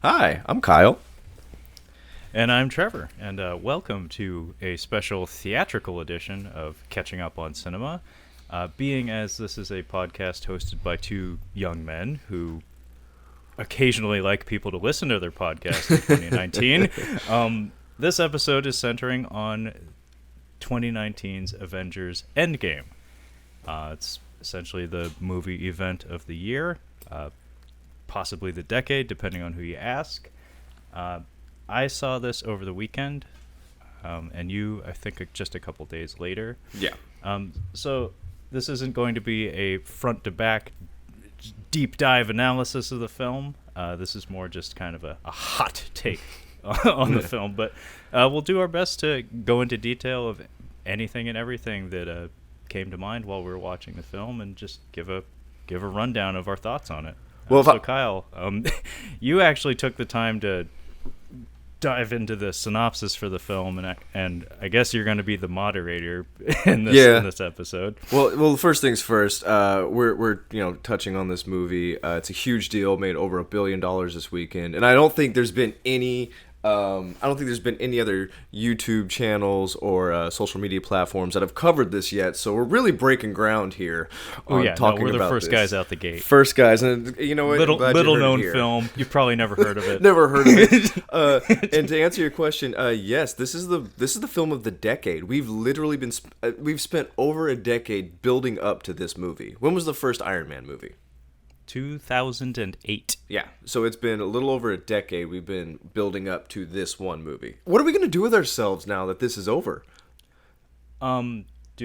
Hi, I'm Kyle. And I'm Trevor, and welcome to a special theatrical edition of Catching Up on Cinema. Being as this is a podcast hosted by two young men who occasionally like people to listen to their podcast in 2019, this episode is centering on 2019's Avengers Endgame. It's essentially the movie event of the year, possibly the decade, depending on who you ask. I saw this over the weekend, and you, I think, just a couple days later. Yeah. So this isn't going to be a front-to-back deep dive analysis of the film. This is more just kind of a hot take on the film. But we'll do our best to go into detail of anything and everything that came to mind while we were watching the film, and just give a rundown of our thoughts on it. Well, so Kyle, you actually took the time to dive into the synopsis for the film, and I guess you're going to be the moderator in this episode. Well, first things first. We're touching on this movie. It's a huge deal. Made over $1 billion this weekend, and I don't think there's been any. Other YouTube channels or social media platforms that have covered this yet. So we're really breaking ground here. We're the first guys out the gate. First guys, and you know what? Little known film. You've probably never heard of it. Never heard of it. And to answer your question, yes, this is the film of the decade. We've literally we've spent over a decade building up to this movie. When was the first Iron Man movie? 2008. Yeah, so it's been a little over a decade we've been building up to this one movie. What are we going to do with ourselves now that this is over? Do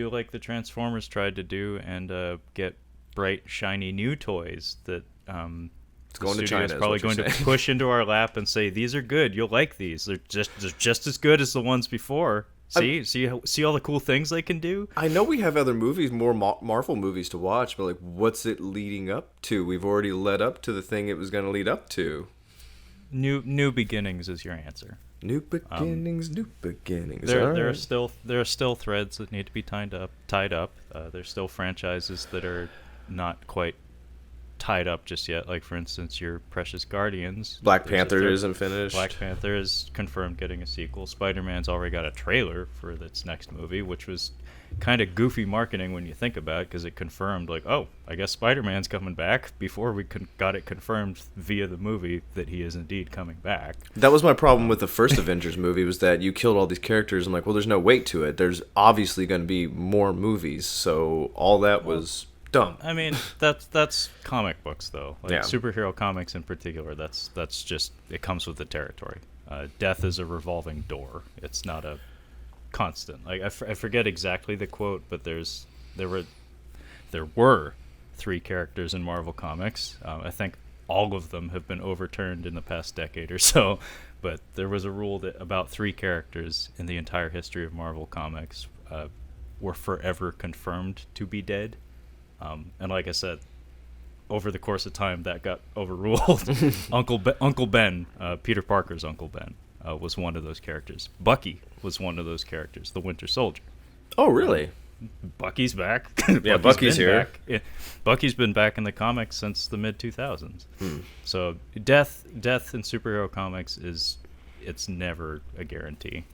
like the Transformers tried to do and get bright, shiny new toys that it's going to China. Is probably going to push into our lap and say, these are good, you'll like these. They're just as good as the ones before. See all the cool things they can do? I know we have other movies, more Marvel movies to watch, but like, what's it leading up to? We've already led up to the thing it was going to lead up to. New beginnings is your answer. New beginnings, new beginnings. There are still threads that need to be tied up. There's still franchises that are not quite tied up just yet, like for instance your precious Guardians. Black Panther isn't finished. Black Panther is confirmed getting a sequel. Spider-Man's already got a trailer for its next movie, which was kind of goofy marketing when you think about it, because it confirmed like, oh, I guess Spider-Man's coming back, before we got it confirmed via the movie that he is indeed coming back. That was my problem with the first Avengers movie, was that you killed all these characters. I'm like, well, there's no weight to it. There's obviously going to be more movies, so all that was dumb. I mean, that's comic books, though. Like, yeah. Superhero comics in particular, that's just, it comes with the territory. Death is a revolving door. It's not a constant. Like I forget exactly the quote, but there were 3 characters in Marvel Comics. I think all of them have been overturned in the past decade or so. But there was a rule that about 3 characters in the entire history of Marvel Comics were forever confirmed to be dead. And like I said, over the course of time, that got overruled. Uncle Ben, Peter Parker's Uncle Ben, was one of those characters. Bucky was one of those characters, the Winter Soldier. Oh, really? Bucky's back. Yeah, Bucky's here. Back. Yeah, Bucky's been back in the comics since the mid-2000s. So death in superhero comics it's never a guarantee.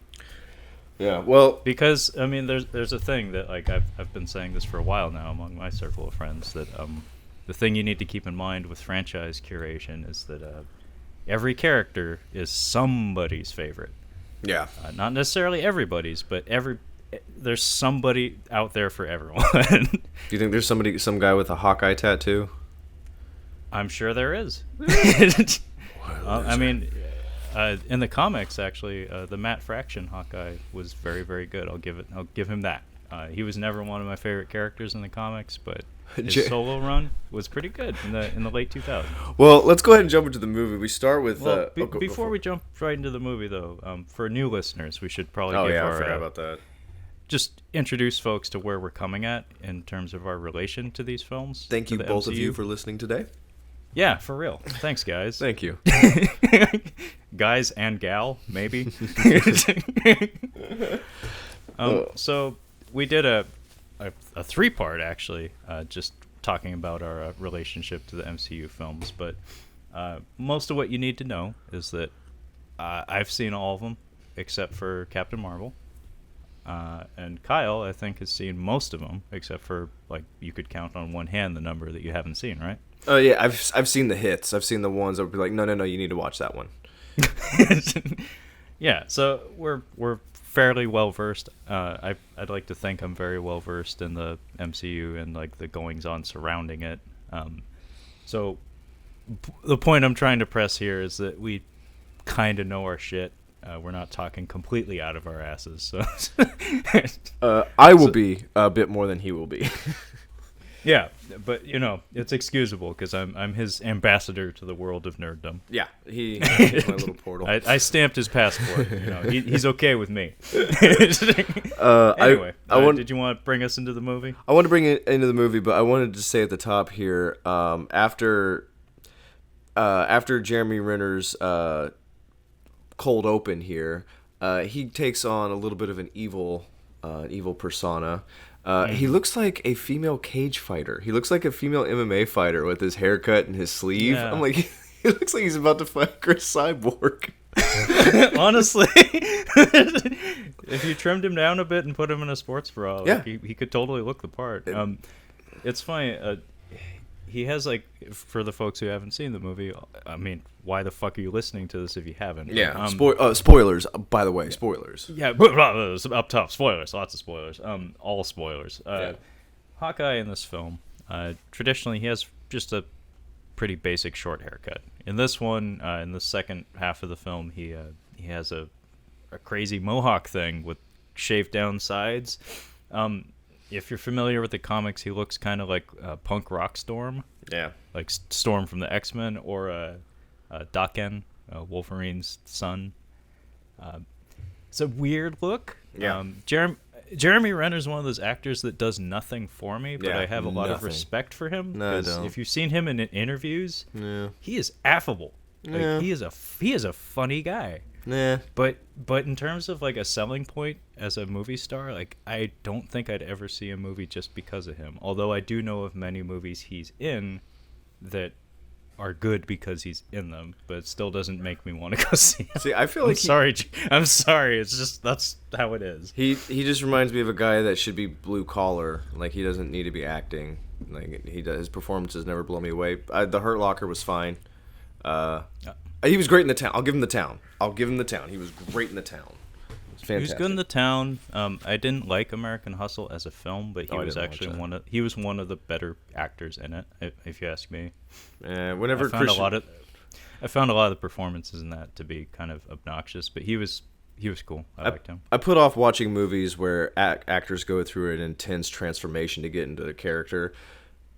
Yeah, well, because I mean, there's a thing that, like, I've been saying this for a while now among my circle of friends, that the thing you need to keep in mind with franchise curation is that every character is somebody's favorite. Yeah, not necessarily everybody's, but there's somebody out there for everyone. Do you think there's some guy with a Hawkeye tattoo? I'm sure there is. I mean. In the comics, actually, the Matt Fraction Hawkeye was very, very good. I'll give him that. He was never one of my favorite characters in the comics, but his solo run was pretty good in the late 2000s. Well, let's go ahead and jump into the movie. We start with before we jump right into the movie, though, for new listeners, we should probably I forgot about that. Just introduce folks to where we're coming at in terms of our relation to these films. Thank you, both of you, for listening today. Yeah, for real. Thanks, guys. Thank you. Guys and gal, maybe. So we did a 3-part, actually, just talking about our relationship to the MCU films. But Most of what you need to know is that I've seen all of them except for Captain Marvel. And Kyle, I think, has seen most of them, except for, like, you could count on one hand the number that you haven't seen, right? Oh, yeah, I've seen the hits. I've seen the ones that would be like, no, you need to watch that one. Yeah, so we're fairly well versed. I'd like to think I'm very well versed in the MCU and, like, the goings on surrounding it. So the point I'm trying to press here is that we kind of know our shit. We're not talking completely out of our asses. So I will be a bit more than he will be. Yeah, but it's excusable because I'm his ambassador to the world of nerddom. Yeah, he's my little portal. I stamped his passport. He's okay with me. Anyway, did you want to bring us into the movie? I want to bring it into the movie, but I wanted to say at the top here, after Jeremy Renner's cold open here, he takes on a little bit of an evil persona. He looks like a female cage fighter. He looks like a female MMA fighter with his haircut and his sleeve. Yeah. I'm like, he looks like he's about to fight Chris Cyborg. Honestly, if you trimmed him down a bit and put him in a sports bra, he could totally look the part. It's funny. He has, like, for the folks who haven't seen the movie, I mean, why the fuck are you listening to this if you haven't? Yeah, spoilers, by the way, spoilers. Yeah, up top, spoilers, lots of spoilers. All spoilers. Hawkeye in this film, traditionally he has just a pretty basic short haircut. In this one, in the second half of the film, he has a crazy mohawk thing with shaved down sides. If you're familiar with the comics, he looks kind of like Punk Rock Storm. Yeah. Like Storm from the X-Men, or Daken, Wolverine's son. It's a weird look. Yeah. Jeremy Renner's one of those actors that does nothing for me, but I have a lot of respect for him. No, I don't. If you've seen him in interviews, he is affable. Like, he is a funny guy. Nah. But in terms of, like, a selling point as a movie star, like, I don't think I'd ever see a movie just because of him. Although I do know of many movies he's in that are good because he's in them, but it still doesn't make me want to go see him. See, I feel like I'm sorry. It's just, that's how it is. He just reminds me of a guy that should be blue collar. Like, he doesn't need to be acting. Like, his performances never blow me away. The Hurt Locker was fine. He was great in The Town. I'll give him The Town. He was great in The Town. It was fantastic. He was good in The Town. I didn't like American Hustle as a film, but he was actually one of the better actors in it, if you ask me. I found a lot of the performances in that to be kind of obnoxious, but he was cool. I liked him. I put off watching movies where actors go through an intense transformation to get into the character,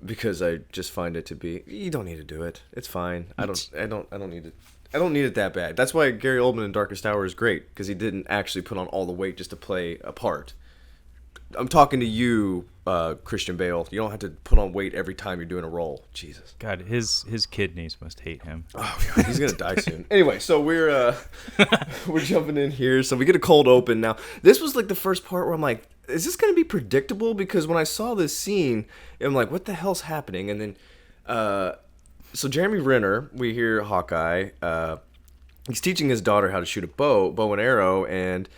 because I just find it to be, you don't need to do it. It's fine. I don't need it. I don't need it that bad. That's why Gary Oldman in Darkest Hour is great, because he didn't actually put on all the weight just to play a part. I'm talking to you, Christian Bale. You don't have to put on weight every time you're doing a role. Jesus. God, his kidneys must hate him. Oh God, he's gonna die soon. Anyway, so we're jumping in here. So we get a cold open now. This was like the first part where I'm like, is this gonna be predictable? Because when I saw this scene, I'm like, what the hell's happening? And then, so Jeremy Renner, we hear Hawkeye. He's teaching his daughter how to shoot a bow and arrow, and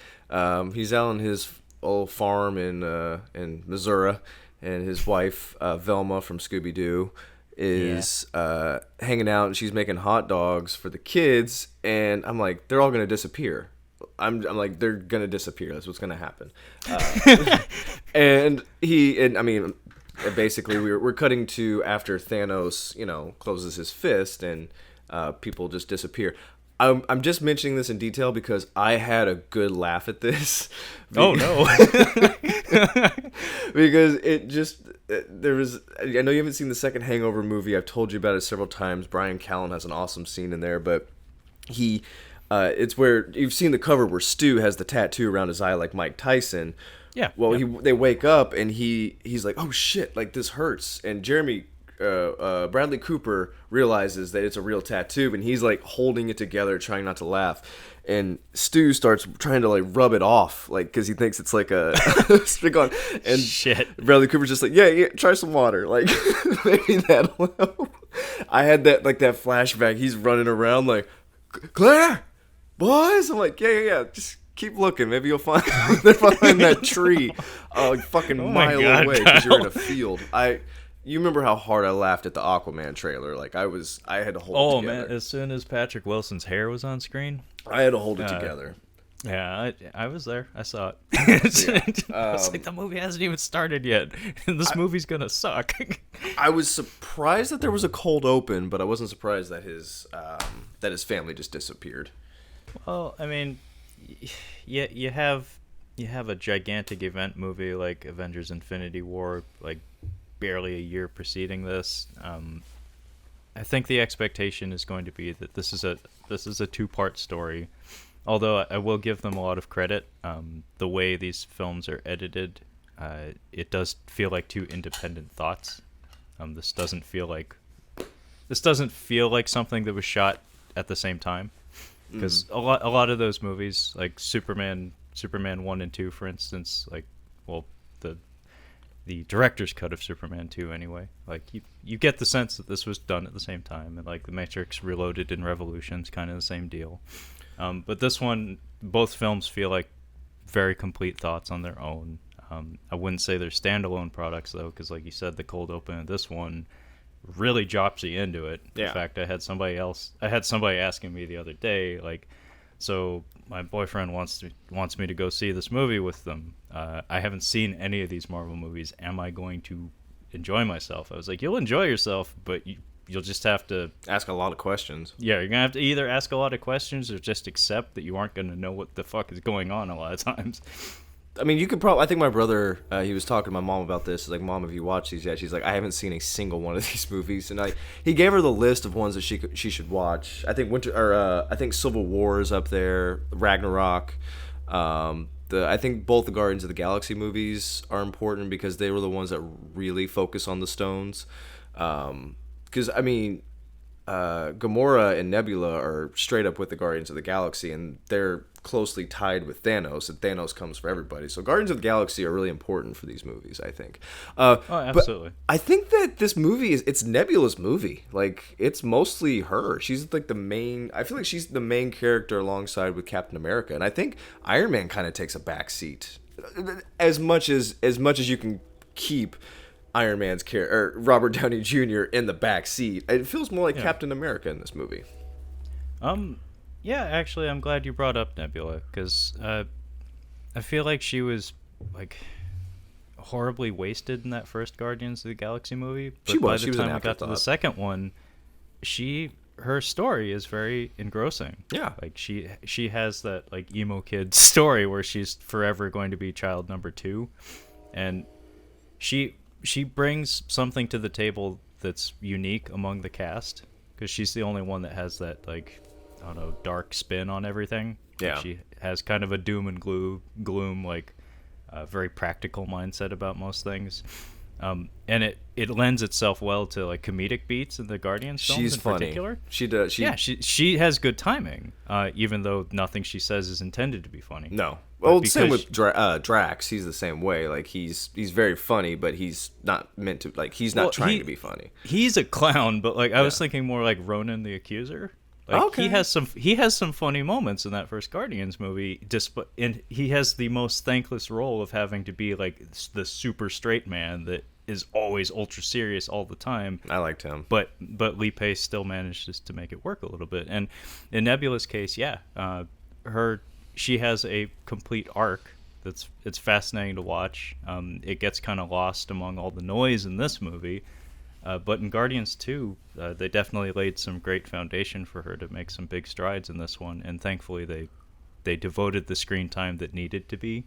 he's out on his old farm in Missouri, and his wife Velma from Scooby-Doo is hanging out, and she's making hot dogs for the kids, and I'm like, they're all gonna disappear. I'm like, they're gonna disappear. That's what's gonna happen. And basically we're cutting to after Thanos, closes his fist, and people just disappear. I'm just mentioning this in detail because I had a good laugh at this. Oh no! Because there was. I know you haven't seen the second Hangover movie. I've told you about it several times. Brian Callen has an awesome scene in there, but it's where you've seen the cover where Stu has the tattoo around his eye like Mike Tyson. Yeah. Well, they wake up and he's like, oh shit, like this hurts, and Bradley Cooper realizes that it's a real tattoo, and he's like holding it together, trying not to laugh. And Stu starts trying to like rub it off, like, because he thinks it's like a stick on. And shit. Bradley Cooper's just like, yeah, try some water, like maybe that'll help. I had that flashback. He's running around like, Claire, boys. I'm like, yeah. Just keep looking. Maybe you'll find they're behind that tree, fucking mile away because you're in a field. You remember how hard I laughed at the Aquaman trailer? Like I had to hold it together. Man, as soon as Patrick Wilson's hair was on screen, I had to hold it together. Yeah, I was there. I saw it. It's like the movie hasn't even started yet, and this movie's gonna suck. I was surprised that there was a cold open, but I wasn't surprised that his family just disappeared. Well, I mean, you have a gigantic event movie like Avengers: Infinity War, like barely a year preceding this. I think the expectation is going to be that this is a 2-part story. Although I will give them a lot of credit, the way these films are edited, it does feel like 2 independent thoughts. This doesn't feel like something that was shot at the same time, because a lot of those movies, like Superman 1 and 2, for instance, like, well, the director's cut of Superman 2 anyway, like you get the sense that this was done at the same time, and like The Matrix Reloaded and Revolution's kind of the same deal. But this one, both films feel like very complete thoughts on their own. I wouldn't say they're standalone products, though, because like you said, the cold open of this one really drops you into it. Yeah. In fact, I had somebody asking me the other day, like, so my boyfriend wants me to go see this movie with them. I haven't seen any of these Marvel movies. Am I going to enjoy myself? I was like, you'll enjoy yourself, but you'll just have to ask a lot of questions. Yeah, you're going to have to either ask a lot of questions or just accept that you aren't going to know what the fuck is going on a lot of times. I mean, you could probably... I think my brother, he was talking to my mom about this. He's like, Mom, have you watched these yet? She's like, I haven't seen a single one of these movies. And he gave her the list of ones that she should watch. I think Civil War is up there, Ragnarok. I think both the Guardians of the Galaxy movies are important because they were the ones that really focus on the stones. Because, I mean, Gamora and Nebula are straight up with the Guardians of the Galaxy, and they're closely tied with Thanos, and Thanos comes for everybody. So Guardians of the Galaxy are really important for these movies, I think. Absolutely. But I think that this movie it's Nebula's movie. Like, it's mostly her. She's like the main... I feel like she's the main character alongside with Captain America, and I think Iron Man kind of takes a back seat. As much as you can keep Iron Man's character, or Robert Downey Jr. in the back seat, it feels more like Captain America in this movie. Yeah, actually, I'm glad you brought up Nebula, because I feel like she was like horribly wasted in that first Guardians of the Galaxy movie. But by the time we got to the second one, her story is very engrossing. Yeah, like she has that like emo kid story where she's forever going to be child number 2, and she brings something to the table that's unique among the cast, because she's the only one that has that, like, I don't know, dark spin on everything. Yeah. Like, she has kind of a doom and gloom, like, very practical mindset about most things. And it lends itself well to, like, comedic beats in the Guardians films. She's funny. Particular. She does. She has good timing, even though nothing she says is intended to be funny. No. Well, same with Drax. He's the same way. Like, he's very funny, but he's not meant to. Like, he's not trying to be funny. He's a clown, but like I was thinking more like Ronan the Accuser. Like, okay. He has some funny moments in that first Guardians movie. And he has the most thankless role of having to be like the super straight man that is always ultra serious all the time. I liked him, but Lee Pace still manages to make it work a little bit. And in Nebula's case, she has a complete arc it's fascinating to watch. It gets kind of lost among all the noise in this movie, but in Guardians 2, they definitely laid some great foundation for her to make some big strides in this one, and thankfully they devoted the screen time that needed to be.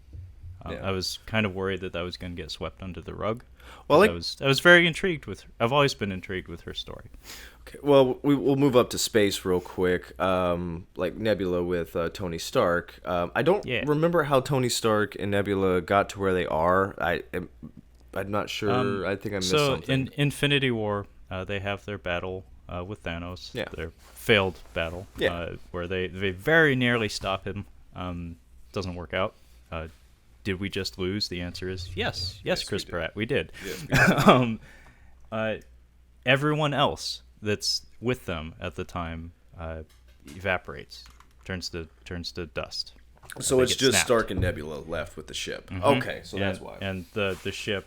I was kind of worried that was going to get swept under the rug. Well, I was very intrigued with her. I've always been intrigued with her story. Okay, well, we'll move up to space real quick. Like Nebula with Tony Stark. I don't remember how Tony Stark and Nebula got to where they are. I'm not sure. I think I missed something. So in Infinity War, they have their battle with Thanos. Yeah. Their failed battle. Yeah. Where they very nearly stop him. Doesn't work out. Did we just lose? The answer is yes. Yes, Chris Pratt, we did. Yes, everyone else that's with them at the time evaporates, turns to dust. So They it's get just snapped. Stark and Nebula left with the ship. Mhm. Okay, so that's And- why. And the ship,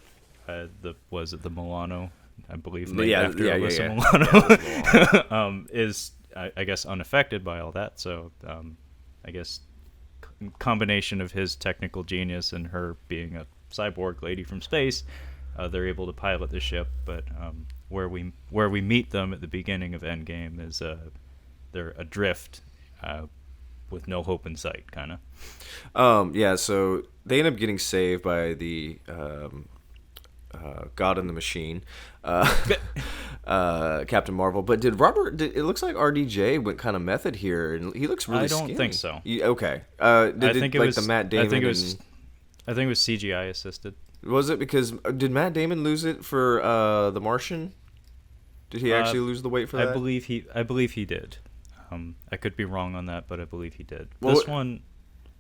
was it the Milano? I believe Yeah, named after yeah, Alyssa yeah. Milano. Yeah, is I guess unaffected by all that. So I guess combination of his technical genius and her being a cyborg lady from space, they're able to pilot the ship. But where we meet them at the beginning of Endgame is they're adrift. With no hope in sight, kind of. Yeah, so they end up getting saved by the God in the Machine, Captain Marvel. But did Robert? It looks like RDJ went kind of method here, and he looks really. I don't skinny. think so. Okay. I think it like was the Matt Damon. I think it was CGI assisted. Was it because did Matt Damon lose it for The Martian? Did he actually lose the weight for that? I believe he did. I could be wrong on that, but I believe he did. Well, this one,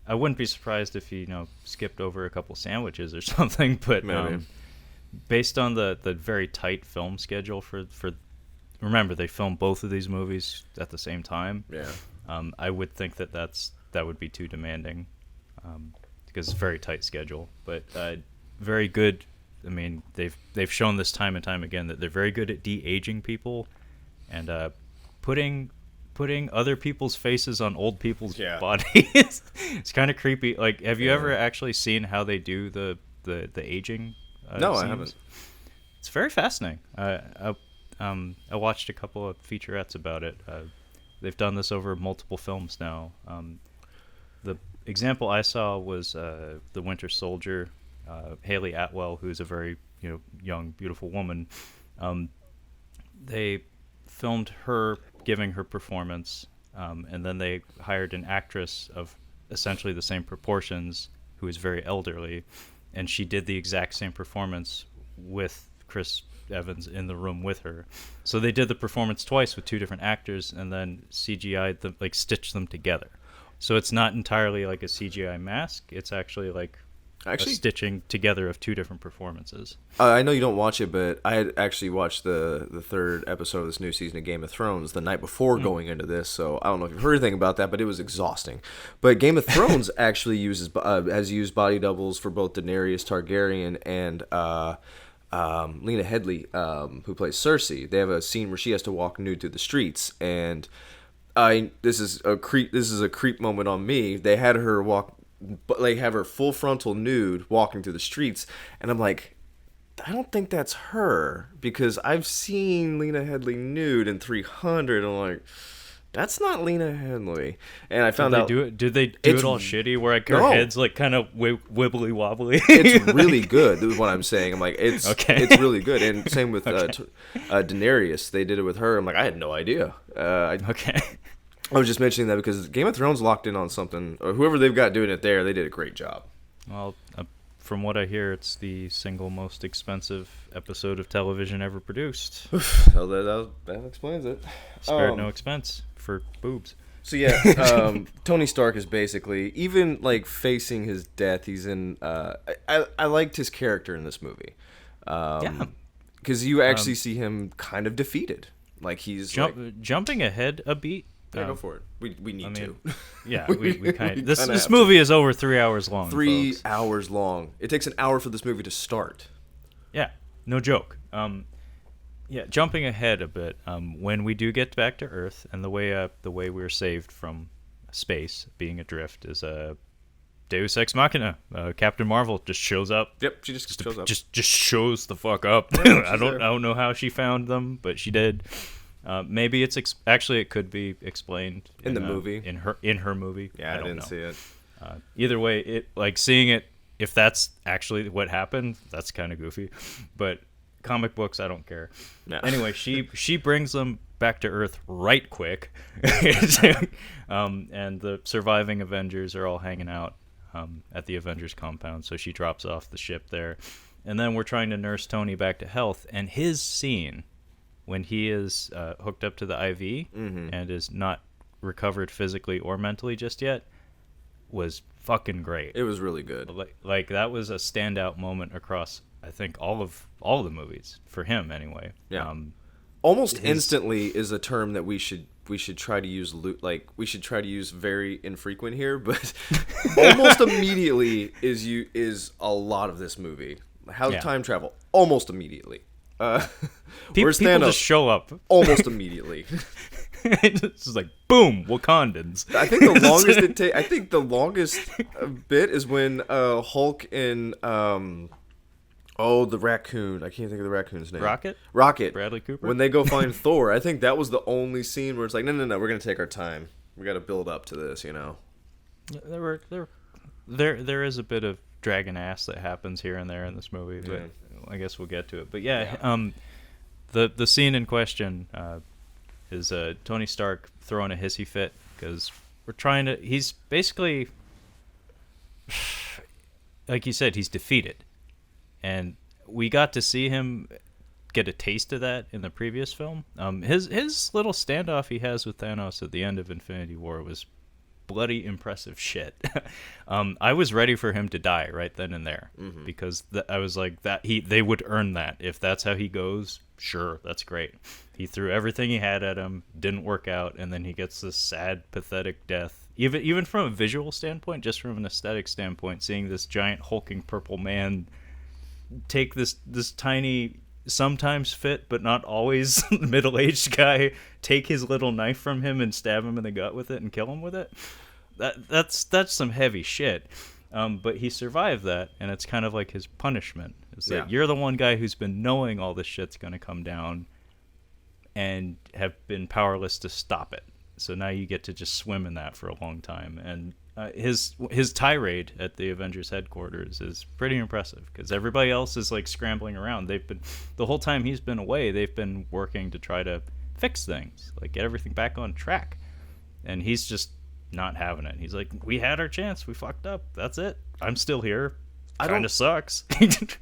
I wouldn't be surprised if he skipped over a couple sandwiches or something. But Maybe. Based on the very tight film schedule for remember they filmed both of these movies at the same time. Yeah. I would think that would be too demanding, because it's a very tight schedule. But very good. I mean, they've shown this time and time again that they're very good at de-aging people, and putting other people's faces on old people's bodies. It's kind of creepy. Like, have you ever actually seen how they do the aging? No, scenes? I haven't. It's very fascinating. I watched a couple of featurettes about it. They've done this over multiple films now. The example I saw was the Winter Soldier, Haley Atwell, who's a very young, beautiful woman. They filmed her giving her performance, and then they hired an actress of essentially the same proportions who is very elderly, and she did the exact same performance with Chris Evans in the room with her. So they did the performance twice with two different actors, and then CGI'd them, like stitched them together. So it's not entirely like a CGI mask. It's actually like a stitching together of two different performances. I know you don't watch it, but I had actually watched the third episode of this new season of Game of Thrones the night before going into this, so I don't know if you've heard anything about that, but it was exhausting. But Game of Thrones actually has used body doubles for both Daenerys Targaryen and Lena Headey, who plays Cersei. They have a scene where she has to walk nude through the streets, and this is a creep moment on me. They had her have her full frontal nude walking through the streets, and I'm like, I don't think that's her, because I've seen Lena Headey nude in 300, and I'm like, that's not Lena Headey. And I found out. Did they do it all shitty where like her head's like kind of wibbly wobbly? It's really good. Is what I'm saying. I'm like, it's really good. And same with Daenerys. They did it with her. I'm like, I had no idea. I was just mentioning that because Game of Thrones locked in on something, or whoever they've got doing it there, they did a great job. Well, from what I hear, it's the single most expensive episode of television ever produced. Well, that explains it. Spared no expense for boobs. So yeah, Tony Stark is basically, even like facing his death, he's in. I liked his character in this movie, because you actually see him kind of defeated, like he's jumping ahead a beat. Yeah, go for it. We need to. Yeah, we kind of. This movie is over 3 hours long. 3 hours long. It takes an hour for this movie to start. Yeah, no joke. Yeah, jumping ahead a bit. When we do get back to Earth, and the way we're saved from space, being adrift, is a Deus Ex Machina. Captain Marvel just shows up. Yep, she just shows up. Just shows the fuck up. I don't know how she found them, but she did. Maybe it's actually it could be explained in the movie in her movie. Yeah, I didn't see it. Either way, it like seeing it. If that's actually what happened, that's kind of goofy. But comic books, I don't care. No. Anyway, she brings them back to Earth right quick, and the surviving Avengers are all hanging out at the Avengers compound. So she drops off the ship there, and then we're trying to nurse Tony back to health. And his scene, when he is hooked up to the IV and is not recovered physically or mentally just yet, was fucking great. It was really good. Like that was a standout moment across, I think, all of the movies for him anyway. Yeah. almost instantly is a term that we should try to use we should try to use very infrequent here, but almost immediately is a lot of this movie. How's time travel? Almost immediately. People just show up almost immediately. It's just like boom, Wakandans. I think the longest bit is when Hulk and the raccoon. I can't think of the raccoon's name. Rocket. Bradley Cooper. When they go find Thor, I think that was the only scene where it's like, no, we're gonna take our time. We got to build up to this, you know. There is a bit of dragon ass that happens here and there in this movie, but I guess we'll get to it. But the scene in question is Tony Stark throwing a hissy fit because he's basically, like you said, he's defeated. And we got to see him get a taste of that in the previous film. His little standoff he has with Thanos at the end of Infinity War was bloody impressive shit. I was ready for him to die right then and there because I was like they would earn that. If that's how he goes, sure, that's great. He threw everything he had at him, didn't work out, and then he gets this sad, pathetic death. Even from a visual standpoint, just from an aesthetic standpoint, seeing this giant hulking purple man take this tiny, sometimes fit but not always middle-aged guy, take his little knife from him and stab him in the gut with it and kill him with it. That's some heavy shit. But he survived that, and it's kind of like his punishment. Is that you're the one guy who's been knowing all this shit's going to come down and have been powerless to stop it. So now you get to just swim in that for a long time. And his tirade at the Avengers headquarters is pretty impressive because everybody else is like scrambling around. The whole time he's been away, they've been working to try to fix things, like get everything back on track. And he's just not having it. He's like, we had our chance, we fucked up. That's it. I'm still here. Kind of sucks.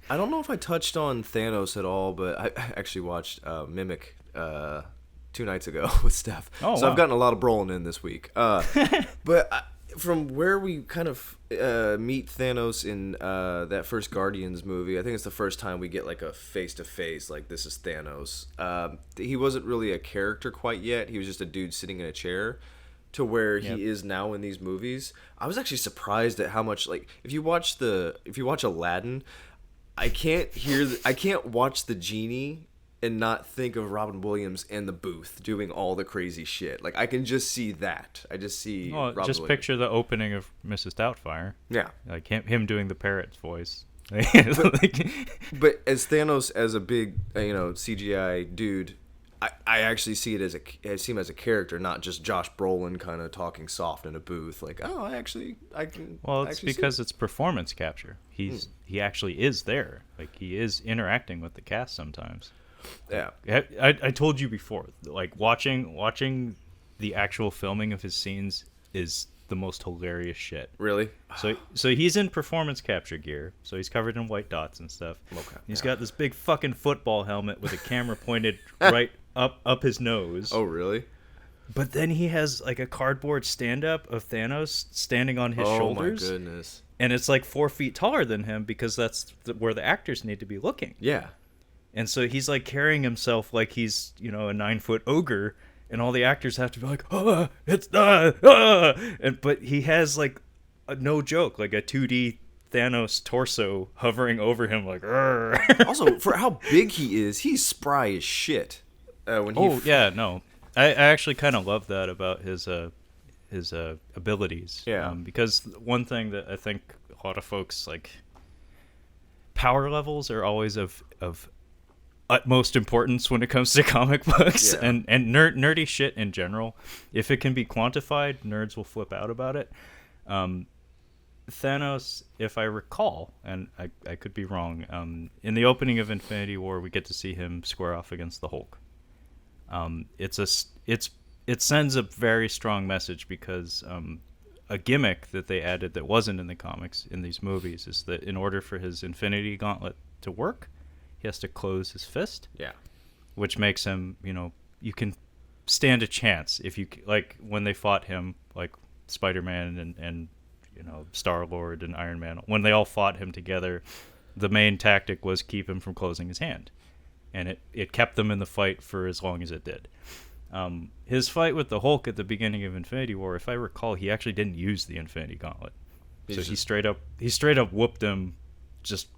I don't know if I touched on Thanos at all, but I actually watched Mimic 2 nights ago with Steph. So wow. I've gotten a lot of Brolin in this week. But from where we kind of meet Thanos in that first Guardians movie, I think it's the first time we get like a face-to-face, like this is Thanos. He wasn't really a character quite yet. He was just a dude sitting in a chair. To where he is now in these movies, I was actually surprised at how much, like, if you watch Aladdin, I can't watch the genie and not think of Robin Williams in the booth doing all the crazy shit. Like, I can just see that. I just see. Well, Robin just Williams. Picture the opening of Mrs. Doubtfire. Yeah, like him doing the parrot's voice. But as Thanos, as a big CGI dude. I actually see it I see him as a character, not just Josh Brolin kind of talking soft in a booth. Like, I can. Well, it's because it's performance capture. He actually is there. Like, he is interacting with the cast sometimes. Yeah. I told you before. Like, watching the actual filming of his scenes is the most hilarious shit. Really? So he's in performance capture gear. So he's covered in white dots and stuff. Okay. He's got this big fucking football helmet with a camera pointed right up his nose. Oh, really? But then he has like a cardboard stand-up of Thanos standing on his shoulders. Oh my goodness. And it's like 4 feet taller than him because that's where the actors need to be looking. Yeah. And so he's like carrying himself like he's, a 9-foot ogre. And all the actors have to be like, but he has like no joke, like a 2D Thanos torso hovering over him, like. Also, for how big he is, he's spry as shit. I actually kind of love that about his abilities. Yeah. Because one thing that I think a lot of folks like, power levels are always of utmost importance when it comes to comic books and nerdy shit in general. If it can be quantified, nerds will flip out about it. Thanos, if I recall, and I could be wrong, in the opening of Infinity War, we get to see him square off against the Hulk. It sends a very strong message because a gimmick that they added that wasn't in the comics in these movies is that in order for his Infinity Gauntlet to work, he has to close his fist. Yeah. Which makes him, you can stand a chance if you, like when they fought him, like Spider-Man and Star-Lord and Iron Man, when they all fought him together, the main tactic was keep him from closing his hand. and it kept them in the fight for as long as it did. His fight with the Hulk at the beginning of Infinity War, if I recall, he actually didn't use the Infinity Gauntlet. So he straight up whooped him just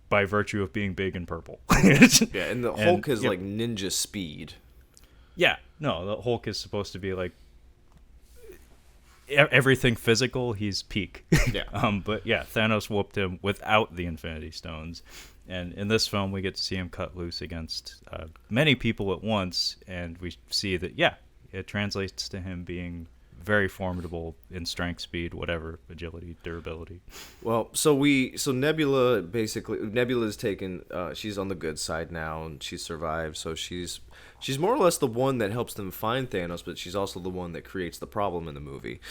by virtue of being big and purple. Yeah, and the Hulk is like ninja speed. Yeah, no, the Hulk is supposed to be like everything physical. He's peak. Yeah. But yeah, Thanos whooped him without the Infinity Stones, and in this film we get to see him cut loose against many people at once, and we see that it translates to him being very formidable in strength, speed, whatever, agility, durability. Well, so Nebula is taken. She's on the good side now, and she survived. So she's more or less the one that helps them find Thanos, but she's also the one that creates the problem in the movie.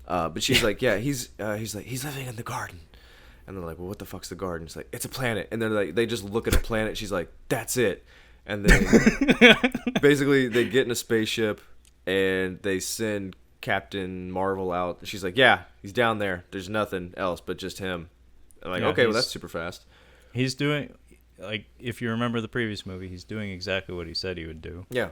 But she's like, he's living in the garden, and they're like, well, what the fuck's the garden? It's like, it's a planet, and they're like, they just look at a planet. She's like, that's it, and then basically they get in a spaceship and they send Captain Marvel out. She's like, yeah, he's down there. There's nothing else but just him. I'm like, okay, well, that's super fast. He's doing, like, if you remember the previous movie, he's doing exactly what he said he would do. Yeah.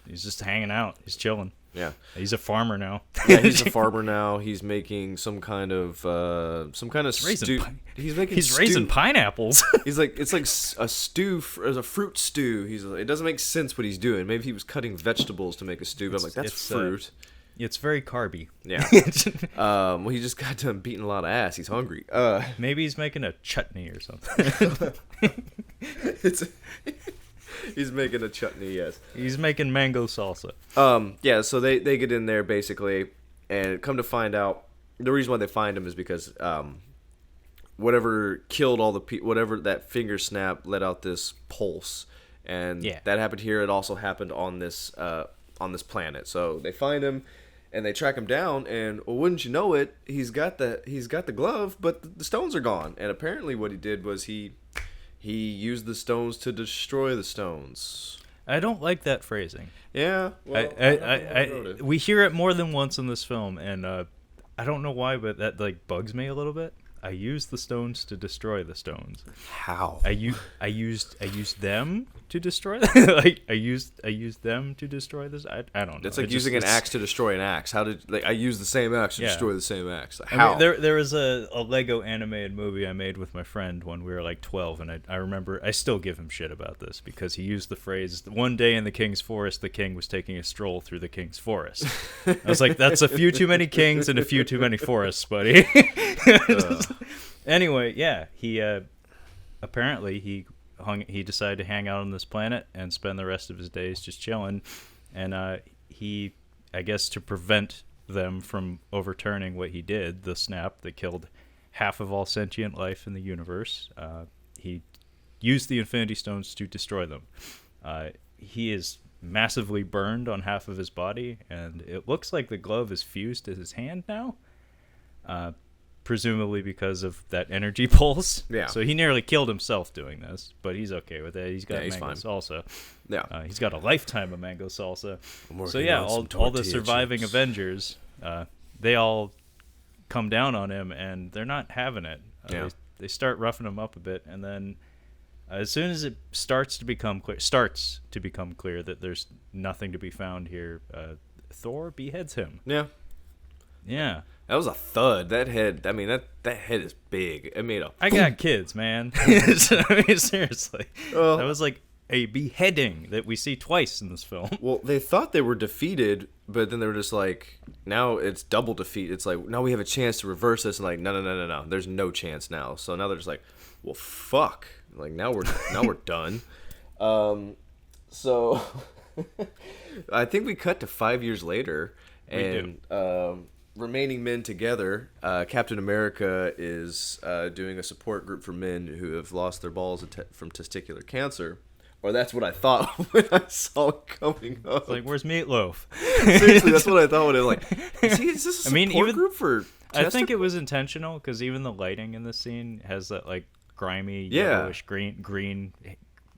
He's just hanging out. He's chilling. Yeah. He's a farmer now. Yeah, he's a farmer now. He's making some kind of stew. He's raising pineapples. He's like, it's like a stew, a fruit stew. It doesn't make sense what he's doing. Maybe he was cutting vegetables to make a stew, but I'm like, that's fruit. It's very carby. Yeah. Well, he just got done beating a lot of ass. He's hungry. Maybe he's making a chutney or something. He's making a chutney, yes. He's making mango salsa. Yeah, so they get in there, basically, and come to find out, the reason why they find him is because whatever killed all the people, whatever that finger snap let out this pulse. And that happened here. It also happened on this planet. So they find him, and they track him down, and wouldn't you know it, he's got the glove, but the stones are gone. And apparently what he did was he used the stones to destroy the stones. I don't like that phrasing. Yeah, well, we hear it more than once in this film, and I don't know why, but that like bugs me a little bit. I used the stones to destroy the stones. How? I used them to destroy them. Like I used them to destroy this. I don't know. It's like using an axe to destroy an axe. How did I use the same axe to destroy the same axe? How? I mean, there was a Lego animated movie I made with my friend when we were like 12, and I remember I still give him shit about this because he used the phrase, "One day in the king's forest, the king was taking a stroll through the king's forest." I was like, that's a few too many kings and a few too many forests, buddy. Anyway, he apparently he decided to hang out on this planet and spend the rest of his days just chilling, and he, I guess, to prevent them from overturning what he did, the snap that killed half of all sentient life in the universe, he used the Infinity Stones to destroy them. He is massively burned on half of his body, and it looks like the glove is fused to his hand now. Presumably because of that energy pulse. Yeah. So he nearly killed himself doing this, but he's okay with it. He's got mango salsa. Yeah. He's got a lifetime of mango salsa. So yeah, all the surviving chips. Avengers, they all come down on him, and they're not having it. They start roughing him up a bit, and then as soon as it starts to become clear that there's nothing to be found here, Thor beheads him. Yeah. Yeah. That was a thud. That head, I mean, that head is big. It made a... I got kids, man. I mean, seriously. That was like a beheading that we see twice in this film. Well, they thought they were defeated, but then they were just like, now it's double defeat. It's like, now we have a chance to reverse this. And like, no. There's no chance now. So now they're just like, well, fuck. Like, now we're done. So I think we cut to 5 years later. And remaining men together, Captain America is doing a support group for men who have lost their balls from testicular cancer. Or that's what I thought when I saw it coming up. It's like, where's Meatloaf? Seriously, that's what I thought when I was like, is this a support group for I think it was intentional, because even the lighting in this scene has that like grimy, yellowish, green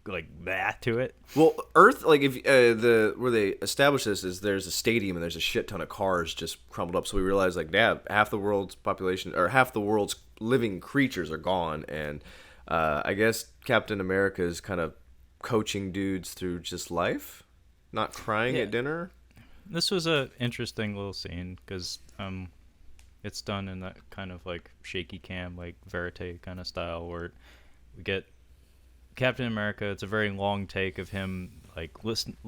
like that to it. Well, Earth, like if where they establish this is there's a stadium and there's a shit ton of cars just crumbled up. So we realized like, half the world's population or half the world's living creatures are gone, and I guess Captain America is kind of coaching dudes through just life, not crying at dinner. This was a interesting little scene because it's done in that kind of like shaky cam, like verite kind of style, where we get Captain America. It's a very long take of him like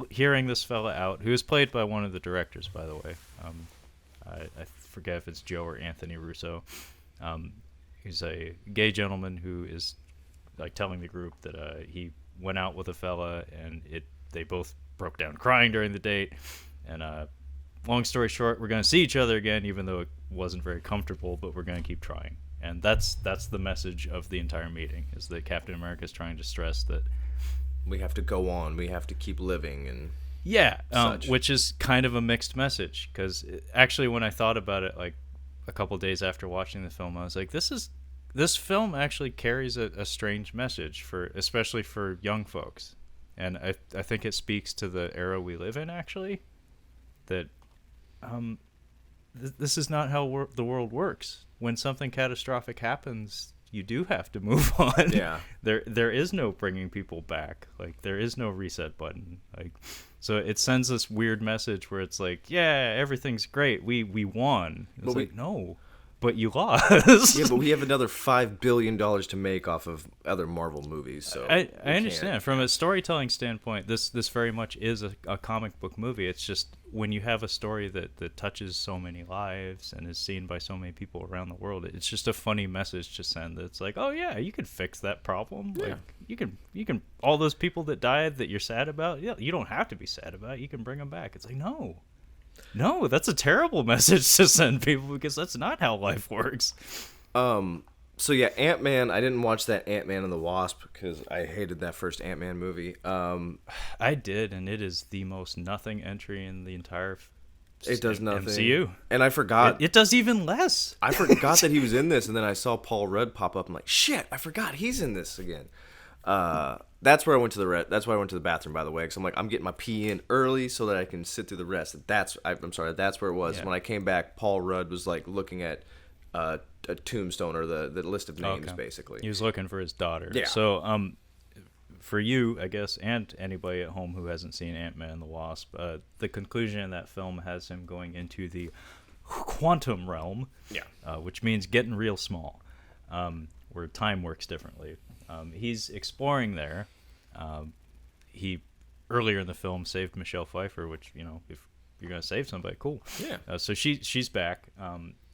hearing this fella out, who is played by one of the directors, by the way. I forget if it's Joe or Anthony Russo. He's a gay gentleman who is like telling the group that he went out with a fella and they both broke down crying during the date. And long story short, we're going to see each other again, even though it wasn't very comfortable, but we're going to keep trying. And that's the message of the entire meeting, is that Captain America is trying to stress that we have to go on, we have to keep living, and which is kind of a mixed message, because actually when I thought about it like a couple days after watching the film, I was like, this film actually carries a strange message, especially for young folks. And I think it speaks to the era we live in, actually, that this is not how the world works. When something catastrophic happens, you do have to move on. Yeah. There is no bringing people back. Like, there is no reset button. Like, so it sends this weird message where it's like, yeah, everything's great. We won. It's like, no, but you lost. Yeah, but we have another $5 billion to make off of other Marvel movies. So I understand. From a storytelling standpoint, this very much is a comic book movie. It's just when you have a story that touches so many lives and is seen by so many people around the world, it's just a funny message to send. It's like, oh yeah, you can fix that problem. Yeah. Like you can all those people that died that you're sad about. Yeah, you don't have to be sad about. You can bring them back. It's like, no, that's a terrible message to send people, because that's not how life works. So yeah, Ant-Man, I didn't watch that Ant-Man and the Wasp because I hated that first Ant-Man movie. I did, and it is the most nothing entry in the entire it does nothing. MCU. And I forgot. It does even less. I forgot that he was in this, and then I saw Paul Rudd pop up. I'm like, shit, I forgot he's in this again. That's where I went to that's why I went to the bathroom, by the way, because I'm like, I'm getting my pee in early so that I can sit through the rest. I'm sorry, that's where it was. Yeah. When I came back, Paul Rudd was like looking at a tombstone, or the list of names, basically. He was looking for his daughter. Yeah. So, for you, I guess, and anybody at home who hasn't seen Ant-Man and the Wasp, the conclusion in that film has him going into the quantum realm. Yeah. Which means getting real small, where time works differently. He's exploring there. He earlier in the film saved Michelle Pfeiffer, which, if you're gonna save somebody, cool. Yeah. So she's back.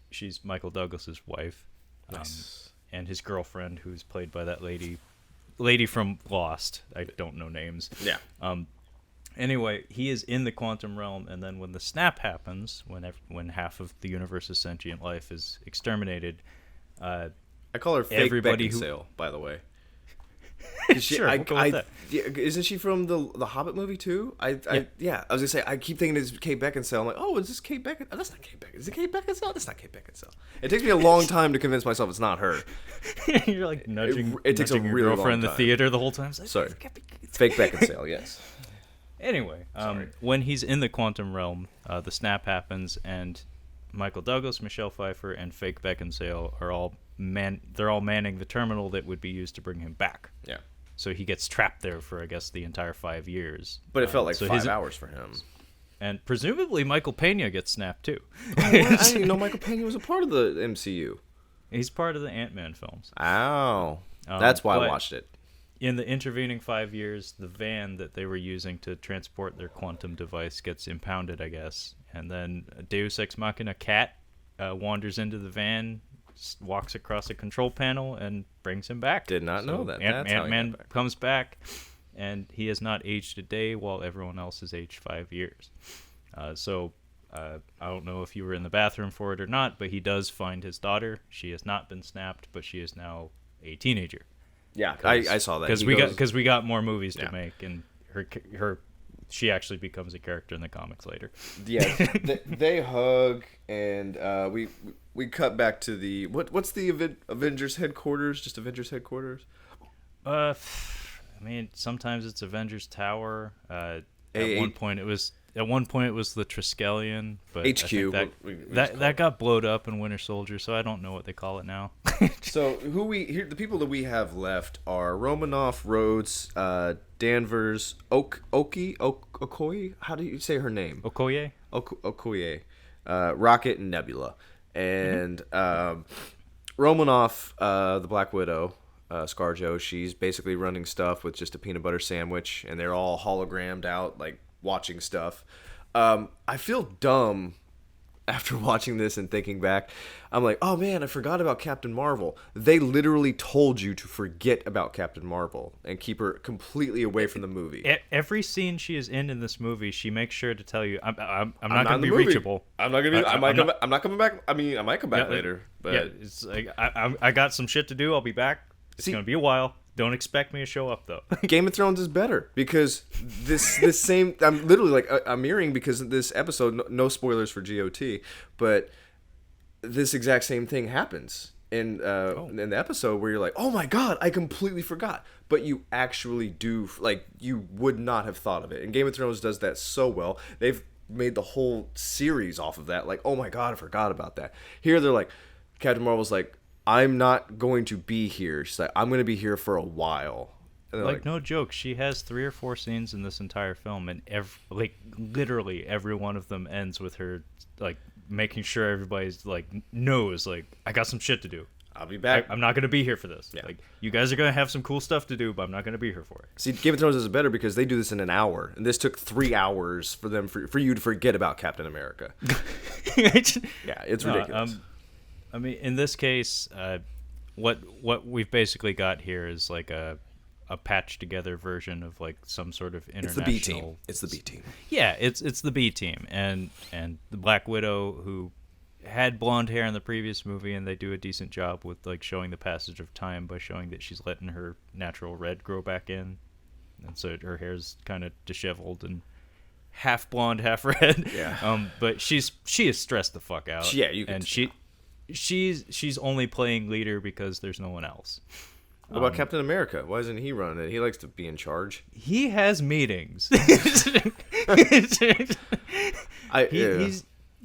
She's Michael Douglas's wife. Nice. And his girlfriend, who's played by that lady from Lost. I don't know names. Yeah. Anyway, he is in the quantum realm, and then when the snap happens, when half of the universe's sentient life is exterminated, I call her fake Beckinsale, by the way. Sure, we'll go with that. Isn't she from the Hobbit movie too? I was gonna say, I keep thinking it's Kate Beckinsale. I'm like, oh, is this Kate Beckinsale? Oh, that's not Kate Beckinsale. Is it Kate Beckinsale? That's not Kate Beckinsale. It takes me a long time to convince myself it's not her. You're like nudging. It takes a your really girlfriend in long the theater the whole time. Like, sorry, fake Beckinsale. Yes. Anyway, when he's in the quantum realm, the snap happens, and Michael Douglas, Michelle Pfeiffer, and fake Beckinsale are all manning the terminal that would be used to bring him back. Yeah. So he gets trapped there for, I guess, the entire 5 years. But it felt like 5 hours for him. And presumably Michael Pena gets snapped too. I didn't even know Michael Pena was a part of the MCU. He's part of the Ant-Man films. Oh. That's why I watched it. In the intervening 5 years, the van that they were using to transport their quantum device gets impounded, I guess. And then a Deus Ex Machina cat wanders into the van, walks across a control panel, and brings him back. Did not know that. Ant-Man comes back, and he has not aged a day, while everyone else has aged 5 years. I don't know if you were in the bathroom for it or not, but he does find his daughter. She has not been snapped, but she is now a teenager. Yeah, I saw that. Because we got more movies to make, and she actually becomes a character in the comics later. Yeah, they hug, and we cut back to the what's the Avengers headquarters? Just Avengers headquarters. I mean, sometimes it's Avengers Tower. At one point it was the Triskelion, but HQ. that got blowed up in Winter Soldier, so I don't know what they call it now. So the people that we have left are Romanoff, Rhodes, Danvers, Okoye. How do you say her name? Okoye. Okoye, Rocket, and Nebula. And Romanoff, the Black Widow, ScarJo, she's basically running stuff with just a peanut butter sandwich, and they're all hologrammed out, like watching stuff. I feel dumb after watching this and thinking back. I'm like, oh man, I forgot about Captain Marvel. They literally told you to forget about Captain Marvel and keep her completely away from the movie. Every scene she is in this movie, she makes sure to tell you, I'm not going to be reachable. I'm not going to be. I'm not coming back. I mean, I might come back later. But yeah, it's like I got some shit to do. I'll be back. It's going to be a while. Don't expect me to show up though. Game of Thrones is better because this same. I'm literally like I'm mirroring because this episode. No spoilers for GOT, but this exact same thing happens in the episode where you're like, oh my god, I completely forgot, but you actually do. Like you would not have thought of it. And Game of Thrones does that so well. They've made the whole series off of that. Like, oh my god, I forgot about that. Here they're like, Captain Marvel's like, I'm not going to be here. She's like, I'm going to be here for a while. Like no joke, she has 3 or 4 scenes in this entire film, and literally every one of them ends with her like making sure everybody's like knows like I got some shit to do. I'll be back. I'm not going to be here for this. Yeah. Like you guys are going to have some cool stuff to do, but I'm not going to be here for it. See, Game of Thrones is better because they do this in an hour, and this took 3 hours for them for you to forget about Captain America. Yeah, it's ridiculous. I mean, in this case, what we've basically got here is like a patched together version of like some sort of international. It's the B team. Yeah, it's the B team, and the Black Widow, who had blonde hair in the previous movie, and they do a decent job with like showing the passage of time by showing that she's letting her natural red grow back in, and so her hair's kind of disheveled and half blonde, half red. Yeah. But she is stressed the fuck out. Yeah, you can. And she's only playing leader because there's no one else. What about Captain America? Why isn't he running it? He likes to be in charge. He has meetings.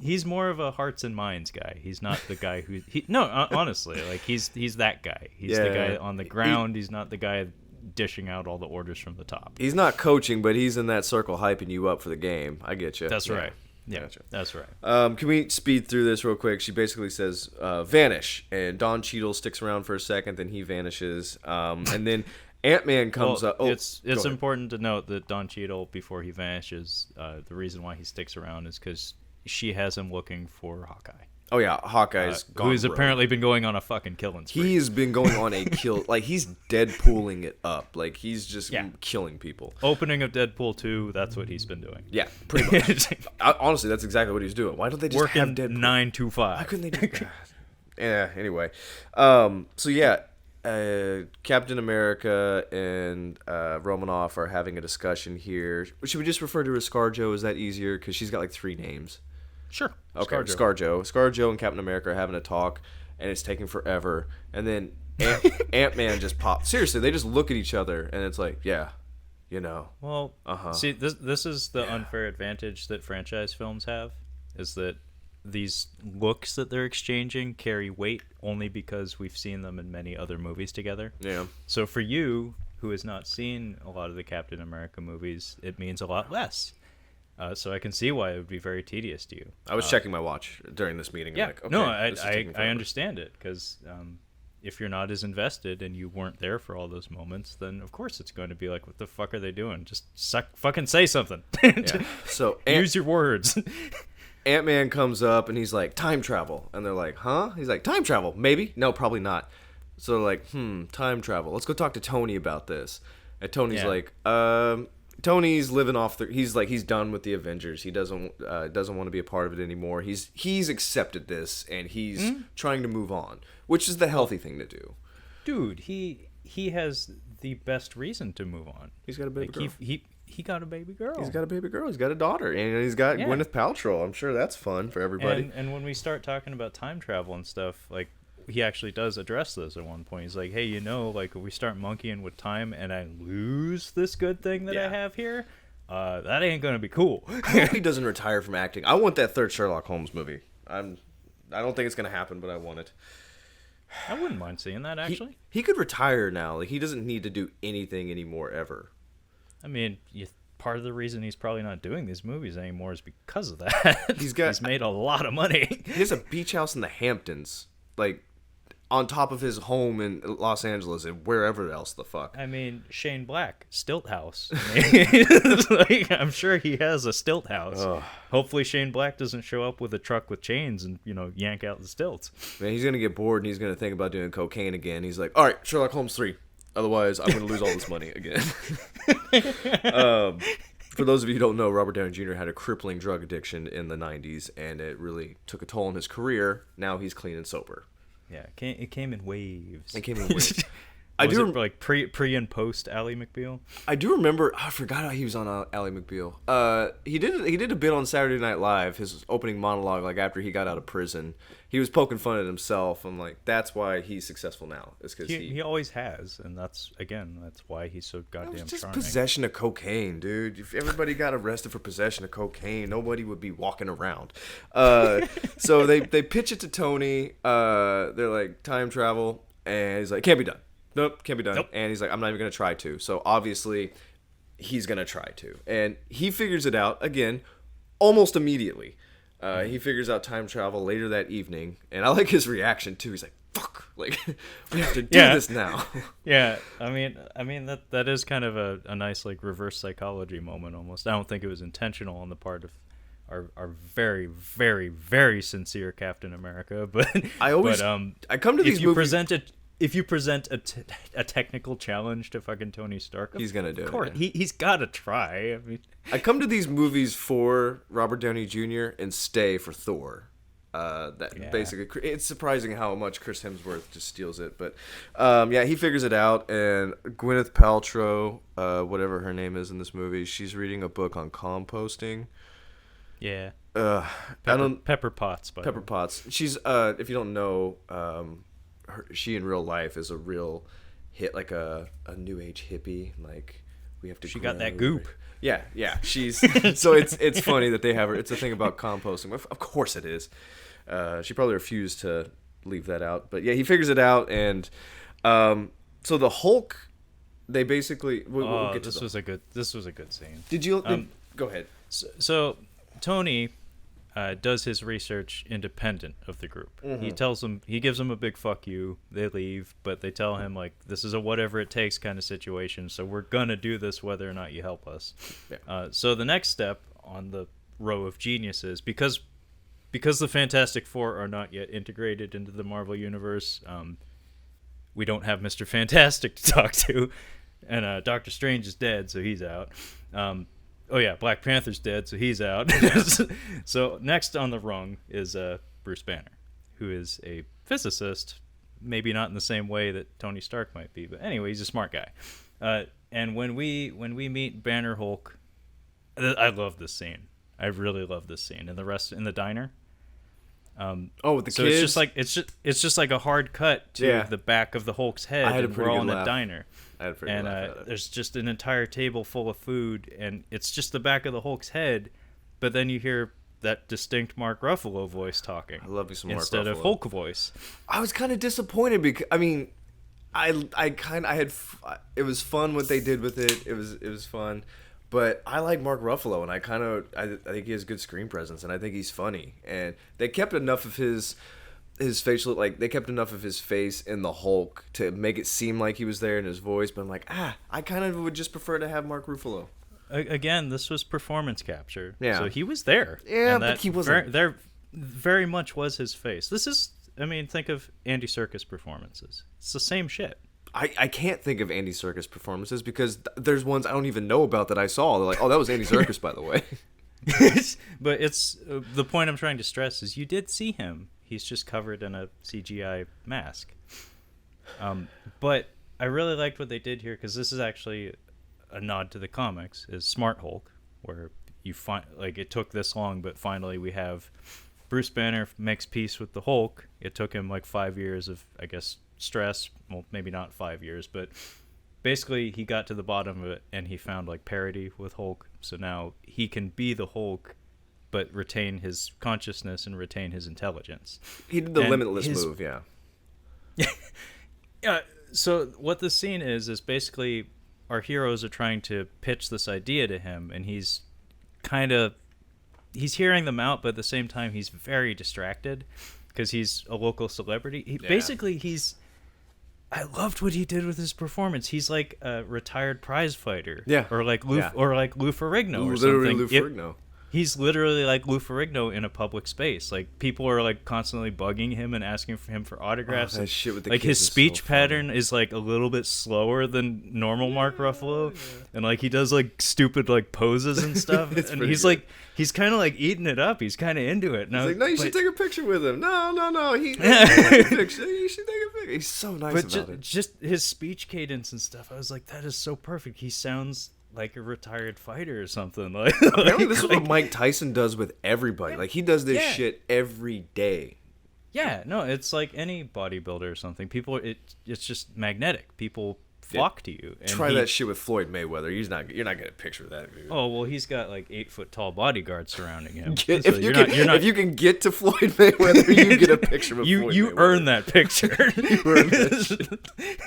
He's more of a hearts and minds guy. He's not the guy who honestly, like he's that guy. He's the guy on the ground. He's not the guy dishing out all the orders from the top. He's not coaching, but he's in that circle hyping you up for the game. I get you. That's right. Yeah, gotcha. That's right. Can we speed through this real quick? She basically says, vanish. And Don Cheadle sticks around for a second, then he vanishes. And then Ant-Man comes up. Oh, it's important to note that Don Cheadle, before he vanishes, the reason why he sticks around is because she has him looking for Hawkeye. Oh, yeah. Hawkeye's gone who's rogue. Apparently been going on a fucking killing spree. He's been going on a kill. Like, he's Deadpooling it up. Like, he's just killing people. Opening of Deadpool 2, that's what he's been doing. Yeah, pretty much. Honestly, that's exactly what he's doing. Why don't they just have Deadpool? 9 to 5. Why couldn't they do that? Yeah, anyway. So, yeah. Captain America and Romanoff are having a discussion here. Should we just refer to her as ScarJo? Is that easier? Because she's got like 3 names. Sure. Okay, ScarJo and Captain America are having a talk, and it's taking forever. And then Ant-Man just pops. Seriously, they just look at each other, and it's like, yeah, you know. Well, see, this is the unfair advantage that franchise films have, is that these looks that they're exchanging carry weight only because we've seen them in many other movies together. Yeah. So for you, who has not seen a lot of the Captain America movies, it means a lot less. So I can see why it would be very tedious to you. I was checking my watch during this meeting. Yeah, like, okay, no, I understand it, because if you're not as invested and you weren't there for all those moments, then of course it's going to be like, what the fuck are they doing? Just fucking say something. Yeah. So use your words. Ant-Man comes up and he's like, time travel. And they're like, huh? He's like, time travel? Maybe? No, probably not. So they're like, time travel. Let's go talk to Tony about this. And Tony's like, Tony's living off he's done with the Avengers. He doesn't want to be a part of it anymore. He's accepted this and he's trying to move on, which is the healthy thing to do. Dude, he has the best reason to move on. He's got a baby girl. He got a baby girl. He's got a baby girl. He's got a daughter, and he's got Gwyneth Paltrow. I'm sure that's fun for everybody. And when we start talking about time travel and stuff, like, he actually does address this at one point. He's like, hey, like, if we start monkeying with time and I lose this good thing that I have here, that ain't gonna be cool. I hope he doesn't retire from acting. I want that third Sherlock Holmes movie. I don't think it's gonna happen, but I want it. I wouldn't mind seeing that, actually. He could retire now. Like, he doesn't need to do anything anymore ever. I mean, part of the reason he's probably not doing these movies anymore is because of that. He's made a lot of money. He has a beach house in the Hamptons, like, on top of his home in Los Angeles and wherever else the fuck. I mean, Shane Black, Stilt House. Like, I'm sure he has a stilt house. Ugh. Hopefully Shane Black doesn't show up with a truck with chains and, yank out the stilts. Man, he's going to get bored and he's going to think about doing cocaine again. He's like, all right, Sherlock Holmes 3. Otherwise, I'm going to lose all this money again. For those of you who don't know, Robert Downey Jr. had a crippling drug addiction in the 90s, and it really took a toll on his career. Now he's clean and sober. Yeah, it came in waves. It came in waves. Was it like pre and post Ally McBeal? I do remember. I forgot how he was on Ally McBeal. He did a bit on Saturday Night Live. His opening monologue, like after he got out of prison, he was poking fun at himself. I'm like, that's why he's successful now. Is because he always has, and that's why he's so goddamn just charming. Possession of cocaine, dude. If everybody got arrested for possession of cocaine, nobody would be walking around. So they pitch it to Tony. They're like, time travel, and he's like, can't be done. Nope, can't be done. Nope. And he's like, I'm not even going to try to. So obviously, he's going to try to. And he figures it out, again, almost immediately. He figures out time travel later that evening. And I like his reaction, too. He's like, fuck, like, we have to do this now. Yeah, I mean that is kind of a nice, like, reverse psychology moment almost. I don't think it was intentional on the part of our very, very, very sincere Captain America. But I come to these movies... If you present a technical challenge to fucking Tony Stark, he's gonna do it. He's got to try. I mean, I come to these movies for Robert Downey Jr. and stay for Thor. Basically, it's surprising how much Chris Hemsworth just steals it, but he figures it out. And Gwyneth Paltrow, whatever her name is in this movie, she's reading a book on composting. Yeah. Pepper Potts. Pepper Potts. She's if you don't know. She in real life is a real hit, like a new age hippie. Like, we have to. She got that goop. Yeah. She's so it's funny that they have her. It's a thing about composting. Of course it is. She probably refused to leave that out, but yeah, he figures it out, and so the Hulk. They basically. We'll get to this was a good scene. Did you go ahead? So Tony. Does his research independent of the group. Mm-hmm. He gives them a big fuck you. They leave, but they tell him, like, this is a whatever it takes kind of situation, so we're gonna do this whether or not you help us. Yeah. So the next step on the row of geniuses, because the Fantastic Four are not yet integrated into the Marvel Universe, we don't have Mr. Fantastic to talk to, and Doctor Strange is dead, so he's out. Oh yeah, Black Panther's dead, so he's out. So next on the rung is Bruce Banner, who is a physicist, maybe not in the same way that Tony Stark might be, but anyway, he's a smart guy. And when we meet Banner Hulk, I love this scene. I really love this scene. And the rest in the diner. With the so kids. It's just like a hard cut to the back of the Hulk's head. And we're all in the diner. And there's just an entire table full of food, and it's just the back of the Hulk's head, but then you hear that distinct Mark Ruffalo voice talking. I love you some Mark Ruffalo. Instead of Hulk voice. I was kind of disappointed because it was fun what they did with it. It was fun, but I like Mark Ruffalo, and I think he has good screen presence, and I think he's funny, and they kept enough of his facial, like, they kept enough of his face in the Hulk to make it seem like he was there in his voice, but I'm like, I kind of would just prefer to have Mark Ruffalo. Again, this was performance capture. Yeah. So he was there. Yeah, but he wasn't. There very much was his face. This is, think of Andy Serkis performances. It's the same shit. I can't think of Andy Serkis performances because there's ones I don't even know about that I saw. They're like, oh, that was Andy Serkis, by the way. But it's the point I'm trying to stress is you did see him. He's just covered in a CGI mask. But I really liked what they did here because this is actually a nod to the comics. Is Smart Hulk, where you find like it took this long, but finally we have Bruce Banner makes peace with the Hulk. It took him like 5 years of, I guess, stress. Well, maybe not 5 years, but basically he got to the bottom of it and he found like parity with Hulk. So now he can be the Hulk, but retain his consciousness and retain his intelligence. He did the limitless move, yeah. Yeah. So what this scene is basically our heroes are trying to pitch this idea to him, and he's hearing them out, but at the same time he's very distracted because he's a local celebrity. Basically, I loved what he did with his performance. He's like a retired prize fighter, or like Lou Ferrigno or something. Lou Ferrigno. He's literally like Lou Ferrigno in a public space. Like, people are like constantly bugging him and asking for him for autographs. That shit with the like kids his is speech so pattern is like a little bit slower than normal Mark Ruffalo, and like he does like stupid like poses and stuff. And he's good. like he's kind of like eating it up. He's kind of into it. He's like, no, you should take a picture with him. No, he take a picture. You should take a picture. He's so nice about it. Just his speech cadence and stuff. I was like, that is so perfect. He sounds like a retired fighter or something. Like, apparently this is what Mike Tyson does with everybody. Like, he does this shit every day. Yeah, no, it's like any bodybuilder or something. People, it's just magnetic. People flock to you. And Try that shit with Floyd Mayweather. You're not getting a picture of that dude. Oh well, he's got like 8-foot tall bodyguards surrounding him. If you can get to Floyd Mayweather, you get a picture of Floyd Mayweather. You earn that picture. You earn that shit.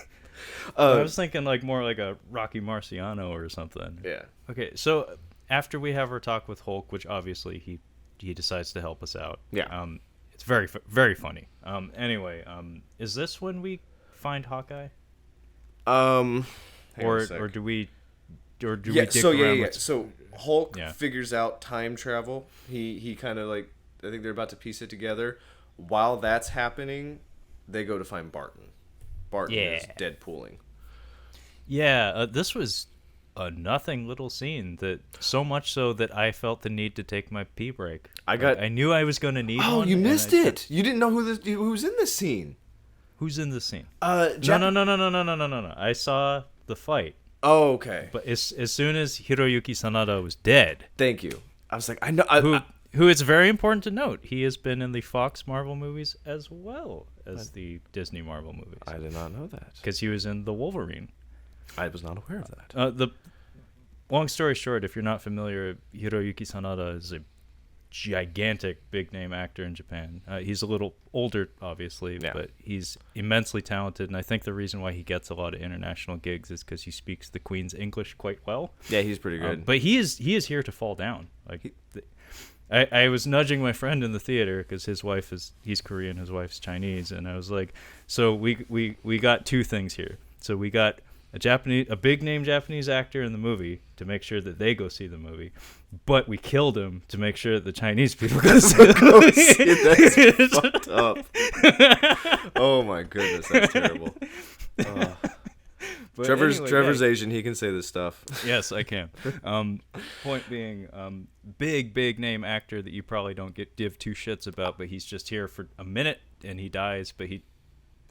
I was thinking like more like a Rocky Marciano or something. Yeah. Okay, so after we have our talk with Hulk, which obviously he decides to help us out. Yeah. It's very very funny. Anyway, is this when we find Hawkeye? Or do we dig around? So Hulk figures out time travel. He kind of like, I think they're about to piece it together. While that's happening, they go to find Barton. Barton is Deadpooling. Yeah, this was a nothing little scene, that so much so that I felt the need to take my pee break. I knew I was going to need one. Oh, you missed it. You didn't know who's in this scene. Who's in this scene? No. I saw the fight. Oh, okay. But as soon as Hiroyuki Sanada was dead. Thank you. I was like, I know. Who it's very important to note, he has been in the Fox Marvel movies as well as the Disney Marvel movies. I did not know that. Because he was in The Wolverine. I was not aware of that. Long story short, if you're not familiar, Hiroyuki Sanada is a gigantic big-name actor in Japan. He's a little older, obviously, but he's immensely talented, and I think the reason why he gets a lot of international gigs is because he speaks the Queen's English quite well. Yeah, he's pretty good. But he is here to fall down. Like, I was nudging my friend in the theater because he's Korean, his wife's Chinese, and I was like, so we got two things here. So we got a big name Japanese actor in the movie to make sure that they go see the movie, but we killed him to make sure that the Chinese people go see the movie. That's fucked up. Oh my goodness, that's terrible. Trevor's Asian. He can say this stuff. Yes, I can. Point being, big name actor that you probably don't give two shits about, but he's just here for a minute and he dies. But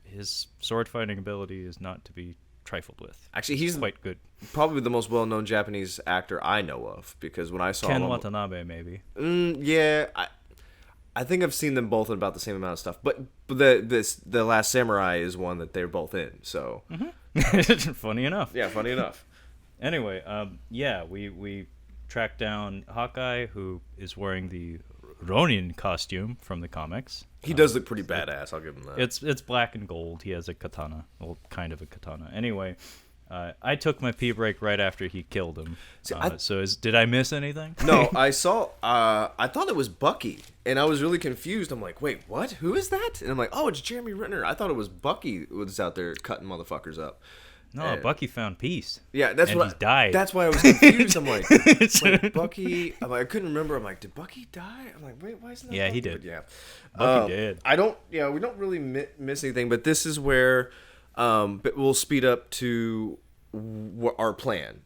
his sword fighting ability is not to be trifled with. Actually, he's quite good. Probably the most well-known Japanese actor I know of, because when I saw Ken Watanabe, maybe. Yeah, I think I've seen them both in about the same amount of stuff. But the Last Samurai is one that they're both in. So funny enough. Yeah, funny enough. Anyway, we tracked down Hawkeye, who is wearing the Ronin costume from the comics. He does look pretty badass. I'll give him that. It's black and gold. He has a katana, well, kind of a katana. Anyway, I took my pee break right after he killed him. Did I miss anything? No, I saw. I thought it was Bucky, and I was really confused. I'm like, wait, what? Who is that? And I'm like, oh, it's Jeremy Renner. I thought it was Bucky who was out there cutting motherfuckers up. No, Bucky found peace. Yeah, he died. That's why I was confused. I'm like, Bucky. I couldn't remember. I'm like, did Bucky die? I'm like, wait, why isn't that? Yeah, Bucky? he did. Yeah, Bucky did. We don't really miss anything, but this is where, but we'll speed up to our plan.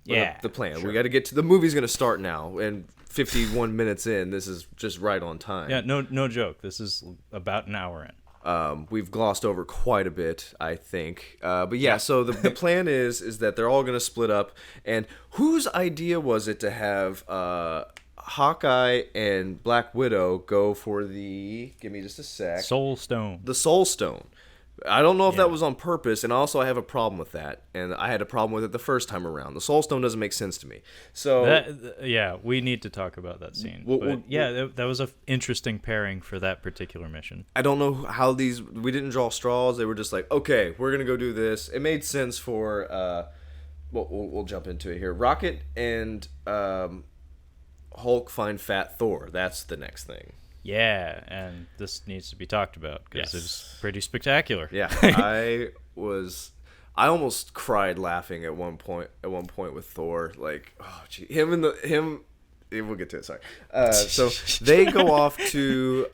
Yeah, the plan. Sure. We got to get to the movie's going to start now, and 51 minutes in, this is just right on time. Yeah, no joke. This is about an hour in. We've glossed over quite a bit, I think. But yeah, so the plan is that they're all going to split up. And whose idea was it to have Hawkeye and Black Widow go for give me just a sec. Soul Stone. The Soul Stone. I don't know if Yeah. that was on purpose, and also I have a problem with that, and I had a problem with it the first time around. The Soul Stone doesn't make sense to me. So Yeah, we need to talk about that scene. That was an interesting pairing for that particular mission. I don't know how we didn't draw straws. They were just like, okay, we're gonna go do this. It made sense for. We'll jump into it here. Rocket and Hulk find Fat Thor. That's the next thing. Yeah, and this needs to be talked about because it's pretty spectacular. Yeah, I almost cried laughing at one point. With Thor, like, oh gee, we'll get to it. Sorry. So they go off to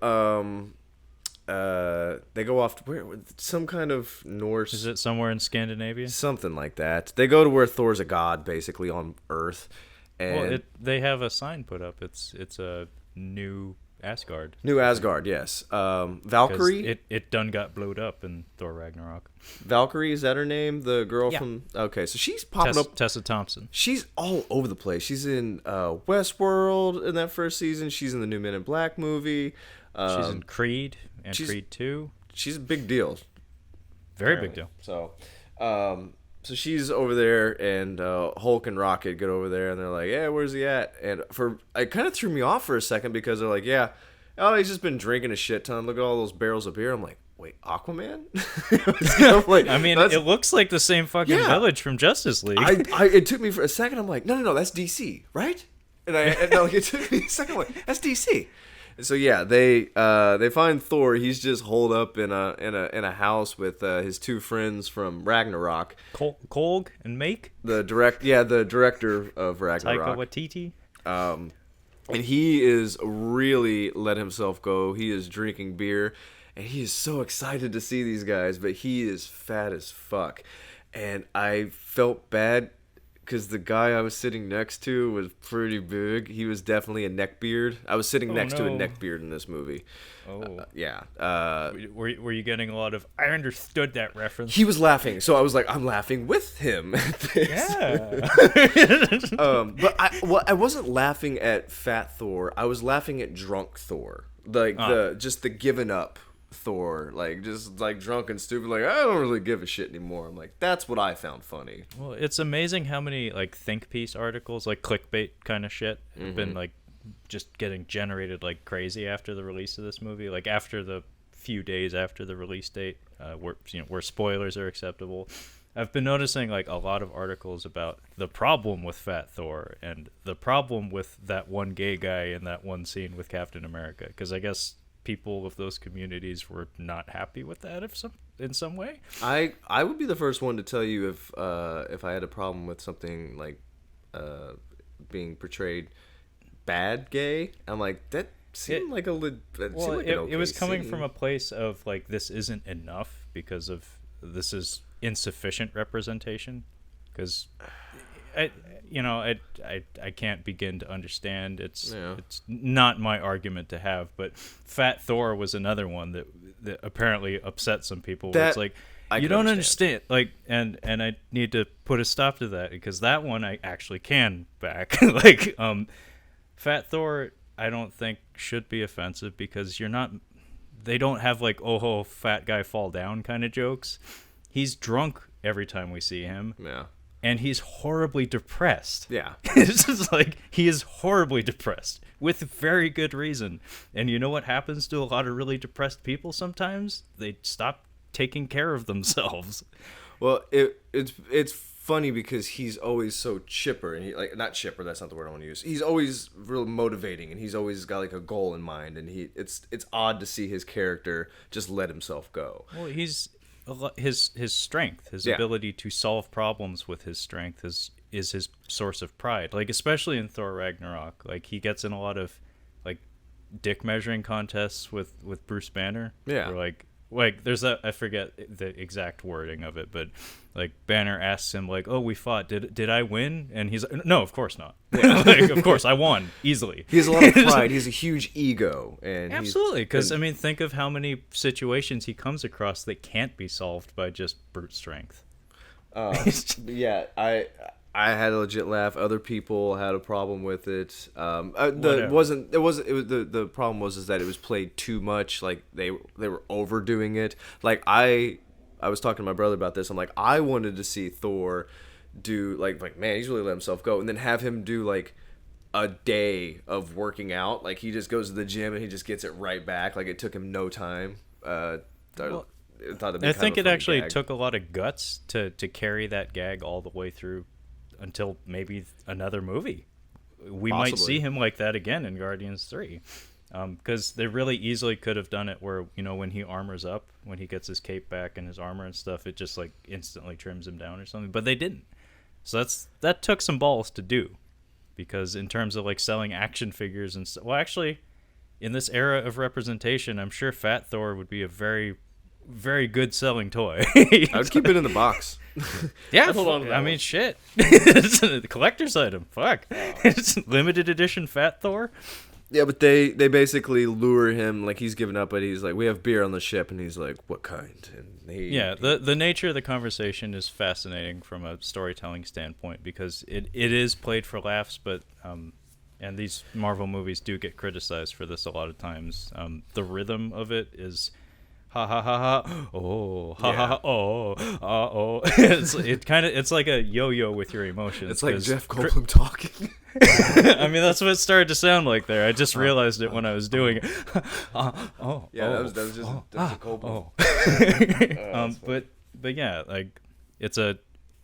where, some kind of Norse. Is it somewhere in Scandinavia? Something like that. They go to where Thor's a god, basically on Earth, and they have a sign put up. It's a new Asgard. New Asgard, yes. Valkyrie. It done got blowed up in Thor Ragnarok. Valkyrie, is that her name? The girl from. Okay, so she's popping up. Tessa Thompson. She's all over the place. She's in Westworld in that first season. She's in the new Men in Black movie. She's in Creed and Creed 2. She's a big deal. Very big deal. So, so she's over there, and Hulk and Rocket get over there, and they're like, "Yeah, where's he at?" And it kind of threw me off for a second because they're like, "Yeah, oh, he's just been drinking a shit ton. Look at all those barrels of beer." I'm like, "Wait, Aquaman?" I'm like, I mean, it looks like the same fucking village from Justice League. It took me for a second. I'm like, "No, that's DC, right?" And it took me a second. I'm like, "That's DC." So yeah, they find Thor. He's just holed up in a house with his two friends from Ragnarok. Kolg and Make? The director of Ragnarok. Taika Waititi. And he is really let himself go. He is drinking beer, and he is so excited to see these guys, but he is fat as fuck. And I felt bad because the guy I was sitting next to was pretty big. He was definitely a neckbeard. I was sitting next to a neckbeard in this movie. Oh. Yeah. Were you getting a lot of, I understood that reference? He was laughing, so I was like, I'm laughing with him at this. Yeah. But I wasn't laughing at Fat Thor. I was laughing at Drunk Thor. Like, the given up Thor, like, just like drunk and stupid, like, I don't really give a shit anymore. I'm like, that's what I found funny. Well, it's amazing how many like think piece articles, like clickbait kind of shit, have been like just getting generated like crazy after the release of this movie. Like after the few days after the release date, where spoilers are acceptable. I've been noticing like a lot of articles about the problem with Fat Thor and the problem with that one gay guy in that one scene with Captain America, because I guess people of those communities were not happy with that in some way. I would be the first one to tell you if I had a problem with something like being portrayed bad gay. I'm like, that seemed like it was coming from a place of like, this isn't enough because of this is insufficient representation, because I can't begin to understand. It's not my argument to have, but Fat Thor was another one that apparently upset some people. Where it's like, you don't understand. Like, and I need to put a stop to that, because that one I actually can back. Like, Fat Thor, I don't think should be offensive, because they don't have like, oh, fat guy fall down kind of jokes. He's drunk every time we see him. Yeah. And he's horribly depressed. Yeah. It's just like, he is horribly depressed with very good reason. And you know what happens to a lot of really depressed people sometimes? They stop taking care of themselves. Well, it's funny because he's always so chipper, and not chipper, that's not the word I want to use. He's always real motivating, and he's always got like a goal in mind, and it's odd to see his character just let himself go. Well, his strength, his ability to solve problems with his strength is his source of pride. Like, especially in Thor Ragnarok, like he gets in a lot of like dick measuring contests with Bruce Banner. Yeah. Or like there's I forget the exact wording of it, but like Banner asks him like, "Oh, we fought. Did I win?" And he's like, "No, of course not. Like, of course I won easily." He has a lot of pride. He has a huge ego, and absolutely. Because I mean, think of how many situations he comes across that can't be solved by just brute strength. Yeah, I had a legit laugh. Other people had a problem with it. The problem was that it was played too much. Like they were overdoing it. Like I I was talking to my brother about this. I'm like, I wanted to see Thor do like man, he's really let himself go, and then have him do like a day of working out. Like he just goes to the gym and he just gets it right back. Like it took him no time. I think it actually took a lot of guts to carry that gag all the way through until maybe another movie. We might see him like that again in Guardians 3. Because they really easily could have done it where, when he armors up, when he gets his cape back and his armor and stuff, it just like instantly trims him down or something. But they didn't. So that took some balls to do. Because in terms of like selling action figures and stuff, well, actually, in this era of representation, I'm sure Fat Thor would be a very, very good selling toy. I would keep it in the box. Yeah, I mean, shit. It's a collector's item. Fuck. It's limited edition Fat Thor. Yeah, but they basically lure him, like he's giving up, but he's like, we have beer on the ship, and he's like, what kind? And the nature of the conversation is fascinating from a storytelling standpoint because it is played for laughs, but and these Marvel movies do get criticized for this a lot of times. The rhythm of it is ha ha ha ha oh ha ha ha oh. It's like a yo-yo with your emotions. It's like Jeff Goldblum talking. I mean, that's what it started to sound like there. I just realized it when I was doing it. That was just Goldblum. But yeah, like it's a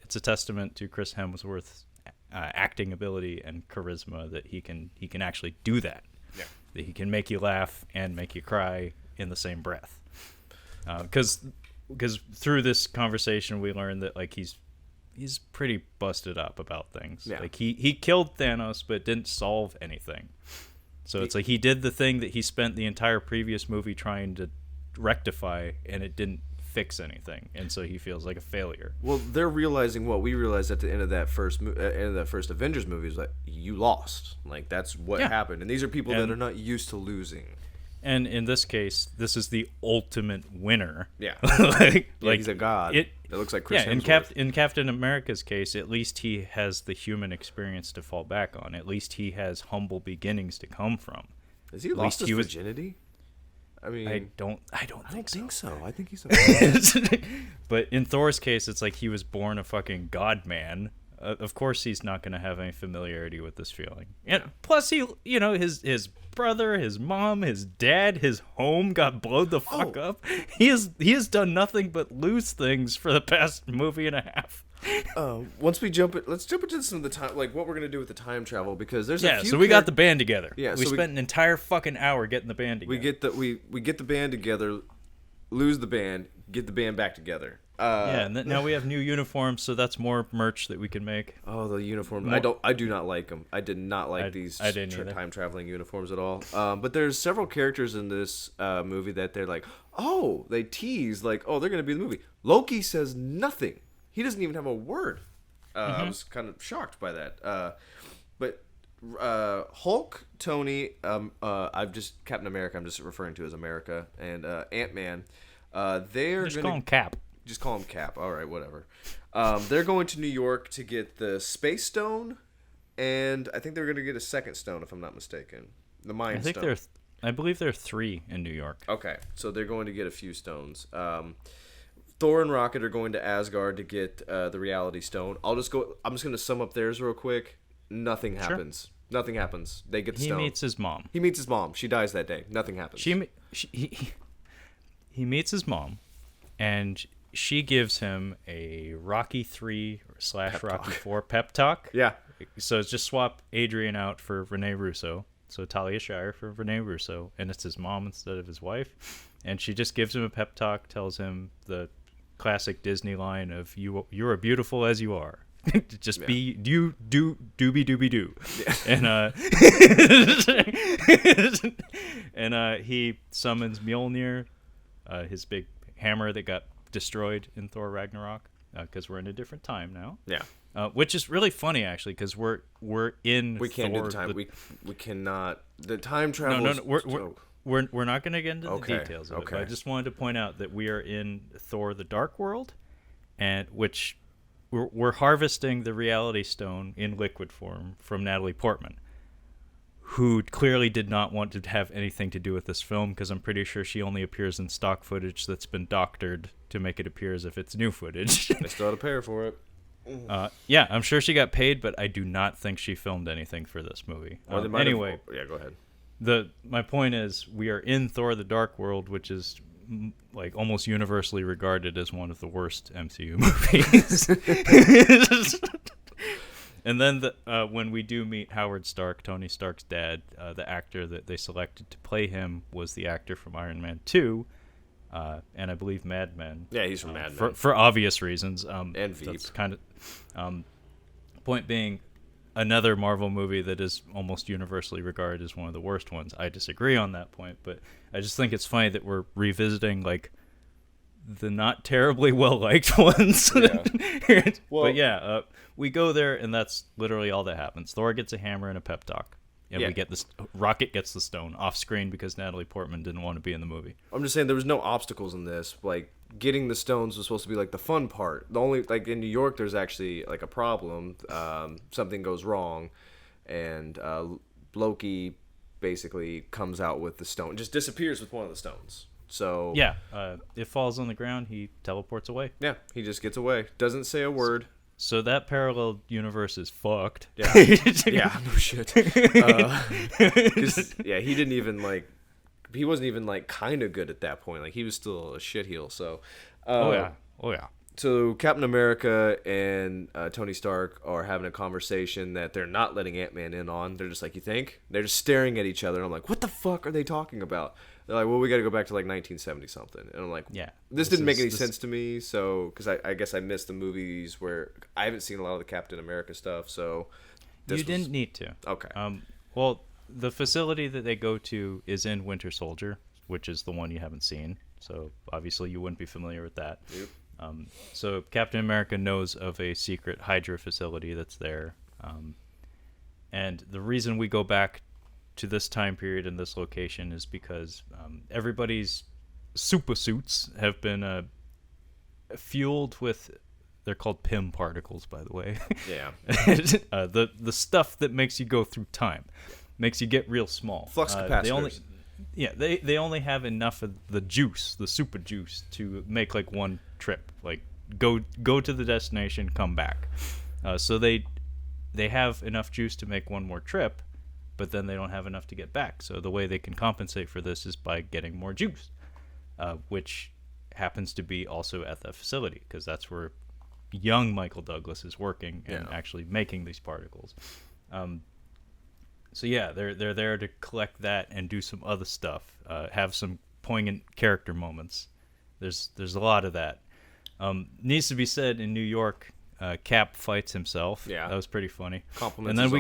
testament to Chris Hemsworth's acting ability and charisma that he can actually do that. Yeah. That he can make you laugh and make you cry in the same breath. Because through this conversation we learned that like he's pretty busted up about things. Yeah. Like he killed Thanos but didn't solve anything. So it's like he did the thing that he spent the entire previous movie trying to rectify, and it didn't fix anything, and so he feels like a failure. Well, they're realizing what we realized at the end of that first Avengers movie is that you lost. Like that's what happened, and these are people that are not used to losing. And in this case, this is the ultimate winner. Yeah, like he's a god. It looks like Chris Hemsworth. In Captain America's case, at least he has the human experience to fall back on. At least he has humble beginnings to come from. Has he lost his virginity? I mean, I don't think so. I think he's. But in Thor's case, it's like he was born a fucking god man. Of course, he's not going to have any familiarity with this feeling. And plus, his brother, his mom, his dad, his home got blown the fuck up. He has done nothing but lose things for the past movie and a half. Let's jump into some of the time, like what we're gonna do with the time travel, because there's a few. So we got the band together. Yeah, we spent an entire fucking hour getting the band together. We get the band together, lose the band, get the band back together. And now we have new uniforms, so that's more merch that we can make. Oh, the uniforms! I do not like them. I did not like these time traveling uniforms at all. But there's several characters in this movie that they're like, they tease like, they're gonna be in the movie. Loki says nothing. He doesn't even have a word. I was kind of shocked by that. But Hulk, Tony, Captain America, I'm just referring to as America, and Ant-Man, they're just call him Cap. Just call him Cap. All right, whatever. They're going to New York to get the Space Stone, and I think they're going to get a second stone, if I'm not mistaken. The Mind Stone. I believe there are 3 in New York. Okay, so they're going to get a few stones. Thor and Rocket are going to Asgard to get the Reality Stone. I'm just going to sum up theirs real quick. Nothing happens. Sure. Nothing happens. They get the stone. He meets his mom. She dies that day. Nothing happens. He meets his mom, and she gives him a Rocky 3 / Rocky 4 pep talk. Yeah. So it's just swap Adrian out for Renee Russo. So Talia Shire for Renee Russo, and it's his mom instead of his wife. And she just gives him a pep talk, tells him the classic Disney line of "You are beautiful as you are." Just be doobie doo. Yeah. And he summons Mjolnir, his big hammer that got destroyed in Thor Ragnarok, because we're in a different time now. Yeah. Which is really funny actually, because we're in. We can't Thor, do the time. We cannot. The time travel. No. We're not going to get into the details of it. But I just wanted to point out that we are in Thor: The Dark World, and which we're harvesting the Reality Stone in liquid form from Natalie Portman, who clearly did not want to have anything to do with this film, because I'm pretty sure she only appears in stock footage that's been doctored to make it appear as if it's new footage. They still had to pay her for it. Yeah, I'm sure she got paid, but I do not think she filmed anything for this movie. Anyway, yeah, go ahead. My point is, we are in Thor: The Dark World, which is like almost universally regarded as one of the worst MCU movies. And then when we do meet Howard Stark, Tony Stark's dad, the actor that they selected to play him was the actor from Iron Man 2, and I believe Mad Men. Yeah, he's from Mad Men. For obvious reasons. And Veep. That's kind of, point being, another Marvel movie that is almost universally regarded as one of the worst ones. I disagree on that point, but I just think it's funny that we're revisiting like the not terribly well liked ones. Yeah. Well, but yeah, we go there, and that's literally all that happens. Thor gets a hammer and a pep talk, and we get this. Rocket gets the stone off screen because Natalie Portman didn't want to be in the movie. I'm just saying there was no obstacles in this. Like, getting the stones was supposed to be like the fun part. The only, like, in New York, there's actually like a problem. Something goes wrong, and Loki basically comes out with the stone, just disappears with one of the stones. So yeah, it falls on the ground. He teleports away. Yeah, he just gets away. Doesn't say a word. So that parallel universe is fucked. Yeah, yeah, no shit. 'Cause, yeah, he didn't even like. He wasn't even like kind of good at that point. Like, he was still a shitheel. So. Oh yeah. So Captain America and Tony Stark are having a conversation that they're not letting Ant-Man in on. They're just like, you think? They're just staring at each other. And I'm like, what the fuck are they talking about? They're like, well, we got to go back to like 1970 something. And I'm like, yeah, this didn't make any sense to me. So, because I guess I missed the movies where I haven't seen a lot of the Captain America stuff. So didn't need to. Okay. Well, the facility that they go to is in Winter Soldier, which is the one you haven't seen. So obviously you wouldn't be familiar with that. Yep. So Captain America knows of a secret Hydra facility that's there. And the reason we go back to this time period and this location is because everybody's super suits have been fueled with, they're called PIM particles, by the way. Yeah. The stuff that makes you go through time, makes you get real small. Flux capacitors. They only have enough of the juice, the super juice, to make like one trip, like go to the destination, come back. So they have enough juice to make one more trip, but then they don't have enough to get back. So the way they can compensate for this is by getting more juice, which happens to be also at the facility, because that's where young Michael Douglas is working and actually making these particles. So yeah, they're there to collect that and do some other stuff, have some poignant character moments. There's a lot of that. Needs to be said, in New York, Cap fights himself. Yeah, that was pretty funny. Compliments and then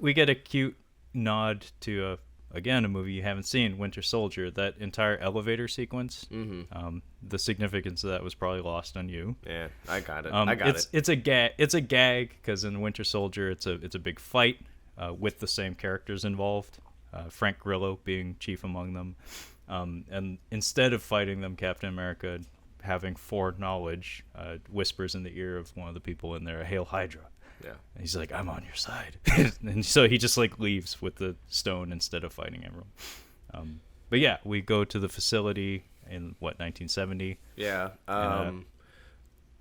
we get a cute nod to again a movie you haven't seen, Winter Soldier. That entire elevator sequence. Mm-hmm. The significance of that was probably lost on you. Yeah, I got it. It's a gag. It's a gag because in Winter Soldier, it's a big fight with the same characters involved. Frank Grillo being chief among them. And instead of fighting them, Captain America, having foreknowledge, whispers in the ear of one of the people in there, "Hail Hydra." Yeah. And he's like, "I'm on your side." And so he just like leaves with the stone instead of fighting everyone. But yeah, we go to the facility in 1970. Yeah.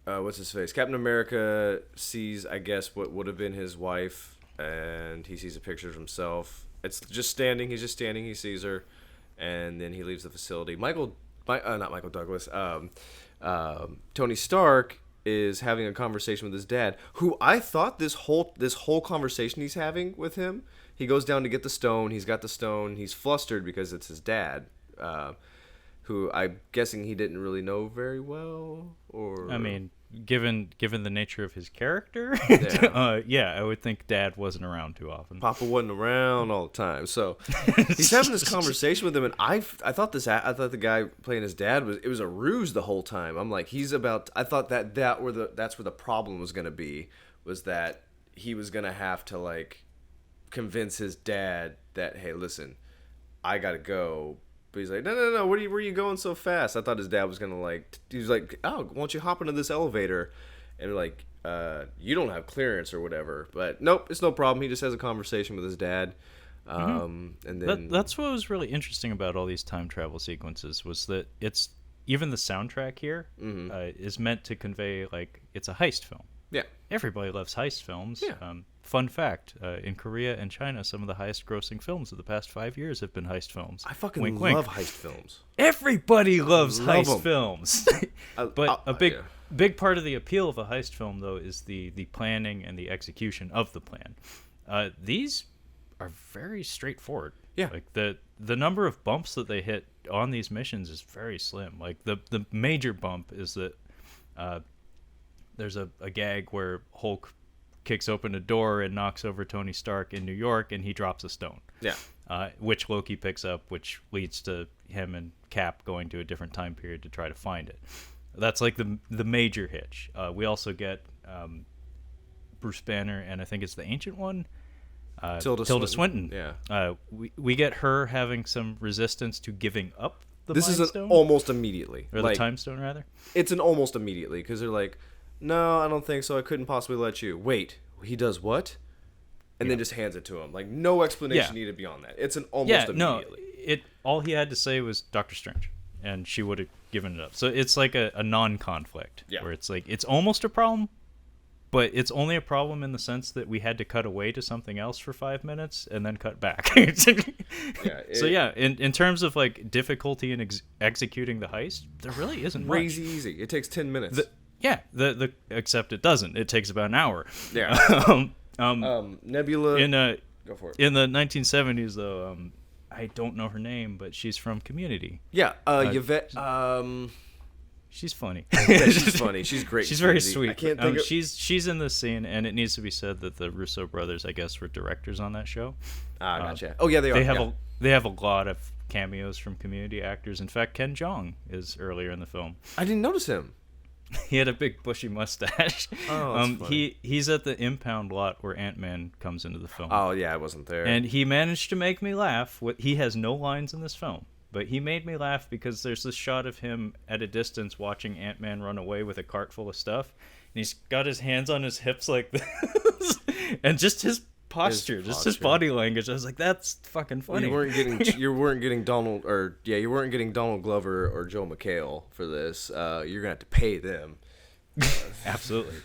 What's his face? Captain America sees, I guess, what would have been his wife, and he sees a picture of himself. It's just standing. He's just standing. He sees her, and then he leaves the facility. Not Michael Douglas. Tony Stark is having a conversation with his dad, who I thought this whole conversation he's having with him. He goes down to get the stone. He's got the stone. He's flustered because it's his dad, who I'm guessing he didn't really know very well. Or I mean, given the nature of his character, I would think Dad wasn't around too often. Papa wasn't around all the time, so he's having this conversation with him, and I thought the guy playing his dad was a ruse the whole time. I'm like, I thought that's where the problem was gonna be, was that he was gonna have to like convince his dad that, hey, listen, I gotta go. But he's like, no, where are you going so fast? I thought his dad was going to like, he was like, oh, why don't you hop into this elevator? And like, you don't have clearance or whatever. But nope, it's no problem. He just has a conversation with his dad. And then that's what was really interesting about all these time travel sequences was that it's even the soundtrack here is meant to convey like it's a heist film. Yeah. Everybody loves heist films. Yeah. Fun fact, in Korea and China, some of the highest grossing films of the past 5 years have been heist films. I fucking wink, love wink. heist films. Everybody loves Love heist 'em. films. But a big part of the appeal of a heist film, though, is the planning and the execution of the plan. These are very straightforward. Yeah. Like the number of bumps that they hit on these missions is very slim. Like the major bump is that there's a gag where Hulk kicks open a door and knocks over Tony Stark in New York, and he drops a stone. Yeah. Which Loki picks up, which leads to him and Cap going to a different time period to try to find it. That's like the major hitch. We also get Bruce Banner, and I think it's the Ancient One, Tilda Swinton. Yeah. We get her having some resistance to giving up the This Mind is Stone, almost immediately. or the Time Stone, rather. It's an almost immediately, because they're like, no, I don't think so. I couldn't possibly let you. Wait, he does what? And then just hands it to him. Like, no explanation needed beyond that. It's an almost immediately. No, all he had to say was Doctor Strange, and she would have given it up. So it's like a non-conflict, where it's like, it's almost a problem, but it's only a problem in the sense that we had to cut away to something else for 5 minutes and then cut back. So in terms of like difficulty in executing the heist, there really isn't crazy much. Easy. It takes 10 minutes. Except it doesn't. It takes about an hour. Yeah. Nebula. Go for it. In the 1970s, though, I don't know her name, but she's from Community. Yeah. Yvette. She's funny. Yeah, she's funny. She's great. She's very Community. sweet. I can't think of... She's in this scene, and it needs to be said that the Russo brothers, I guess, were directors on that show. Gotcha. Oh yeah, they are. They have a lot of cameos from Community actors. In fact, Ken Jeong is earlier in the film. I didn't notice him. He had a big bushy mustache. Oh, that's funny. He's at the impound lot where Ant-Man comes into the film. Oh yeah, I wasn't there. And he managed to make me laugh. He has no lines in this film, but he made me laugh because there's this shot of him at a distance watching Ant-Man run away with a cart full of stuff, and he's got his hands on his hips like this, and just his posture, his body language. I was like, that's fucking funny. You weren't getting Donald Glover or Joe McHale for this. You're gonna have to pay them. Absolutely.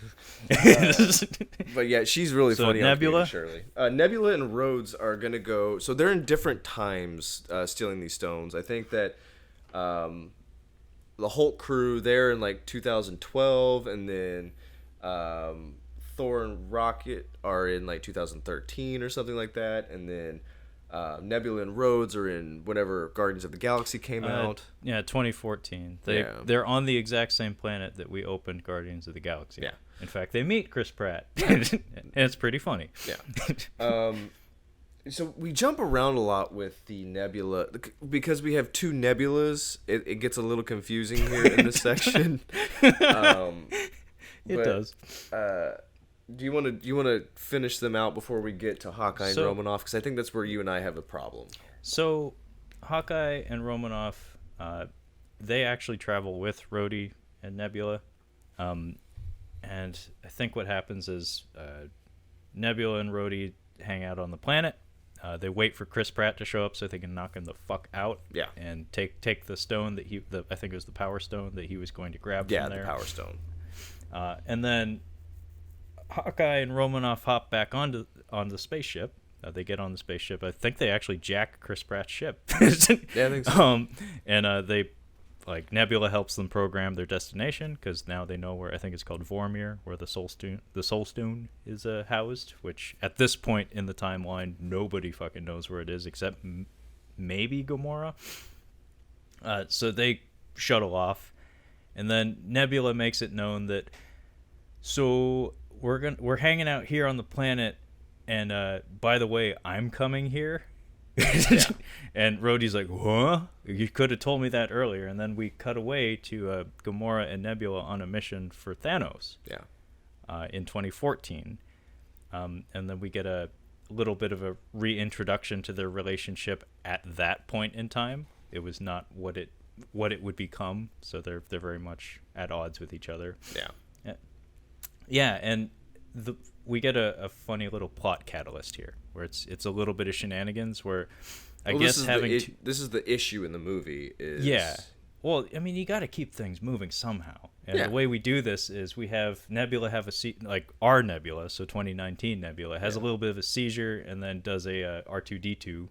But yeah, she's really funny. Nebula, Shirley. Nebula and Rhodes are gonna go. So they're in different times stealing these stones. I think that the Hulk crew, they're in like 2012, and then Thor and Rocket are in like 2013 or something like that, and then Nebula and Rhodes are in whenever Guardians of the Galaxy came out. Yeah, 2014. They're on the exact same planet that we opened Guardians of the Galaxy. Yeah. In fact, they meet Chris Pratt, and it's pretty funny. Yeah. So we jump around a lot with the Nebula because we have two Nebulas. It gets a little confusing here in this section. It does. Do you want to finish them out before we get to Hawkeye and Romanoff? Because I think that's where you and I have a problem. So, Hawkeye and Romanoff, they actually travel with Rhodey and Nebula, and I think what happens is Nebula and Rhodey hang out on the planet. They wait for Chris Pratt to show up so they can knock him the fuck out. Yeah. And take the stone that I think it was the Power Stone that he was going to grab. Yeah, from there. the Power Stone. And then Hawkeye and Romanoff hop back on the spaceship. They get on the spaceship. I think they actually jack Chris Pratt's ship. Yeah, I think so. And they, like, Nebula helps them program their destination because now they know where, I think it's called Vormir, where the Soul Stone is housed. Which at this point in the timeline, nobody fucking knows where it is except maybe Gamora. So they shuttle off, and then Nebula makes it known that. So we're hanging out here on the planet, and by the way, I'm coming here. And Rhodey's like, "Huh? You could have told me that earlier." And then we cut away to Gamora and Nebula on a mission for Thanos. Yeah. In 2014, and then we get a little bit of a reintroduction to their relationship at that point in time. It was not what it would become, so they're very much at odds with each other. Yeah. Yeah, and we get a funny little plot catalyst here, where it's a little bit of shenanigans. Where I Well, guess this is the issue in the movie is yeah. Well, I mean, you got to keep things moving somehow, and the way we do this is we have Nebula have like our Nebula, so 2019 Nebula has a little bit of a seizure, and then does a R2D2.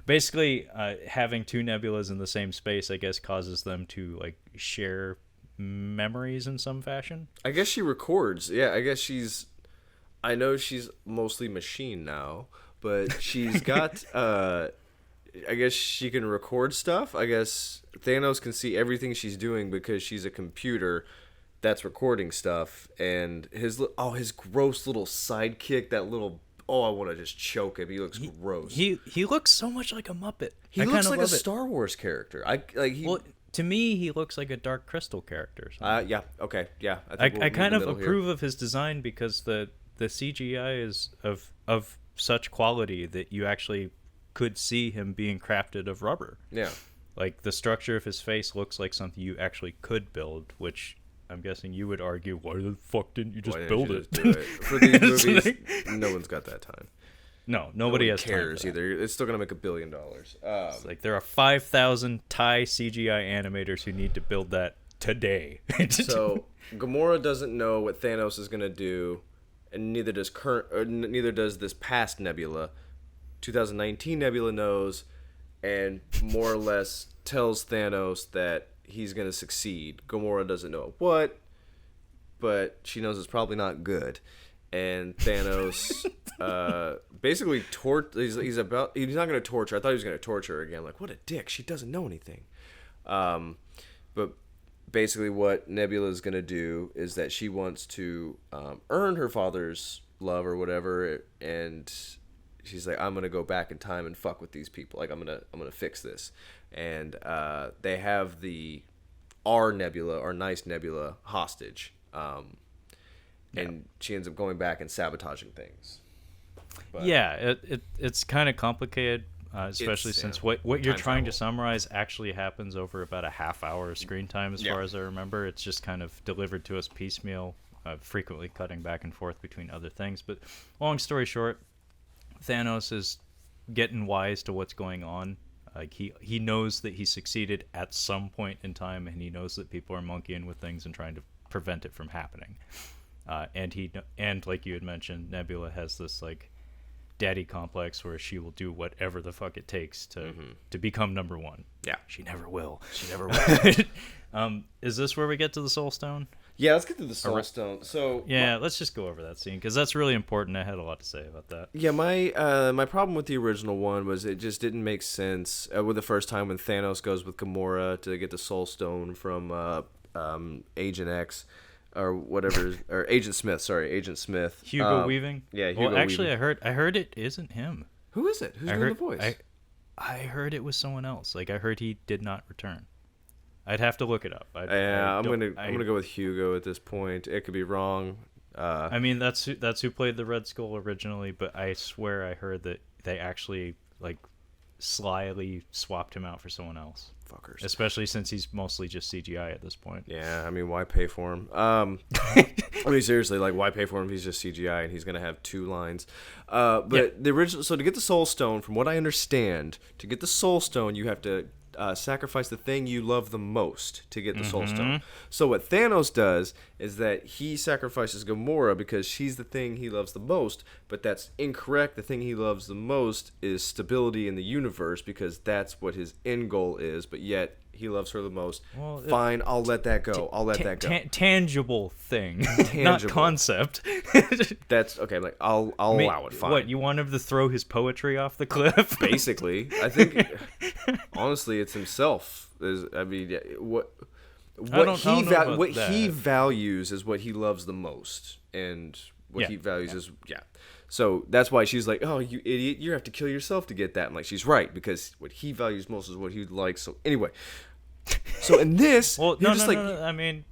Basically, having two nebulas in the same space, I guess, causes them to like share memories in some fashion. I guess she records. Yeah, I guess I know she's mostly machine now, but she's got I guess she can record stuff. I guess Thanos can see everything she's doing because she's a computer that's recording stuff. And his gross little sidekick, that little, I want to just choke him. He looks gross. He looks so much like a Muppet. He looks like a Star Wars character. Well, to me, he looks like a Dark Crystal character. Yeah. Okay. Yeah. I kind of approve of his design because the CGI is of such quality that you actually could see him being crafted of rubber. Yeah. Like the structure of his face looks like something you actually could build, which I'm guessing you would argue, why the fuck didn't you just build it? Do it? For these movies, no one's got that time. No, nobody has cares time either. It's still gonna make $1 billion. It's like there are 5,000 Thai CGI animators who need to build that today. So Gamora doesn't know what Thanos is gonna do, and neither does this past Nebula. 2019 Nebula knows, and more or less tells Thanos that he's gonna succeed. Gamora doesn't know what, but she knows it's probably not good. And Thanos basically he's not gonna torture. I thought he was gonna torture her again. Like, what a dick! She doesn't know anything. But basically, what Nebula is gonna do is that she wants to earn her father's love or whatever, and she's like, I'm gonna go back in time and fuck with these people. Like, I'm gonna fix this. And they have our nice Nebula hostage. And she ends up going back and sabotaging things. But it's kind of complicated, especially since what you're trying to summarize actually happens over about a half hour of screen time, as far as I remember. It's just kind of delivered to us piecemeal, frequently cutting back and forth between other things. But long story short, Thanos is getting wise to what's going on. Like he knows that he succeeded at some point in time, and he knows that people are monkeying with things and trying to prevent it from happening. And like you had mentioned, Nebula has this like daddy complex where she will do whatever the fuck it takes to become number one. Yeah, she never will. Is this where we get to the Soul Stone? Yeah, let's get to the Soul Stone. So let's just go over that scene because that's really important. I had a lot to say about that. Yeah, my problem with the original one was it just didn't make sense with the first time when Thanos goes with Gamora to get the Soul Stone from Agent X or whatever, or Agent Smith. Sorry, Agent Smith. Hugo Weaving. Yeah, Hugo Well, actually, Weaving. I heard it isn't him. Who is it? Who's doing the voice? I heard it was someone else. Like I heard he did not return. I'd have to look it up. I'm gonna go with Hugo at this point. It could be wrong. I mean, that's who played the Red Skull originally, but I swear I heard that they actually like slyly swapped him out for someone else. Fuckers. Especially since he's mostly just CGI at this point. Yeah, I mean, why pay for him? I mean, seriously, like, why pay for him if he's just CGI and he's gonna have 2 lines? But the original. So to get the Soul Stone, from what I understand, to get the Soul Stone, you have to sacrifice the thing you love the most to get the Soul Stone. So what Thanos does is that he sacrifices Gamora because she's the thing he loves the most, but that's incorrect. The thing he loves the most is stability in the universe because that's what his end goal is, but yet he loves her the most. Well, fine, I'll let that go. Tangible thing, not concept. That's okay. Like I'll allow it. Fine. What, you want him to throw his poetry off the cliff? Basically, I think. Honestly, it's himself. What he values is what he loves the most, and what he values is So that's why she's like, "Oh, you idiot! You have to kill yourself to get that." I'm like, she's right because what he values most is what he likes. So anyway, so in this, no. I mean,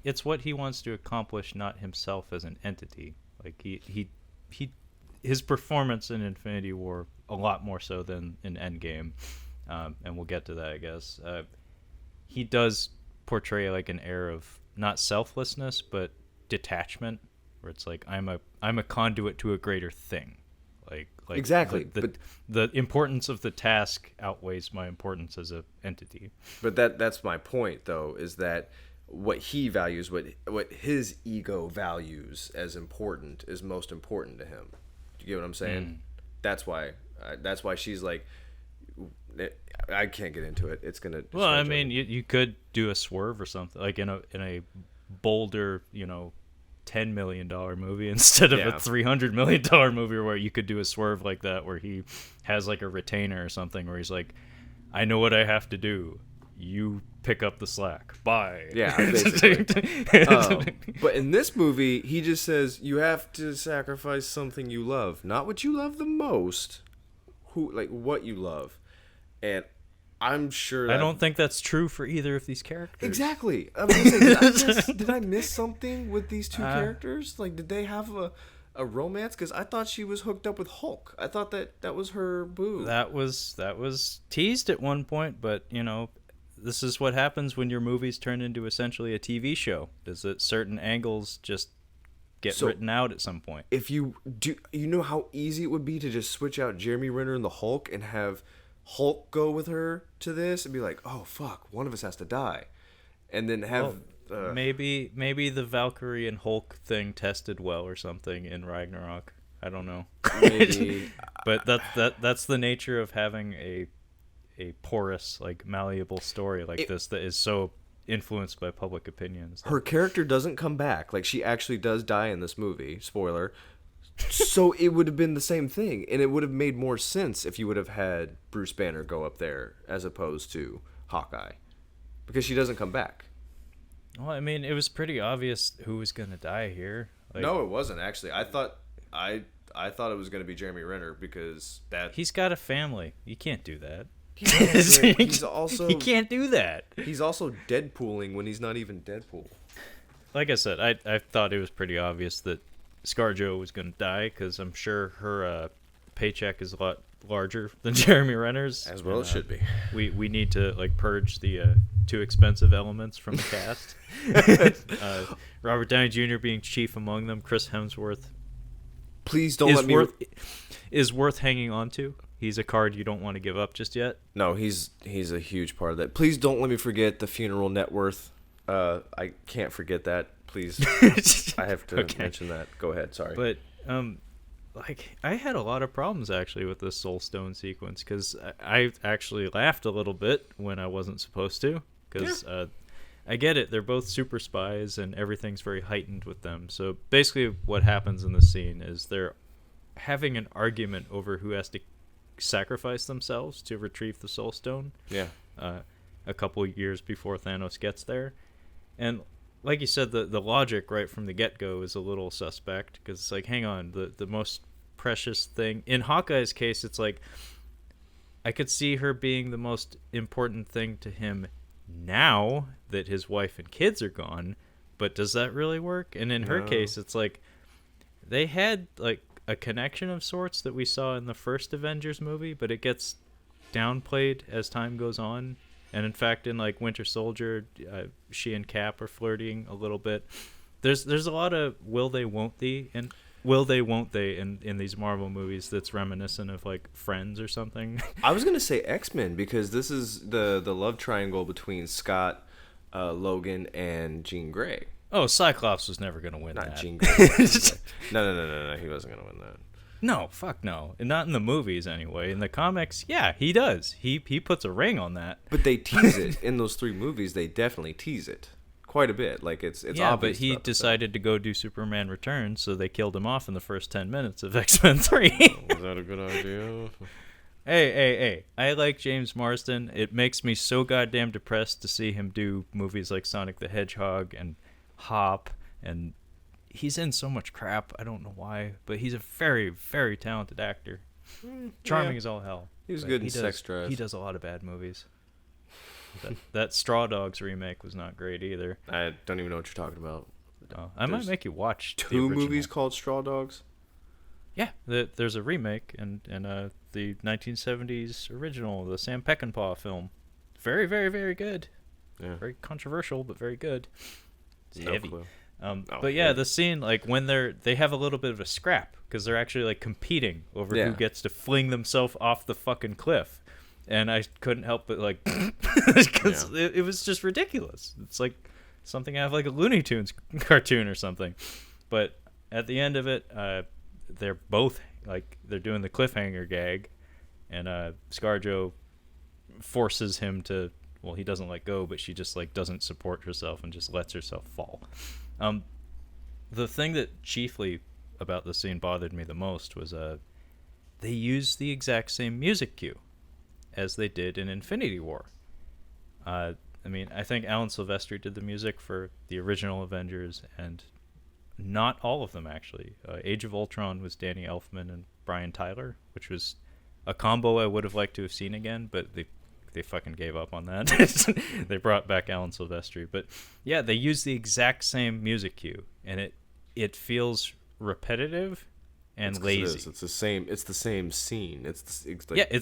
it's what he wants to accomplish, not himself as an entity. Like his performance in Infinity War a lot more so than in Endgame, and we'll get to that, I guess. He does portray like an air of not selflessness, but detachment, where it's like I'm a conduit to a greater thing. Like exactly. But the importance of the task outweighs my importance as a entity. But that's my point, though, is that what he values, what his ego values as important, is most important to him. Do you get what I'm saying? That's why she's like, I can't get into it. It's gonna. Well, I mean, you could do a swerve or something, like in a bolder, $10 million movie instead of a $300 million movie, where you could do a swerve like that, where he has like a retainer or something, where he's like, I know what I have to do. You pick up the slack. Bye. Yeah, basically. But in this movie, he just says, you have to sacrifice something you love. Not what you love the most. What you love. And I'm sure I don't think that's true for either of these characters. Exactly. I was gonna say, did I miss something with these two characters? Like, did they have a romance? Because I thought she was hooked up with Hulk. I thought that was her boo. That was teased at one point, but this is what happens when your movies turn into essentially a TV show. Is that certain angles just get written out at some point? If you do, you know how easy it would be to just switch out Jeremy Renner and the Hulk and have Hulk go with her to this and be like, oh fuck, one of us has to die, and then have maybe the Valkyrie and Hulk thing tested well or something in Ragnarok. I don't know. Maybe. But that's the nature of having a porous, like, malleable story like this that is so influenced by public opinions. Her character doesn't come back. Like, she actually does die in this movie. Spoiler. So it would have been the same thing, and it would have made more sense if you would have had Bruce Banner go up there as opposed to Hawkeye, because she doesn't come back. Well, I mean, it was pretty obvious who was gonna die here. Like, no, it wasn't actually. I thought it was gonna be Jeremy Renner, because he's got a family. You can't do that. He's also, you can't do that. He's also Deadpooling when he's not even Deadpool. Like I said, I thought it was pretty obvious that ScarJo was going to die, because I'm sure her paycheck is a lot larger than Jeremy Renner's. As well, it should be. We need to, like, purge the too expensive elements from the cast. Robert Downey Jr. being chief among them. Chris Hemsworth. Please don't let me. Is worth hanging on to. He's a card you don't want to give up just yet. No, he's a huge part of that. Please don't let me forget the funeral net worth. I can't forget that. Please, I have to mention that. Go ahead. Sorry. But like, I had a lot of problems actually with this Soul Stone sequence, because I actually laughed a little bit when I wasn't supposed to, because I get it. They're both super spies and everything's very heightened with them. So basically, what happens in the scene is they're having an argument over who has to sacrifice themselves to retrieve the Soul Stone. Yeah. A couple years before Thanos gets there, and like you said, the logic right from the get-go is a little suspect, because it's like, hang on, the most precious thing in Hawkeye's case, it's like, I could see her being the most important thing to him now that his wife and kids are gone, but does that really work? And in her case, it's like, they had like a connection of sorts that we saw in the first Avengers movie, but it gets downplayed as time goes on. And in fact, in like Winter Soldier, she and Cap are flirting a little bit. There's a lot of will they, won't they, and will they, won't they in these Marvel movies that's reminiscent of like Friends or something. I was gonna say X-Men, because this is the love triangle between Scott, Logan, and Jean Grey. Oh, Cyclops was never gonna win that. Not Jean Grey. No, he wasn't gonna win that. No, fuck no. And not in the movies anyway. In the comics, yeah, he does. He puts a ring on that. But they tease it. In those 3 movies, they definitely tease it quite a bit. Like, it's yeah, obvious. But he decided to go do Superman Returns, so they killed him off in the first 10 minutes of X-Men 3. Was that a good idea? Hey. I like James Marsden. It makes me so goddamn depressed to see him do movies like Sonic the Hedgehog and Hop, and he's in so much crap. I don't know why, but he's a very, very talented actor. Charming as all hell. He was good in Sex Drive. He does a lot of bad movies. That Straw Dogs remake was not great either. I don't even know what you're talking about. I might make you watch 2 movies called Straw Dogs? Yeah, there's a remake and the 1970s original, the Sam Peckinpah film. Very, very, very good. Yeah. Very controversial, but very good. It's No heavy. clue. But yeah, the scene, like when they have a little bit of a scrap because they're actually like competing over who gets to fling themselves off the fucking cliff, and I couldn't help but like because it was just ridiculous. It's like something out of like a Looney Tunes cartoon or something. But at the end of it, they're both like they're doing the cliffhanger gag, and ScarJo forces him to. Well, he doesn't let go, but she just like doesn't support herself and just lets herself fall. The thing that chiefly about the scene bothered me the most was they used the exact same music cue as they did in Infinity War. I mean, I think Alan Silvestri did the music for the original Avengers, and not all of them actually. Age of Ultron was Danny Elfman and Brian Tyler, which was a combo I would have liked to have seen again, but they fucking gave up on that. They brought back Alan Silvestri. But yeah, they use the exact same music cue, and it feels repetitive and lazy. It's the same scene. It's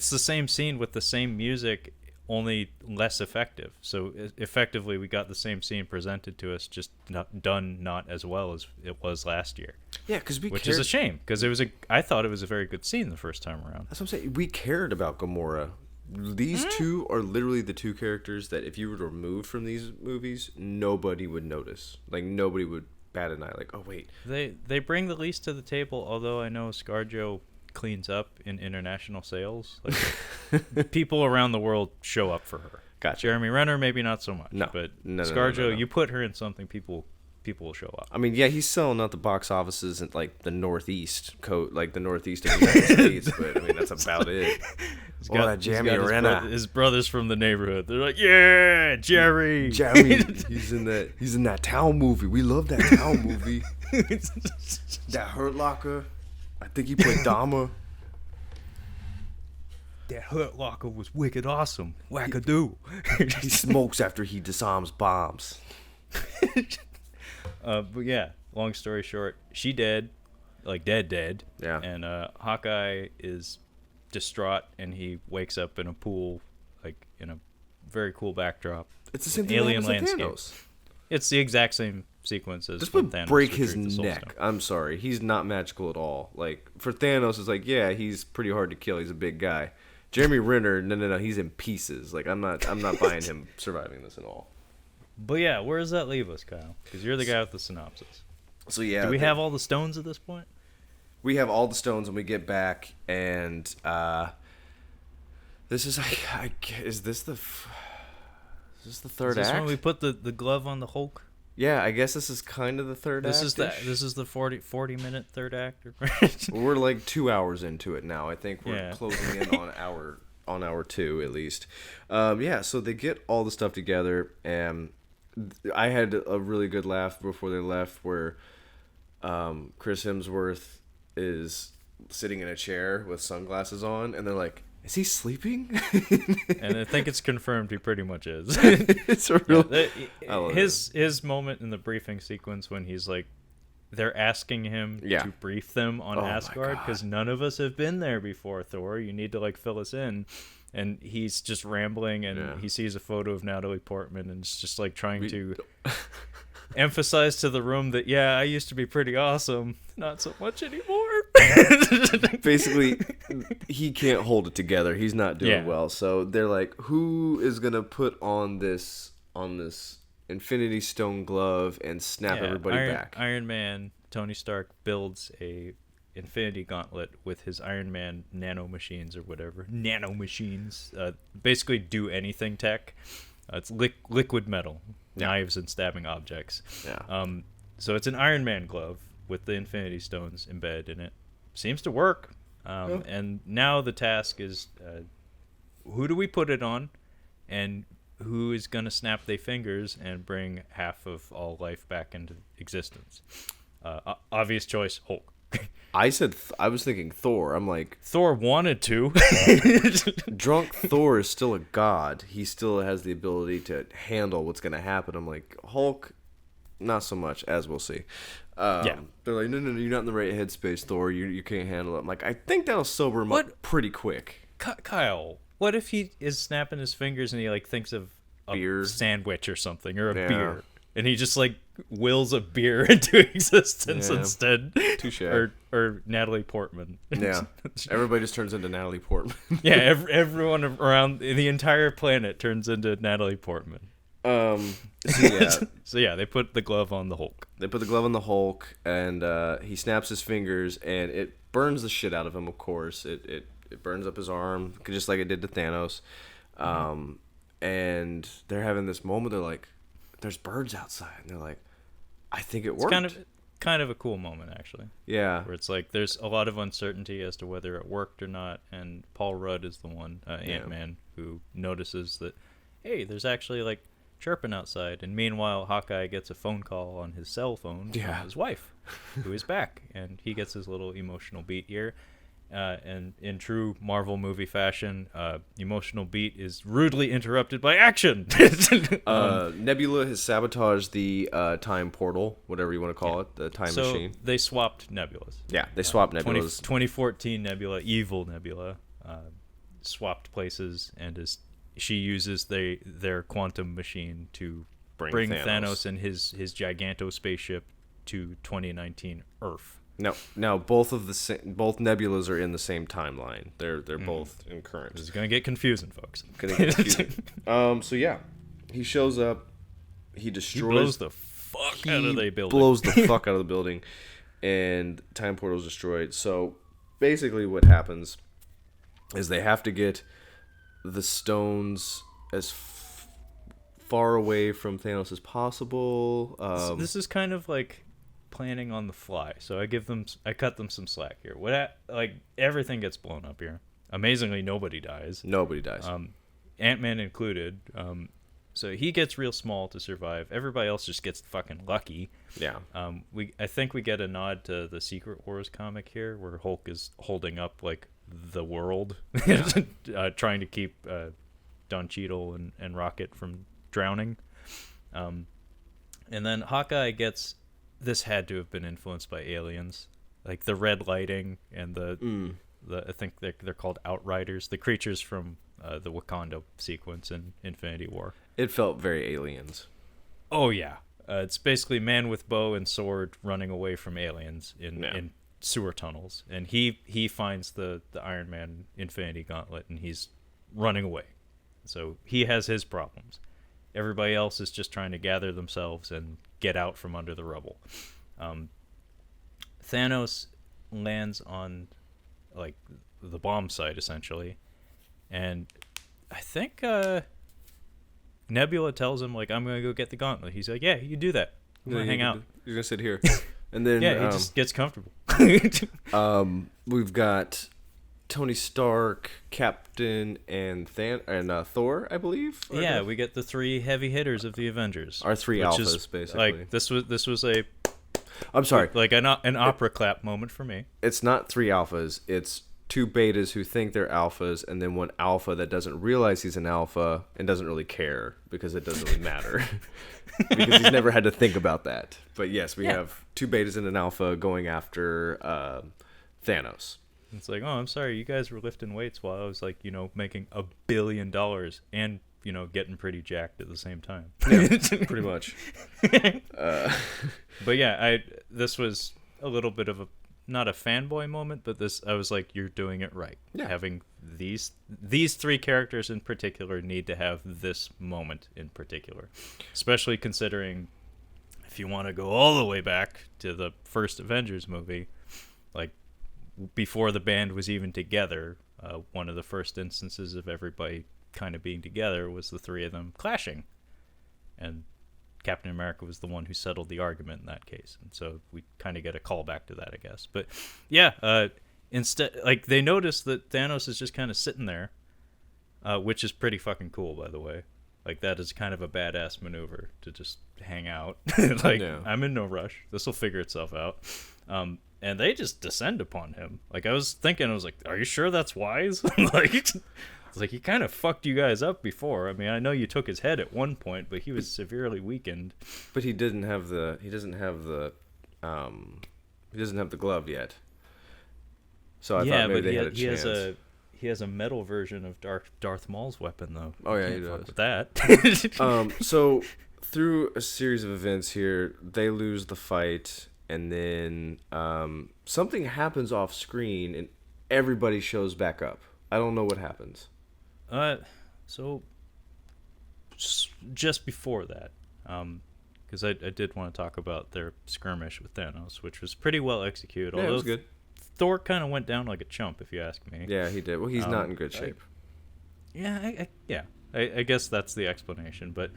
the same scene with the same music, only less effective. So effectively, we got the same scene presented to us, just not as well as it was last year. Yeah, which is a shame, because I thought it was a very good scene the first time around. That's what I'm saying. We cared about Gamora. These two are literally the two characters that if you were removed from these movies, nobody would notice. Like, nobody would bat an eye. Like, oh, wait. They bring the least to the table, although I know ScarJo cleans up in international sales. Like, people around the world show up for her. Gotcha. Jeremy Renner, maybe not so much. No. But No, ScarJo, no. you put her in something, people will show up. I mean, yeah, he's selling out the box offices in, like, the northeast of the United States, but, I mean, that's about it. That Jeremy Renner. His brothers from the neighborhood. They're like, yeah, Jerry. He's in that Town movie. We love that Town movie. That Hurt Locker. I think he played Dahmer. That Hurt Locker was wicked awesome. Wackadoo. He smokes after he disarms bombs. But yeah, long story short, she dead. Like dead. Yeah. And Hawkeye is distraught, and he wakes up in a pool, like in a very cool backdrop. It's the same thing alien as landscape. Thanos. It's the exact same sequence as this when would Thanos break his retrieved the Soul neck. Stone. I'm sorry, he's not magical at all. Like, for Thanos, it's like, yeah, he's pretty hard to kill. He's a big guy. Jeremy Renner, no, he's in pieces. Like, I'm not buying him surviving this at all. But yeah, where does that leave us, Kyle? Because you're the guy with the synopsis. So yeah, do we have all the stones at this point? We have all the stones when we get back, and this is is this the third Is this act? when we put the glove on the Hulk? Yeah, I guess this is kind of the third act. This is the 40-minute third act. We're like 2 hours into it now. I think we're closing in on hour 2 at least. Yeah, so they get all the stuff together, and I had a really good laugh before they left where Chris Hemsworth is sitting in a chair with sunglasses on, and they're like, is he sleeping? And I think it's confirmed he pretty much is. It's a real... his moment in the briefing sequence when he's like, they're asking him to brief them on Asgard because none of us have been there before, Thor. You need to like fill us in. And he's just rambling, and he sees a photo of Natalie Portman, and it's just like trying to emphasize to the room that, yeah, I used to be pretty awesome. Not so much anymore. Basically, he can't hold it together. He's not doing well. So they're like, who is going to put on this Infinity Stone glove and snap everybody back? Iron Man, Tony Stark builds a Infinity Gauntlet with his Iron Man nanomachines or whatever. Nanomachines. Basically do anything tech. It's liquid metal. Knives and stabbing objects. Yeah. So it's an Iron Man glove with the Infinity Stones embedded in it. Seems to work. And now the task is, who do we put it on? And who is going to snap their fingers and bring half of all life back into existence? Obvious choice, Hulk. I was thinking Thor. I'm like, Thor wanted to. Drunk Thor is still a god. He still has the ability to handle what's going to happen. I'm like, Hulk, not so much, as we'll see. They're like, no, you're not in the right headspace, Thor. You can't handle it. I'm like, I think that'll sober him up pretty quick. Kyle, what if he is snapping his fingers and he like thinks of a beer sandwich or something, or a beer? and he just like wills a beer into existence instead. Touche. Or Natalie Portman. Yeah, everybody just turns into Natalie Portman. Yeah, everyone around the entire planet turns into Natalie Portman. So yeah, they put the glove on the Hulk. They put the glove on the Hulk, and he snaps his fingers, and it burns the shit out of him. Of course, it burns up his arm, just like it did to Thanos. And they're having this moment. They're like, "There's birds outside," and they're like, "I think it worked." It's kind of a cool moment, actually. Yeah, where it's like there's a lot of uncertainty as to whether it worked or not, and Paul Rudd is the one, Ant-Man, who notices that, hey, there's actually like chirping outside, and meanwhile Hawkeye gets a phone call on his cell phone from his wife, who is back, and he gets his little emotional beat here. And in true Marvel movie fashion, emotional beat is rudely interrupted by action. Nebula has sabotaged the time portal, whatever you want to call it, the time machine. They swapped Nebulas. Yeah, they swapped Nebulas. 2014 Nebula, evil Nebula, swapped places, and she uses their quantum machine to bring Thanos and his Giganto spaceship to 2019 Earth. No. Both Nebulas are in the same timeline. They're both in current. This is gonna get confusing, folks. So yeah, he shows up. He destroys. He blows the fuck out of the building. Blows the fuck out of the building, and time portal is destroyed. So basically, what happens is they have to get the stones as far away from Thanos as possible. So this is kind of like planning on the fly, so I cut them some slack here. Everything gets blown up here. Amazingly, nobody dies. Ant-Man included. So he gets real small to survive. Everybody else just gets fucking lucky. Yeah. I think we get a nod to the Secret Wars comic here, where Hulk is holding up like the world, trying to keep Don Cheadle and Rocket from drowning. And then Hawkeye gets. This had to have been influenced by aliens, like the red lighting and the I think they're called Outriders, the creatures from the Wakanda sequence in Infinity War. It felt very aliens. Oh yeah, it's basically man with bow and sword running away from aliens in sewer tunnels, and he finds the Iron Man Infinity Gauntlet, and he's running away. So he has his problems. Everybody else is just trying to gather themselves and get out from under the rubble. Thanos lands on like the bomb site essentially, and I think Nebula tells him like, I'm gonna go get the gauntlet. He's like, yeah, you do that. I'm gonna hang out. You're gonna sit here, and then he just gets comfortable. We've got Tony Stark, Captain, and Thor, I believe. Yeah, we get the three heavy hitters of the Avengers. Our three alphas, basically. Like this was a. I'm sorry. Like an opera clap moment for me. It's not three alphas. It's two betas who think they're alphas, and then one alpha that doesn't realize he's an alpha and doesn't really care because it doesn't really matter. Because he's never had to think about that. But yes, we have two betas and an alpha going after Thanos. It's like, oh, I'm sorry, you guys were lifting weights while I was like, making $1 billion and, getting pretty jacked at the same time. Yeah, pretty much. But yeah, this was a little bit of not a fanboy moment, but I was like, you're doing it right. Yeah. Having these three characters in particular need to have this moment in particular, especially considering if you want to go all the way back to the first Avengers movie, like before the band was even together, one of the first instances of everybody kind of being together was the three of them clashing, and Captain America was the one who settled the argument in that case, and so we kind of get a callback to that, I guess. But yeah, instead, like, they notice that Thanos is just kind of sitting there, which is pretty fucking cool, by the way. Like, that is kind of a badass maneuver to just hang out. I'm in no rush. This will figure itself out. And they just descend upon him. Like, I was like, are you sure that's wise? It's like, he kind of fucked you guys up before. I mean, I know you took his head at one point, but he was severely weakened. But he doesn't have the glove yet. So I thought maybe they had a chance. He has a metal version of Darth Maul's weapon, though. Oh yeah, he does. fuck with that. So through a series of events here, they lose the fight, and then something happens off screen, and everybody shows back up. I don't know what happens. So just before that, because I did want to talk about their skirmish with Thanos, which was pretty well executed. Yeah, it was good. Thor kind of went down like a chump, if you ask me. Yeah, he did. Well, he's not in good shape. I guess that's the explanation. But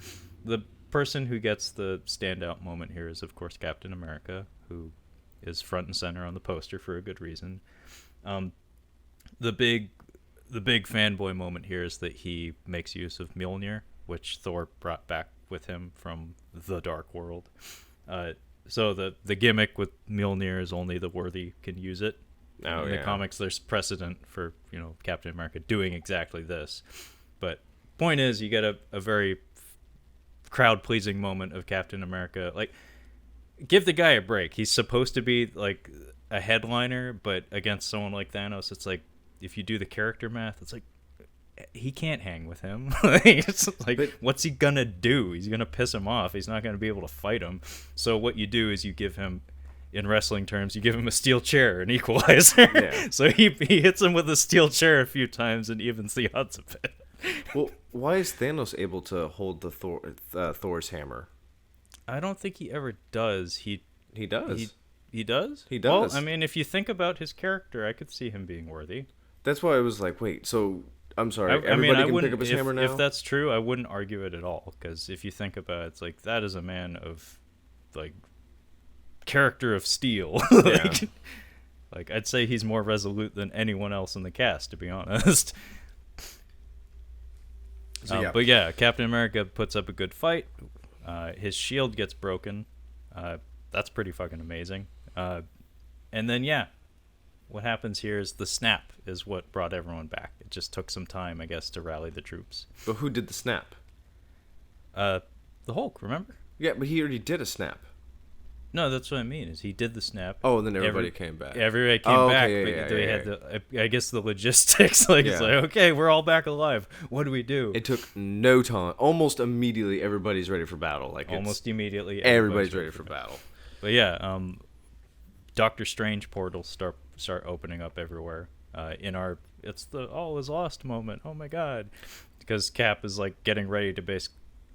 the person who gets the standout moment here is, of course, Captain America, who is front and center on the poster for a good reason. The big fanboy moment here is that he makes use of Mjolnir, which Thor brought back with him from the Dark World. So the gimmick with Mjolnir is only the worthy can use it. In the comics, there's precedent for Captain America doing exactly this. But point is, you get a very crowd-pleasing moment of Captain America. Like, give the guy a break. He's supposed to be like a headliner, but against someone like Thanos, it's like, if you do the character math, it's like he can't hang with him. It's like, but what's he gonna do? He's gonna piss him off. He's not gonna be able to fight him. So what you do is you give him, in wrestling terms, you give him a steel chair, an equalizer. Yeah. So he hits him with a steel chair a few times and evens the odds a bit. Well, why is Thanos able to hold the Thor's hammer? I don't think he ever does. He does. He does? He does. Well, I mean, if you think about his character, I could see him being worthy. That's why I was like, wait, so I'm sorry, everybody can pick up his hammer now? If that's true, I wouldn't argue it at all, because if you think about it, it's like, that is a man of, like, character of steel. Like, I'd say he's more resolute than anyone else in the cast, to be honest. So, but yeah, Captain America puts up a good fight. His shield gets broken. That's pretty fucking amazing. And then, what happens here is the snap is what brought everyone back. It just took some time, I guess, to rally the troops. But who did the snap? The Hulk, remember? Yeah, but he already did a snap. No, that's what I mean, is he did the snap. Oh, and then everybody came back. Everybody came back, but they had I guess the logistics, like, it's like, okay, we're all back alive. What do we do? It took no time. Almost immediately, everybody's ready for battle. Like, almost immediately, everybody's ready for battle. But yeah, Doctor Strange portals start opening up everywhere. It's the all is lost moment. Oh my god, because Cap is like getting ready to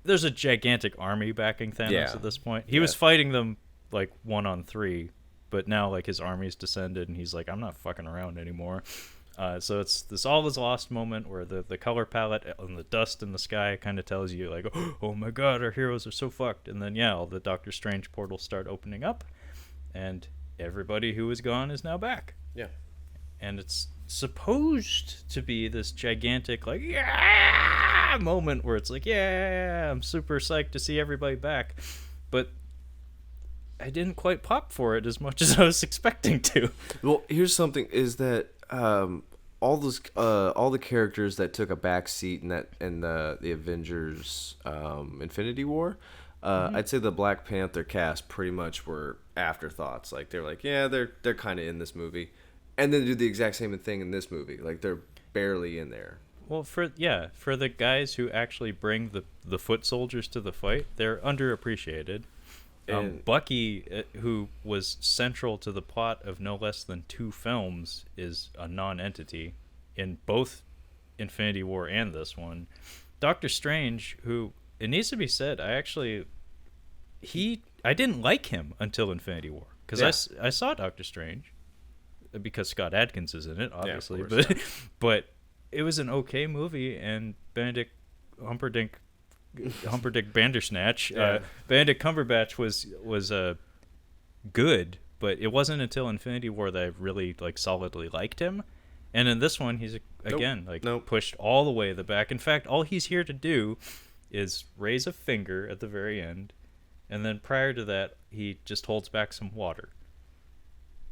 there's a gigantic army backing Thanos at this point. He was fighting them like 1-on-3, but now like his army's descended and he's like, I'm not fucking around anymore. So it's this all is lost moment where the color palette and the dust in the sky kind of tells you like, oh my god, our heroes are so fucked. And then all the Doctor Strange portals start opening up, and everybody who was gone is now back. Yeah. And it's supposed to be this gigantic like moment where it's like, I'm super psyched to see everybody back, but I didn't quite pop for it as much as I was expecting to. Well, here's something: is that all the characters that took a back seat in the Avengers Infinity War, I'd say the Black Panther cast pretty much were afterthoughts. Like, they're like, they're kind of in this movie, and then do the exact same thing in this movie. Like, they're barely in there. Well, for the guys who actually bring the foot soldiers to the fight, they're underappreciated. Bucky, who was central to the plot of no less than 2 films, is a non-entity in both Infinity War and this one. Doctor Strange, who, it needs to be said, I didn't like him until Infinity War, because I saw Doctor Strange because Scott Adkins is in it, obviously, but it was an okay movie, and Benedict Bandersnatch. Benedict Cumberbatch was good, but it wasn't until Infinity War that I really like solidly liked him. And in this one, he's pushed all the way to the back. In fact, all he's here to do is raise a finger at the very end, and then prior to that, he just holds back some water.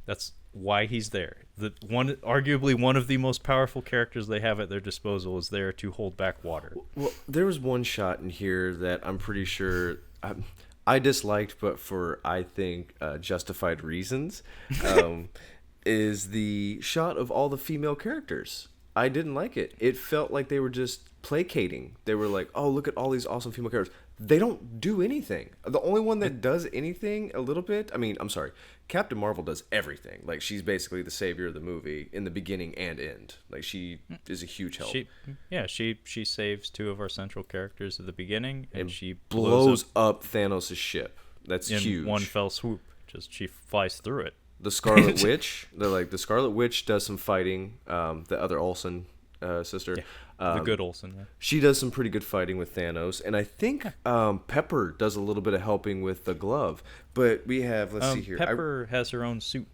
That's why he's there. Arguably one of the most powerful characters they have at their disposal is there to hold back water. Well, there was one shot in here that I'm pretty sure I disliked, but for, I think, justified reasons, is the shot of all the female characters. I didn't like it. It felt like they were just placating. They were like, oh, look at all these awesome female characters. They don't do anything. The only one that does anything a little bit, I mean, I'm sorry, Captain Marvel does everything. Like, she's basically the savior of the movie in the beginning and end. Like, she is a huge help. She saves two of our central characters at the beginning, and she blows up Thanos' ship. That's in huge. One fell swoop. Just she flies through it. The Scarlet Witch, the Scarlet Witch does some fighting. The other Olsen sister, the good Olsen. Yeah. She does some pretty good fighting with Thanos, and I think Pepper does a little bit of helping with the glove. But we have, let's see here. Pepper has her own suit.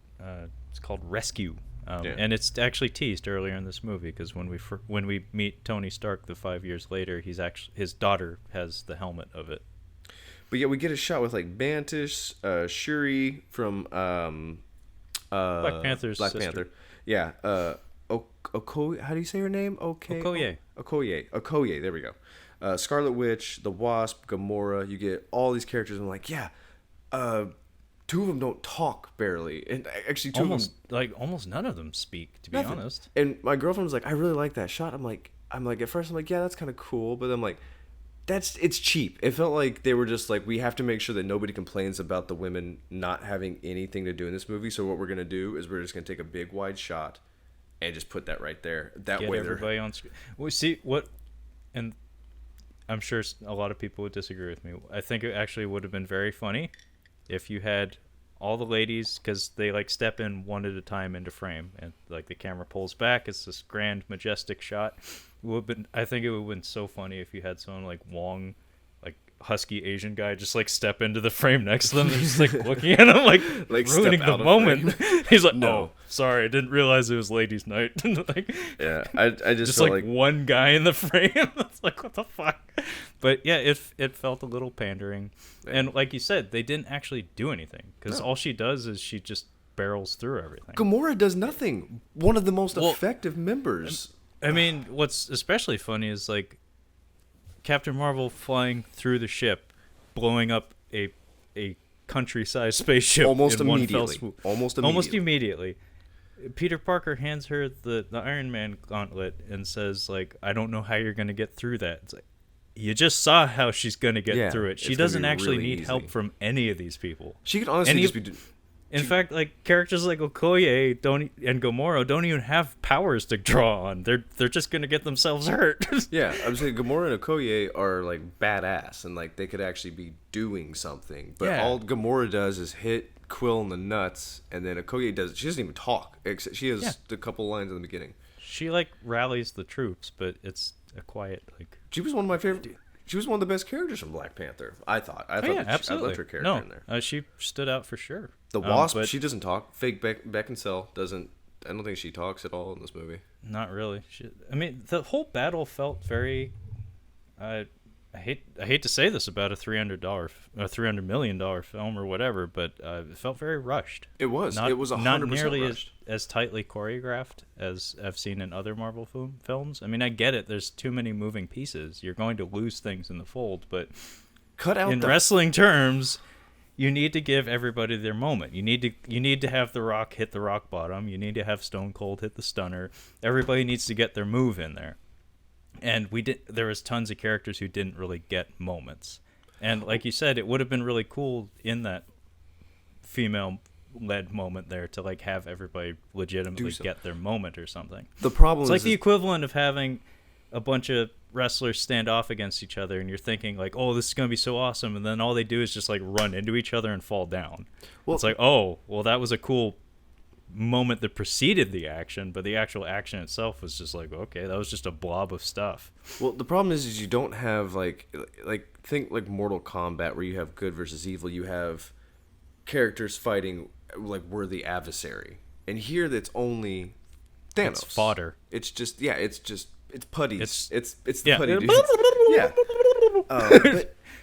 It's called Rescue, and it's actually teased earlier in this movie because when we meet Tony Stark, 5 years later, his daughter has the helmet of it. But yeah, we get a shot with like Bantish, Shuri from Black Panther's sister. Panther. Yeah. Okoye, how do you say her name? Okoye. There we go. Scarlet Witch, the Wasp, Gamora. You get all these characters. And I'm like, yeah. Two of them don't talk barely, and actually almost none of them speak. To be honest. And my girlfriend was like, I really like that shot. I'm like, at first I'm like, yeah, that's kind of cool, but I'm like, it's cheap. It felt like they were just like, we have to make sure that nobody complains about the women not having anything to do in this movie. So what we're gonna do is we're just gonna take a big wide shot and just put that right there. That Get way, everybody on screen. We see what, and I'm sure a lot of people would disagree with me. I think it actually would have been very funny if you had all the ladies, because they like step in one at a time into frame, and like the camera pulls back. It's this grand, majestic shot. I think it would have been so funny if you had someone like Wong, like husky Asian guy, just like step into the frame next to them and just like looking at him like ruining the moment. He's like, no, sorry, I didn't realize it was ladies' night. Like, yeah, I just felt like one guy in the frame. It's like, what the fuck? But yeah, it felt a little pandering, and like you said, they didn't actually do anything because all she does is she just barrels through everything. Gamora does nothing. One of the most effective members. I mean, what's especially funny is like Captain Marvel flying through the ship, blowing up a country-sized spaceship almost in immediately. One fell swoop. Almost immediately. Peter Parker hands her the Iron Man gauntlet and says, like, I don't know how you're going to get through that. It's like, you just saw how she's going to get through it. She doesn't actually need help from any of these people. She could honestly just be... In fact, like characters like Okoye and Gamora don't even have powers to draw on. They're just gonna get themselves hurt. Yeah, I'm saying Gamora and Okoye are like badass and like they could actually be doing something. But all Gamora does is hit Quill in the nuts, and then Okoye does. She doesn't even talk. She has a couple lines in the beginning. She like rallies the troops, but it's a quiet like. She was one of my favorite. She was one of the best characters from Black Panther. I thought. Absolutely. I loved her character in there. She stood out for sure. The Wasp, she doesn't talk. Fake Beckinsale doesn't. I don't think she talks at all in this movie. Not really. I mean, the whole battle felt very. I hate to say this about a $300 million film or whatever, but it felt very rushed. It was. It was 100% not nearly rushed. as tightly choreographed as I've seen in other Marvel films. I mean, I get it. There's too many moving pieces. You're going to lose things in the fold, but cut out in wrestling terms, you need to give everybody their moment. You need to have The Rock hit the rock bottom. You need to have Stone Cold hit the stunner. Everybody needs to get their move in there. And there was tons of characters who didn't really get moments. And like you said, it would have been really cool in that female-led moment there to like have everybody legitimately get their moment or something. The problem is like the equivalent of having a bunch of wrestlers stand off against each other, and you're thinking like, oh, this is going to be so awesome, and then all they do is just like run into each other and fall down. Well, it's like, oh, well, that was a cool moment that preceded the action, but the actual action itself was just like, okay, that was just a blob of stuff. Well, the problem is you don't have like think like Mortal Kombat where you have good versus evil. You have characters fighting like we're the adversary, and here that's only Thanos. It's fodder. It's just it's putties. It's the yeah. putty dudes. Yeah.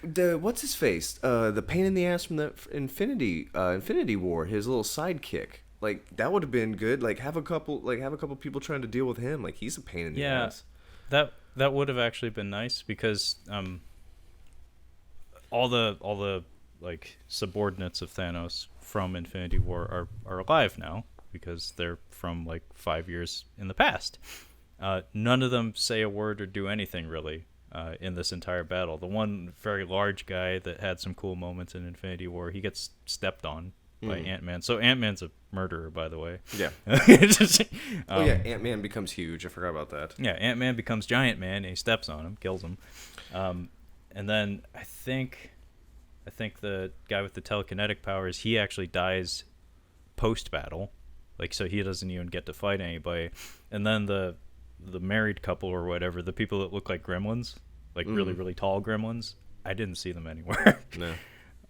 But what's his face? The pain in the ass from the Infinity War. His little sidekick. Like that would have been good. Like have a couple people trying to deal with him. Like he's a pain in the ass. That would have actually been nice because all the like subordinates of Thanos from Infinity War are alive now because they're from like 5 years in the past. None of them say a word or do anything really in this entire battle. The one very large guy that had some cool moments in Infinity War, he gets stepped on by Ant-Man. So Ant-Man's a murderer, by the way. Yeah. Ant-Man becomes huge. I forgot about that. Yeah, Ant-Man becomes Giant Man, and he steps on him, kills him. And then I think the guy with the telekinetic powers, he actually dies post-battle. Like, so he doesn't even get to fight anybody. And then the married couple or whatever, the people that look like gremlins, like really, really tall gremlins, I didn't see them anywhere.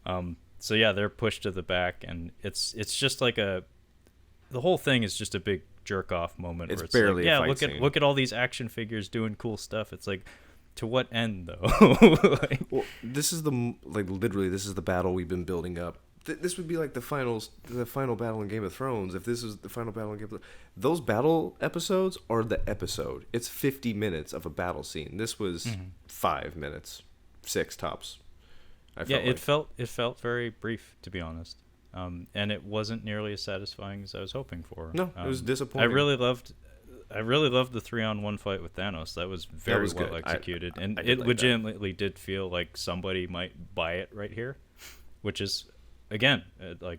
No. So yeah, they're pushed to the back, and it's just like the whole thing is just a big jerk off moment. It's where it's barely like, a fight yeah, scene. look at all these action figures doing cool stuff. It's like, to what end though? Well, this is literally this is the battle we've been building up. This would be like the final battle in Game of Thrones. If this is the final battle in Game of Thrones, those battle episodes are the episode. It's 50 minutes of a battle scene. This was 5 minutes, 6 tops. It felt very brief, to be honest, and it wasn't nearly as satisfying as I was hoping for. No, it was disappointing. I really loved the 3-on-1 fight with Thanos. That was very well executed, and it legitimately did feel like somebody might buy it right here, which is, again,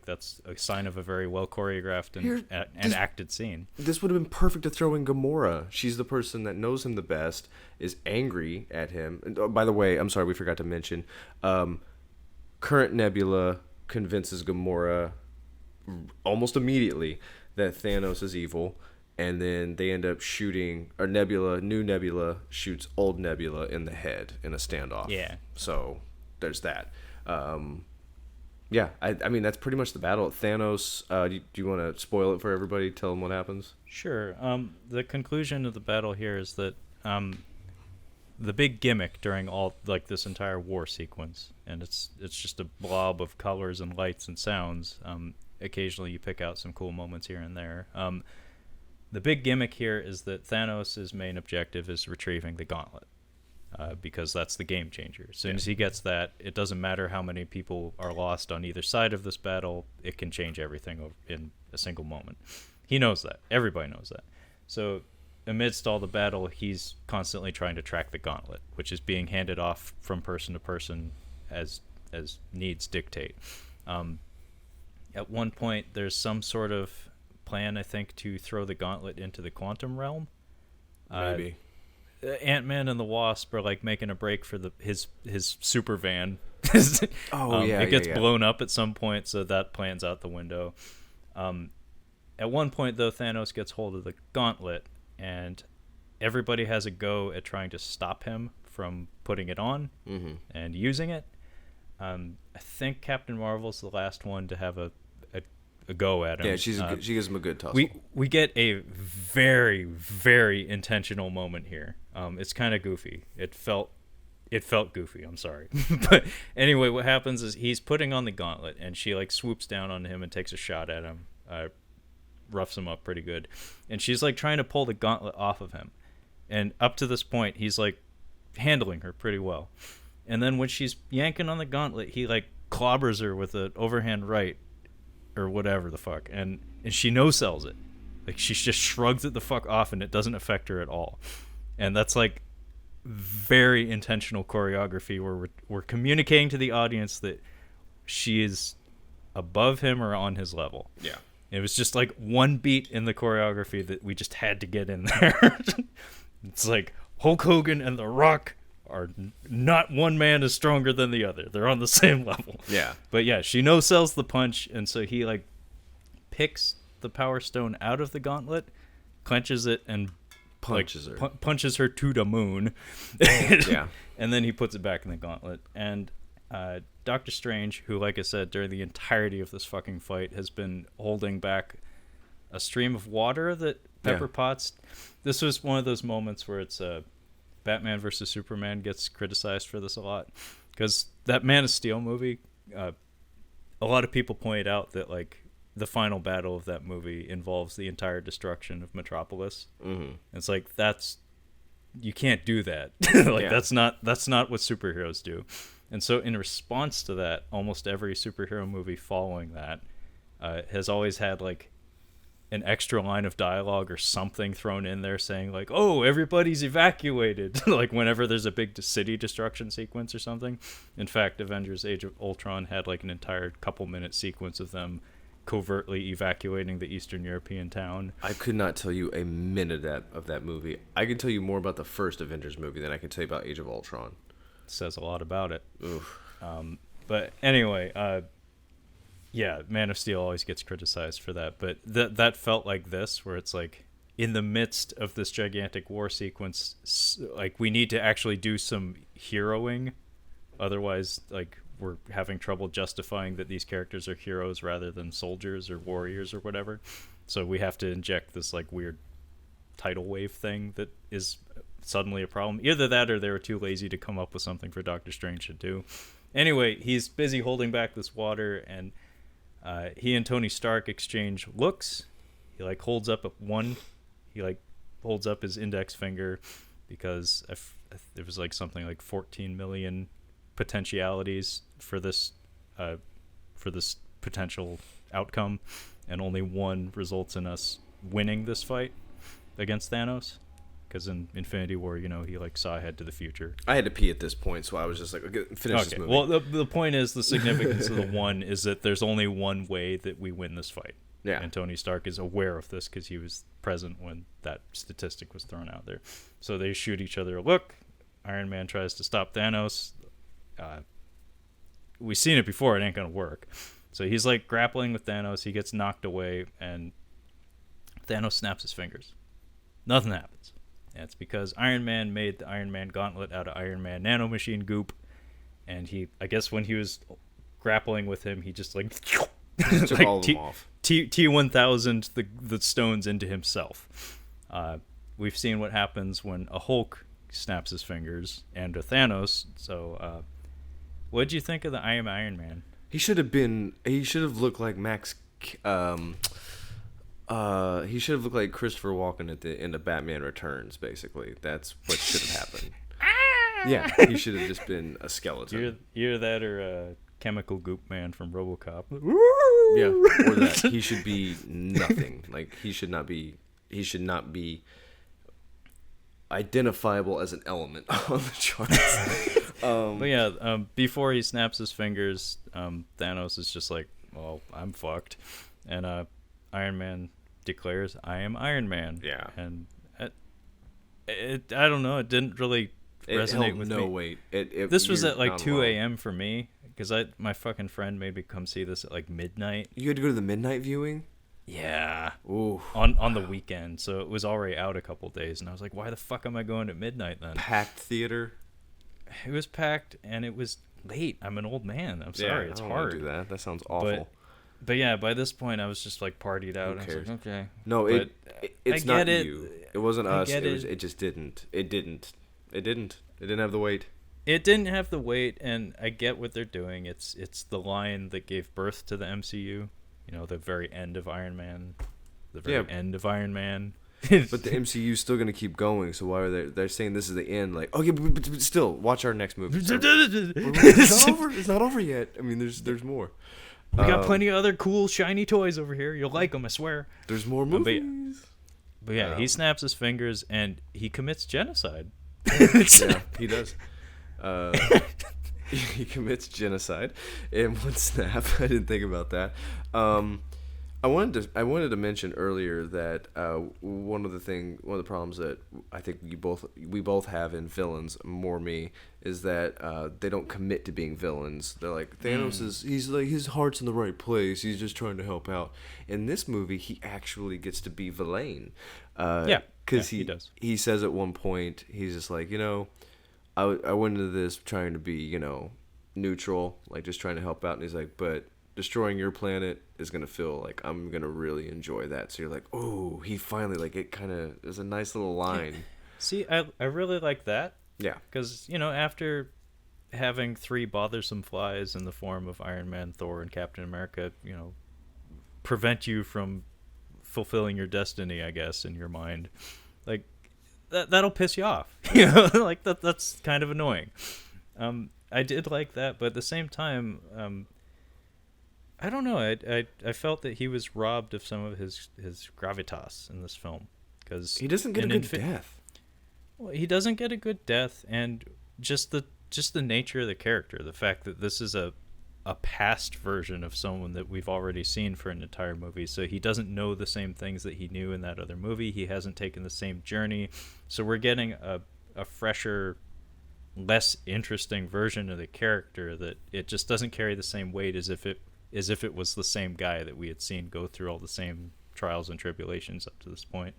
that's a sign of a very well choreographed and acted scene. This would have been perfect to throw in Gamora. She's the person that knows him the best, is angry at him. And, oh, by the way, I'm sorry, we forgot to mention, current Nebula convinces Gamora almost immediately that Thanos is evil, and then they end up shooting, or new Nebula shoots old Nebula in the head in a standoff. Yeah. So there's that. Yeah, I mean, that's pretty much the battle. Thanos, do you want to spoil it for everybody? Tell them what happens? Sure. The conclusion of the battle here is that the big gimmick during all, like, this entire war sequence, and it's just a blob of colors and lights and sounds. Occasionally you pick out some cool moments here and there. The big gimmick here is that Thanos' main objective is retrieving the gauntlet. Because that's the game changer. As soon as he gets that, it doesn't matter how many people are lost on either side of this battle, it can change everything in a single moment. He knows that. Everybody knows that. So amidst all the battle, he's constantly trying to track the gauntlet, which is being handed off from person to person as needs dictate. At one point, there's some sort of plan, I think, to throw the gauntlet into the quantum realm. Maybe. Ant-Man and the Wasp are like making a break for his super van. It gets blown up at some point, so that plan's out the window. At one point, though, Thanos gets hold of the gauntlet, and everybody has a go at trying to stop him from putting it on and using it. I think Captain Marvel's the last one to have a go at him. Yeah, she gives him a good tussle. We get a very, very intentional moment here. It's kind of goofy. It felt goofy. I'm sorry, but anyway, what happens is he's putting on the gauntlet, and she like swoops down on him and takes a shot at him, roughs him up pretty good, and she's like trying to pull the gauntlet off of him, and up to this point he's like handling her pretty well, and then when she's yanking on the gauntlet, he like clobbers her with an overhand right or whatever the fuck, and she no-sells it. Like, she just shrugs it the fuck off, and it doesn't affect her at all. And that's like very intentional choreography where we're communicating to the audience that she is above him or on his level. Yeah. It was just like one beat in the choreography that we just had to get in there. It's like Hulk Hogan and The Rock are not one man is stronger than the other. They're on the same level. Yeah. But yeah, she no-sells the punch, and so he like picks the Power Stone out of the gauntlet, clenches it, and punches her. Punches her to the moon. Yeah. And then he puts it back in the gauntlet. And Doctor Strange, who, like I said, during the entirety of this fucking fight has been holding back a stream of water that Pepper Potts. This was one of those moments where it's Batman versus Superman gets criticized for this a lot, because that Man of Steel movie, a lot of people pointed out that like the final battle of that movie involves the entire destruction of Metropolis. It's like, you can't do that. That's not what superheroes do. And so in response to that, almost every superhero movie following that has always had like an extra line of dialogue or something thrown in there saying like, oh, everybody's evacuated, like whenever there's a big city destruction sequence or something. In fact, Avengers Age of Ultron had like an entire couple-minute sequence of them covertly evacuating the Eastern European town. I could not tell you a minute of that movie. I can tell you more about the first Avengers movie than I can tell you about Age of Ultron. It says a lot about it. Oof. But anyway, yeah, Man of Steel always gets criticized for that, but that felt like this, where it's like in the midst of this gigantic war sequence, like we need to actually do some heroing, otherwise like we're having trouble justifying that these characters are heroes rather than soldiers or warriors or whatever. So we have to inject this like weird tidal wave thing that is suddenly a problem. Either that or they were too lazy to come up with something for Doctor Strange to do. Anyway, he's busy holding back this water, and he and Tony Stark exchange looks. He like holds up his index finger because there was like something like 14 million potentialities for this potential outcome, and only one results in us winning this fight against Thanos. Because in Infinity War, he like saw ahead to the future. I had to pee at this point, so I was just like, okay, finish this movie. Well, the point is, the significance of the one is that there's only one way that we win this fight. Yeah. And Tony Stark is aware of this because he was present when that statistic was thrown out there. So they shoot each other a look. Iron Man tries to stop Thanos. We've seen it before. It ain't going to work. So he's like grappling with Thanos. He gets knocked away, and Thanos snaps his fingers. Nothing happens. And it's because Iron Man made the Iron Man gauntlet out of Iron Man nanomachine goop, and I guess when he was grappling with him, he just like took like all of them off. T-1000 the stones into himself. We've seen what happens when a Hulk snaps his fingers, and a Thanos. So, what did you think of the I Am Iron Man? He should have looked like Max. He should have looked like Christopher Walken at the end of Batman Returns. Basically, that's what should have happened. Yeah, he should have just been a skeleton. Either that or Chemical Goop Man from RoboCop. Yeah, or that. He should be nothing. Like he should not be identifiable as an element on the charts. But yeah, before he snaps his fingers, Thanos is just like, well, I'm fucked. And Iron Man declares, I am Iron Man. Yeah. And I don't know, it didn't really resonate with me. No weight. This was at like 2 a.m. for me, because my fucking friend made me come see this at like midnight. You had to go to the midnight viewing? Yeah. Ooh. On the weekend, so it was already out a couple days, and I was like, why the fuck am I going at midnight then? Packed theater? It was packed, and it was late. I'm an old man. I'm sorry. It's hard. I don't want to do that. That sounds awful. But yeah, by this point, I was just like partied out. Who I cares? was like, okay. No, it's not you. It wasn't us. It just didn't. It didn't have the weight. It didn't have the weight, and I get what they're doing. It's the line that gave birth to the MCU. The very end of Iron Man. The very end of Iron Man. But the MCU's still going to keep going, so why are they're saying this is the end? Like, okay, but still, watch our next movie. It's not over. It's not over yet. I mean, there's more. We got plenty of other cool, shiny toys over here. You'll like them, I swear. There's more movies. But yeah, he snaps his fingers, and he commits genocide. Yeah, he does. He commits genocide in one snap. I didn't think about that. I wanted to mention earlier that one of the problems that I think we both have in villains, more me, is that they don't commit to being villains. They're like, Thanos he's like, his heart's in the right place. He's just trying to help out. In this movie, he actually gets to be villain. Because he does. He says at one point, he's just like, I went into this trying to be, neutral, like just trying to help out. And he's like, but destroying your planet is going to feel like I'm going to really enjoy that. So you're like, oh, he finally, like, it kind of is a nice little line. See, I really like that. Yeah. Because, after having 3 bothersome flies in the form of Iron Man, Thor, and Captain America, prevent you from fulfilling your destiny, I guess, in your mind, like, that'll piss you off. Like, that's kind of annoying. I did like that, but at the same time, I don't know. I felt that he was robbed of some of his gravitas in this film, because He doesn't get a good death. Well, he doesn't get a good death, and just the nature of the character, the fact that this is a past version of someone that we've already seen for an entire movie, so he doesn't know the same things that he knew in that other movie. He hasn't taken the same journey, so we're getting a fresher, less interesting version of the character that it just doesn't carry the same weight as if it was the same guy that we had seen go through all the same trials and tribulations up to this point.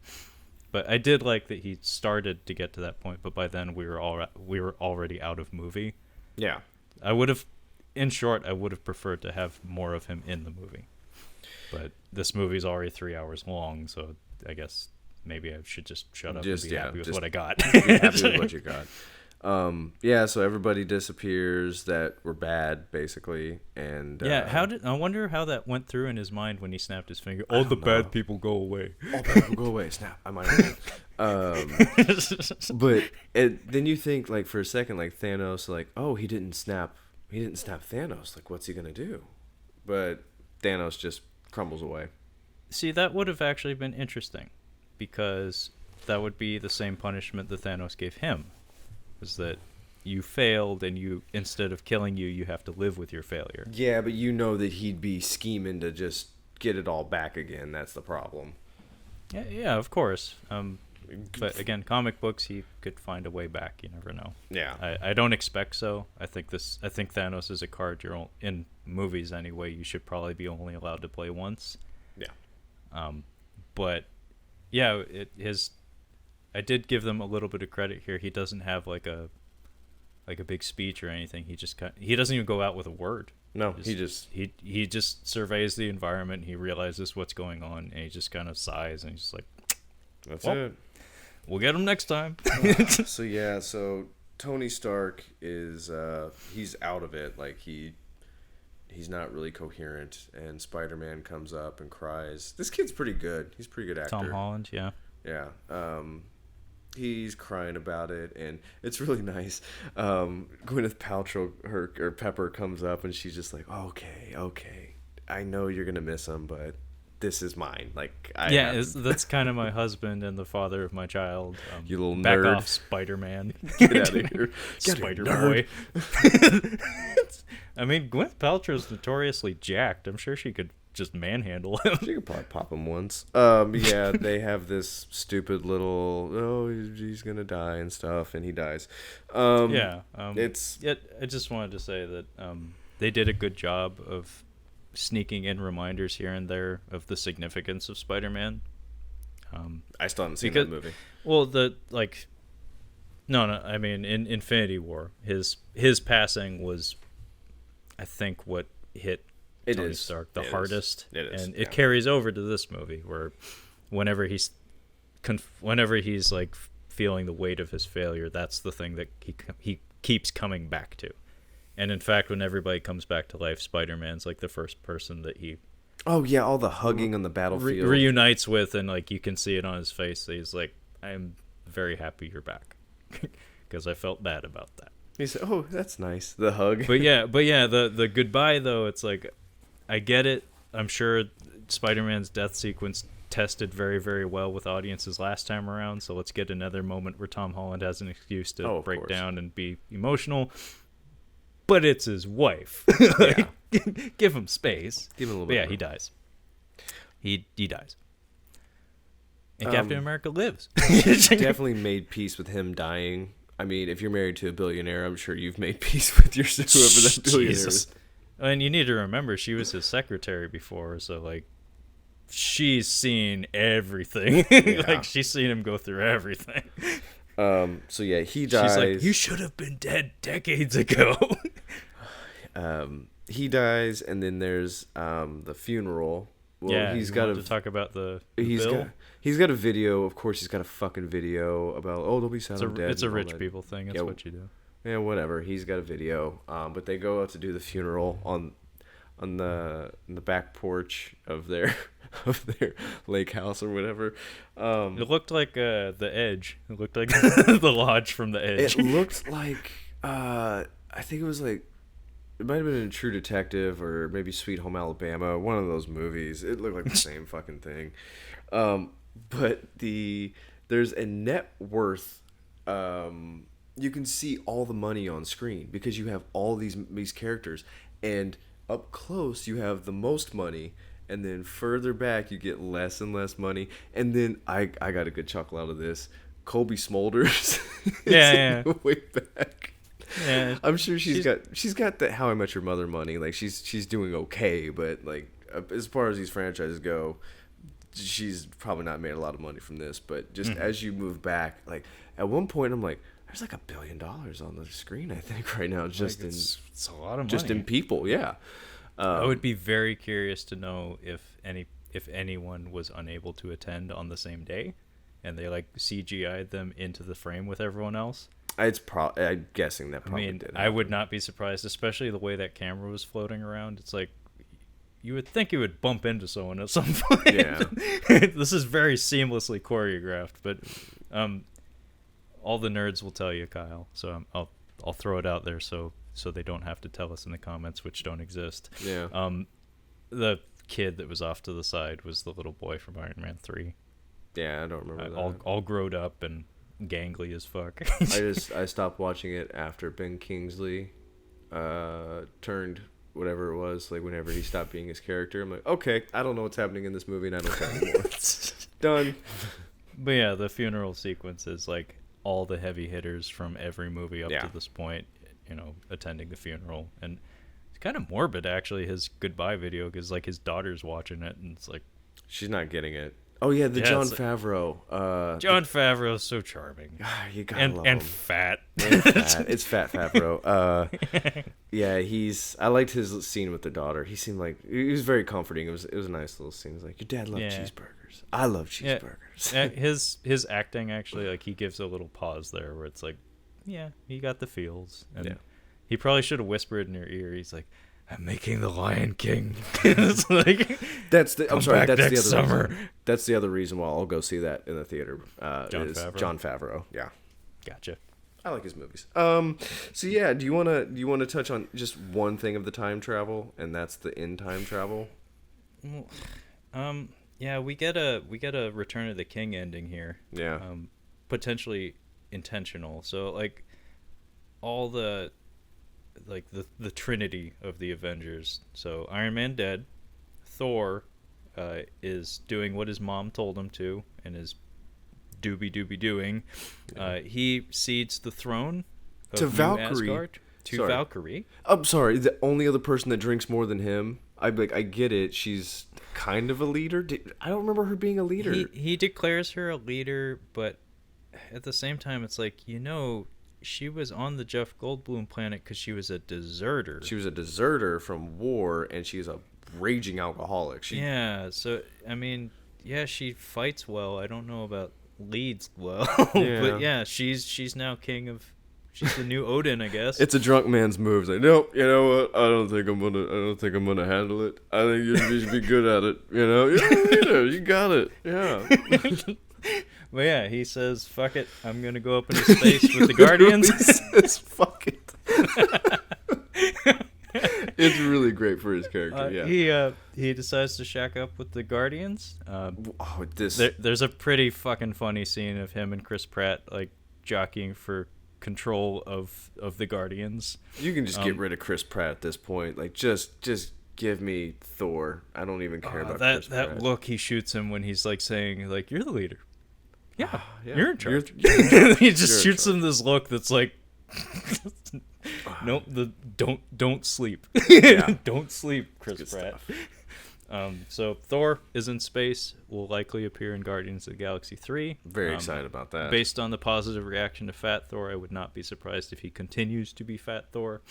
But I did like that he started to get to that point, but by then we were already out of movie. Yeah. In short, I would have preferred to have more of him in the movie. But this movie's already 3 hours long, so I guess maybe I should just shut up and be happy with what I got. Be happy with what you got. So everybody disappears that were bad, basically, and I wonder how that went through in his mind when he snapped his finger. All the bad people go away. All bad people go away. Snap. I might have. But then you think, like, for a second, like, Thanos, like, oh, he didn't snap Thanos. Like, what's he gonna do? But Thanos just crumbles away. See, that would have actually been interesting, because that would be the same punishment that Thanos gave him. Is that you failed, and instead of killing you, you have to live with your failure. Yeah, but you know that he'd be scheming to just get it all back again. That's the problem. Yeah, of course. But again, comic books, he could find a way back. You never know. Yeah. I don't expect so. I think Thanos is a card in movies anyway. You should probably be only allowed to play once. Yeah. But yeah, I did give them a little bit of credit here. He doesn't have like a big speech or anything. He doesn't even go out with a word. No, he just surveys the environment. He realizes what's going on, and he just kind of sighs, and he's just like, "That's it. We'll get him next time." So Tony Stark is he's out of it. Like he's not really coherent, and Spider-Man comes up and cries. This kid's pretty good. He's a pretty good actor. Tom Holland, yeah. Yeah. He's crying about it, and it's really nice. Gwyneth Paltrow, her Pepper comes up, and she's just like, okay, I know you're gonna miss him, but this is mine. Like, that's kind of my husband and the father of my child. You little back nerd. off, Spider-Man. Get out of here, Spider-Boy. I mean, Gwyneth Paltrow's notoriously jacked. I'm sure she could just manhandle him. She could probably pop him once. Yeah, they have this stupid little, he's gonna die and stuff, and he dies. I just wanted to say that they did a good job of sneaking in reminders here and there of the significance of Spider-Man. I still haven't seen that movie. Well, I mean, in Infinity War, his passing was, I think, what hit Tony Stark the hardest. It carries over to this movie, where whenever he's like feeling the weight of his failure, that's the thing that he keeps coming back to. And in fact, when everybody comes back to life, Spider-Man's like the first person that he all the hugging on the battlefield reunites with, and like you can see it on his face. He's like, "I'm very happy you're back," because I felt bad about that. He said, "Oh, that's nice." The hug. But yeah, the goodbye though, it's like, I get it. I'm sure Spider-Man's death sequence tested very, very well with audiences last time around, so let's get another moment where Tom Holland has an excuse to break down and be emotional. But it's his wife. Give him space. Give him a little bit. Yeah, he dies. He dies. And Captain America lives. Definitely made peace with him dying. I mean, if you're married to a billionaire, I'm sure you've made peace with whoever that billionaire is. And you need to remember, she was his secretary before, so like, she's seen everything. Like, she's seen him go through everything. So yeah, he dies. She's like, you should have been dead decades ago. He dies, and then there's the funeral. Well, he's got to talk about he's got a video. Of course, he's got a fucking video about, don't be sad, I'm dead. It's a rich people thing. That's what you do. Yeah, whatever. He's got a video. But they go out to do the funeral on the back porch of their lake house or whatever. It looked like the Edge. It looked like the lodge from the Edge. It looked like I think it was it might have been in True Detective or maybe Sweet Home Alabama, one of those movies. It looked like the same fucking thing. But there's a net worth. You can see all the money on screen because you have all these characters, and up close you have the most money, and then further back you get less and less money. And then I got a good chuckle out of this. Kobe Smulders. Yeah. Way back. Yeah, I'm sure she's got the How I Met Your Mother money. Like she's doing okay, but like as far as these franchises go, she's probably not made a lot of money from this. But just as you move back, like at one point I'm like, there's like $1 billion on the screen, I think, right now, just like it's a lot of money. Just in people, yeah. I would be very curious to know if anyone was unable to attend on the same day, and they like CGI'd them into the frame with everyone else. I'm guessing that probably did. I would not be surprised, especially the way that camera was floating around. It's like you would think you would bump into someone at some point. Yeah. This is very seamlessly choreographed, but all the nerds will tell you, Kyle. So I'll throw it out there so they don't have to tell us in the comments, which don't exist. Yeah. The kid that was off to the side was the little boy from Iron Man 3. Yeah, I don't remember that. All growed up and gangly as fuck. I stopped watching it after Ben Kingsley turned whatever it was, like whenever he stopped being his character. I'm like, okay, I don't know what's happening in this movie, and I don't care anymore. Done. But yeah, the funeral sequence is like all the heavy hitters from every movie up to this point, attending the funeral. And it's kind of morbid, actually, his goodbye video, because like his daughter's watching it, and it's like she's not getting it. Oh yeah, Jon Favreau. Jon Favreau's so charming. You gotta love him. Fat. And fat. It's Fat Favreau. Yeah, I liked his scene with the daughter. He seemed like he was very comforting. It was a nice little scene. It was like, your dad loved cheeseburgers. I love cheeseburgers. Yeah, his acting, actually, like he gives a little pause there where it's like, yeah, he got the feels. And he probably should have whispered in your ear. He's like, I'm making The Lion King. It's like, that's the other summer. Reason. That's the other reason why I'll go see that in the theater. Favreau? Jon Favreau. Yeah. Gotcha. I like his movies. So yeah, do you wanna touch on just one thing of the time travel, and that's the in time travel? Yeah, we get a Return of the King ending here. Yeah. Potentially intentional. So like all the trinity of the Avengers. So Iron Man dead, Thor is doing what his mom told him to and is doing. He cedes the throne of to New Valkyrie. Asgard to Valkyrie. I'm sorry, the only other person that drinks more than him. I get it. She's kind of a leader. I don't remember her being a leader. He declares her a leader, but at the same time, it's like, she was on the Jeff Goldblum planet because she was a deserter. She was a deserter from war, and she's a raging alcoholic. So, I mean, she fights well. I don't know about leads well. Yeah. But yeah, she's now king of... She's the new Odin, I guess. It's a drunk man's move. It's like, nope, you know what? I don't think I'm gonna handle it. I think you should be good at it. Yeah, you got it. Yeah. But yeah, he says, fuck it, I'm going to go up into space with the Guardians. Really says, fuck it. It's really great for his character, yeah. He decides to shack up with the Guardians. There's a pretty fucking funny scene of him and Chris Pratt, like, jockeying for control of the Guardians. You can just get rid of Chris Pratt at this point. Like, just give me Thor. I don't even care about Chris Pratt. That look he shoots him when he's, like, saying, like, you're the leader. Yeah, you're in charge. He just shoots him this look that's like, nope, don't sleep. Yeah. Don't sleep, Chris Pratt. So Thor is in space, will likely appear in Guardians of the Galaxy 3. Very excited about that. Based on the positive reaction to Fat Thor, I would not be surprised if he continues to be Fat Thor.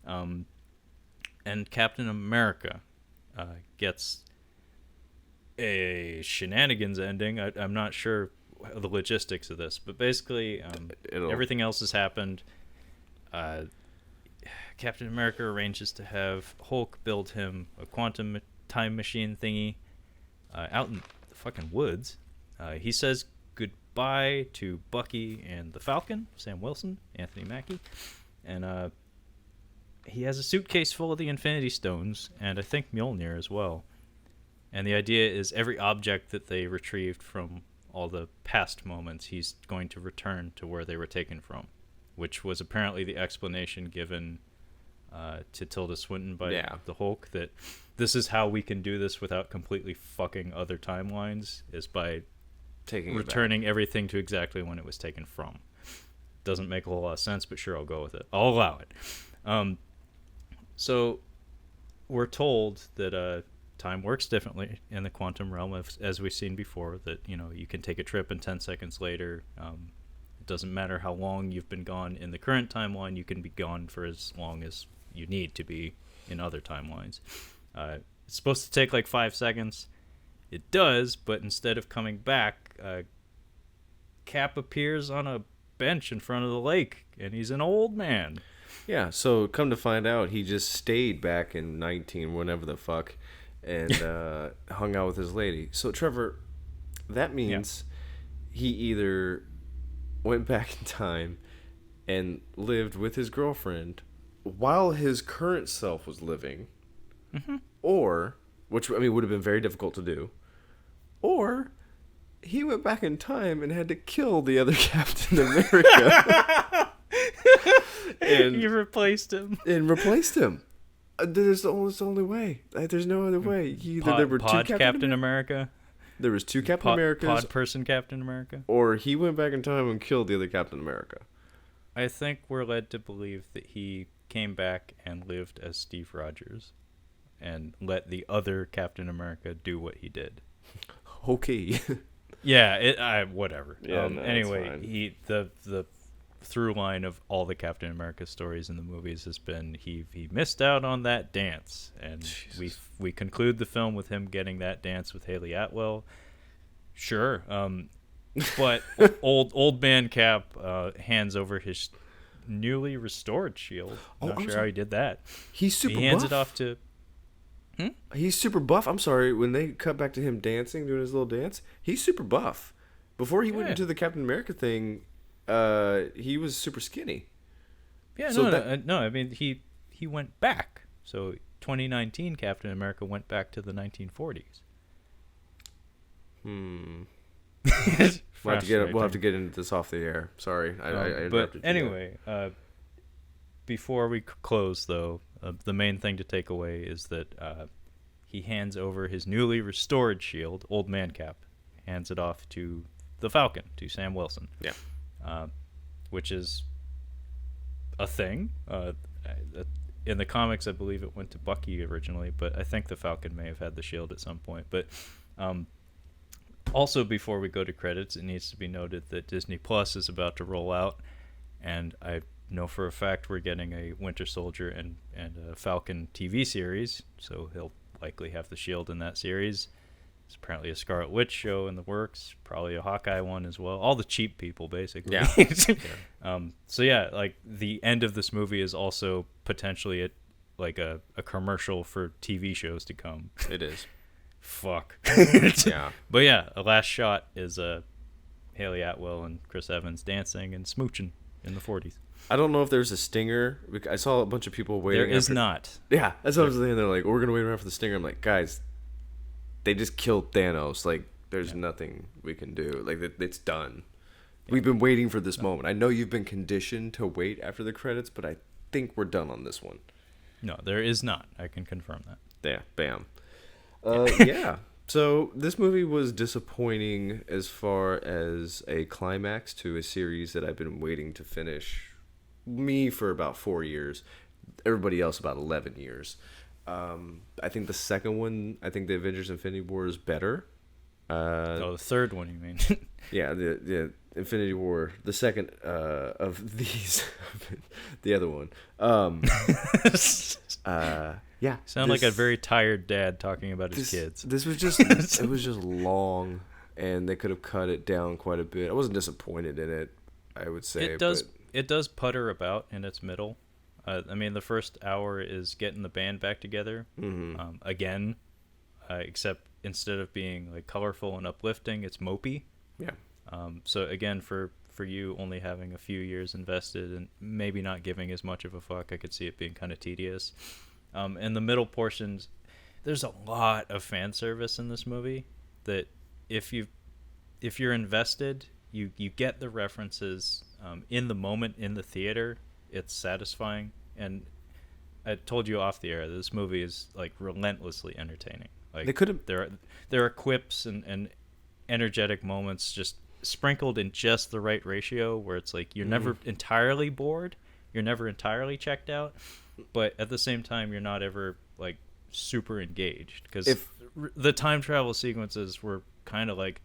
And Captain America gets a shenanigans ending. I'm not sure the logistics of this, but basically everything else has happened. Captain America arranges to have Hulk build him a quantum time machine thingy out in the fucking woods. He says goodbye to Bucky and the Falcon, Sam Wilson, Anthony Mackie, and he has a suitcase full of the Infinity Stones, and I think Mjolnir as well. And the idea is every object that they retrieved from all the past moments, he's going to return to where they were taken from, which was apparently the explanation given to Tilda Swinton by the Hulk, that this is how we can do this without completely fucking other timelines, is by returning everything to exactly when it was taken from. Doesn't make a whole lot of sense, but sure, I'll go with it. I'll allow it. So we're told that time works differently in the quantum realm, as we've seen before, that, you know, you can take a trip and 10 seconds later, it doesn't matter how long you've been gone in the current timeline, you can be gone for as long as you need to be in other timelines. It's supposed to take like 5 seconds. It does, but instead of coming back, Cap appears on a bench in front of the lake, and he's an old man. Yeah, so come to find out, he just stayed back in 19, whenever the fuck, and hung out with his lady. So, Trevor, that means he either went back in time and lived with his girlfriend while his current self was living, or, which, I mean, would have been very difficult to do, or he went back in time and had to kill the other Captain America. And you replaced him. And replaced him. There's the only way. There's no other way. There were two Captain America. There was two Captain Americas. Pod person Captain America. Or he went back in time and killed the other Captain America. I think we're led to believe that he came back and lived as Steve Rogers and let the other Captain America do what he did. Okay. Yeah, whatever. Yeah, no, anyway, the through line of all the Captain America stories in the movies has been he missed out on that dance, and Jesus. we conclude the film with him getting that dance with Haley Atwell. Sure, but old man Cap hands over his newly restored shield. Not sure how he did that. He's super. He hands buff. it off to. He's super buff. I'm sorry, when they cut back to him dancing, doing his little dance, he's super buff. Before he went into the Captain America thing, he was super skinny. Yeah, so no. I mean, he went back. So 2019 Captain America went back to the 1940s. We'll have to get into this off the air. Sorry, I but anyway, before we close, though, the main thing to take away is that he hands over his newly restored shield. Old man Cap hands it off to the Falcon, to Sam Wilson. Yeah. Which is a thing. In the comics, I believe it went to Bucky originally, but I think the Falcon may have had the shield at some point. But also, before we go to credits, it needs to be noted that Disney Plus is about to roll out, and I know for a fact we're getting a Winter Soldier and a Falcon TV series, so he'll likely have the shield in that series. There's apparently a Scarlet Witch show in the works, probably a Hawkeye one as well. All the cheap people, basically. Yeah. So yeah, like the end of this movie is also potentially a commercial for TV shows to come. It is. Fuck. Yeah. But yeah, a last shot is Haley Atwell and Chris Evans dancing and smooching in the 40s. I don't know if there's a stinger. I saw a bunch of people waiting. There is not. Yeah, that's what I was saying. They're like, we're going to wait around for the stinger. I'm like, guys, they just killed Thanos. Like, there's nothing we can do. Like, it's done. Yeah. We've been waiting for this moment. I know you've been conditioned to wait after the credits, but I think we're done on this one. No, there is not. I can confirm that. Yeah, bam. Yeah. So this movie was disappointing as far as a climax to a series that I've been waiting to finish. Me for about 4 years. Everybody else about 11 years. I think the second one, the Avengers Infinity War is better. The third one, you mean? Yeah, the Infinity War, the second of these, the other one. Yeah. Sound like a very tired dad talking about his kids. This was just it was just long, and they could have cut it down quite a bit. I wasn't disappointed in it, I would say. It does putter about in its middle. I mean, the first hour is getting the band back together again, except instead of being like colorful and uplifting, it's mopey. Yeah. So again, for for you only having a few years invested and maybe not giving as much of a fuck. I could see it being kind of tedious. In the middle portions, there's a lot of fan service in this movie that if you're invested, you get the references in the moment in the theater. It's satisfying. And I told you off the air, this movie is like relentlessly entertaining. Like They could have. there are quips and energetic moments just sprinkled in just the right ratio where it's like you're never entirely bored, you're never entirely checked out, but at the same time you're not ever like super engaged, because the time travel sequences were kind of like,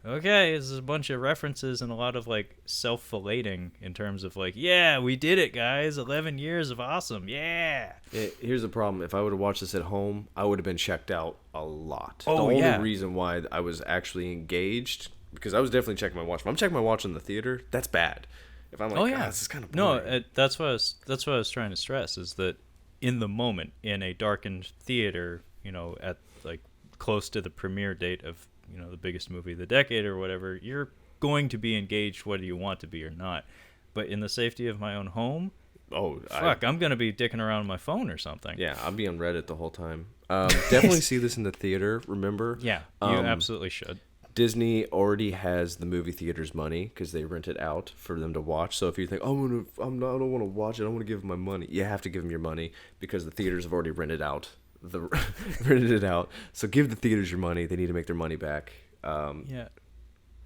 okay, this is a bunch of references and a lot of like self-filleting in terms of like, yeah, we did it, guys, 11 years of awesome, yeah. Here's the problem. If I would have watched this at home, I would have been checked out a lot. Oh, the only yeah. reason why I was actually engaged, because I was definitely checking my watch. If I'm checking my watch in the theater, that's bad. If I'm like, this is kind of boring. No, that's what I was trying to stress, is that in the moment, in a darkened theater, at like close to the premiere date of the biggest movie of the decade or whatever, you're going to be engaged whether you want to be or not. But in the safety of my own home, I'm gonna be dicking around on my phone or something. Yeah, I'll be on Reddit the whole time. Definitely see this in the theater. Remember? Yeah, you absolutely should. Disney already has the movie theater's money because they rent it out for them to watch. So if you think, I don't want to watch it, I don't want to give them my money, you have to give them your money because the theaters have already rented it out. So give the theaters your money. They need to make their money back. Yeah,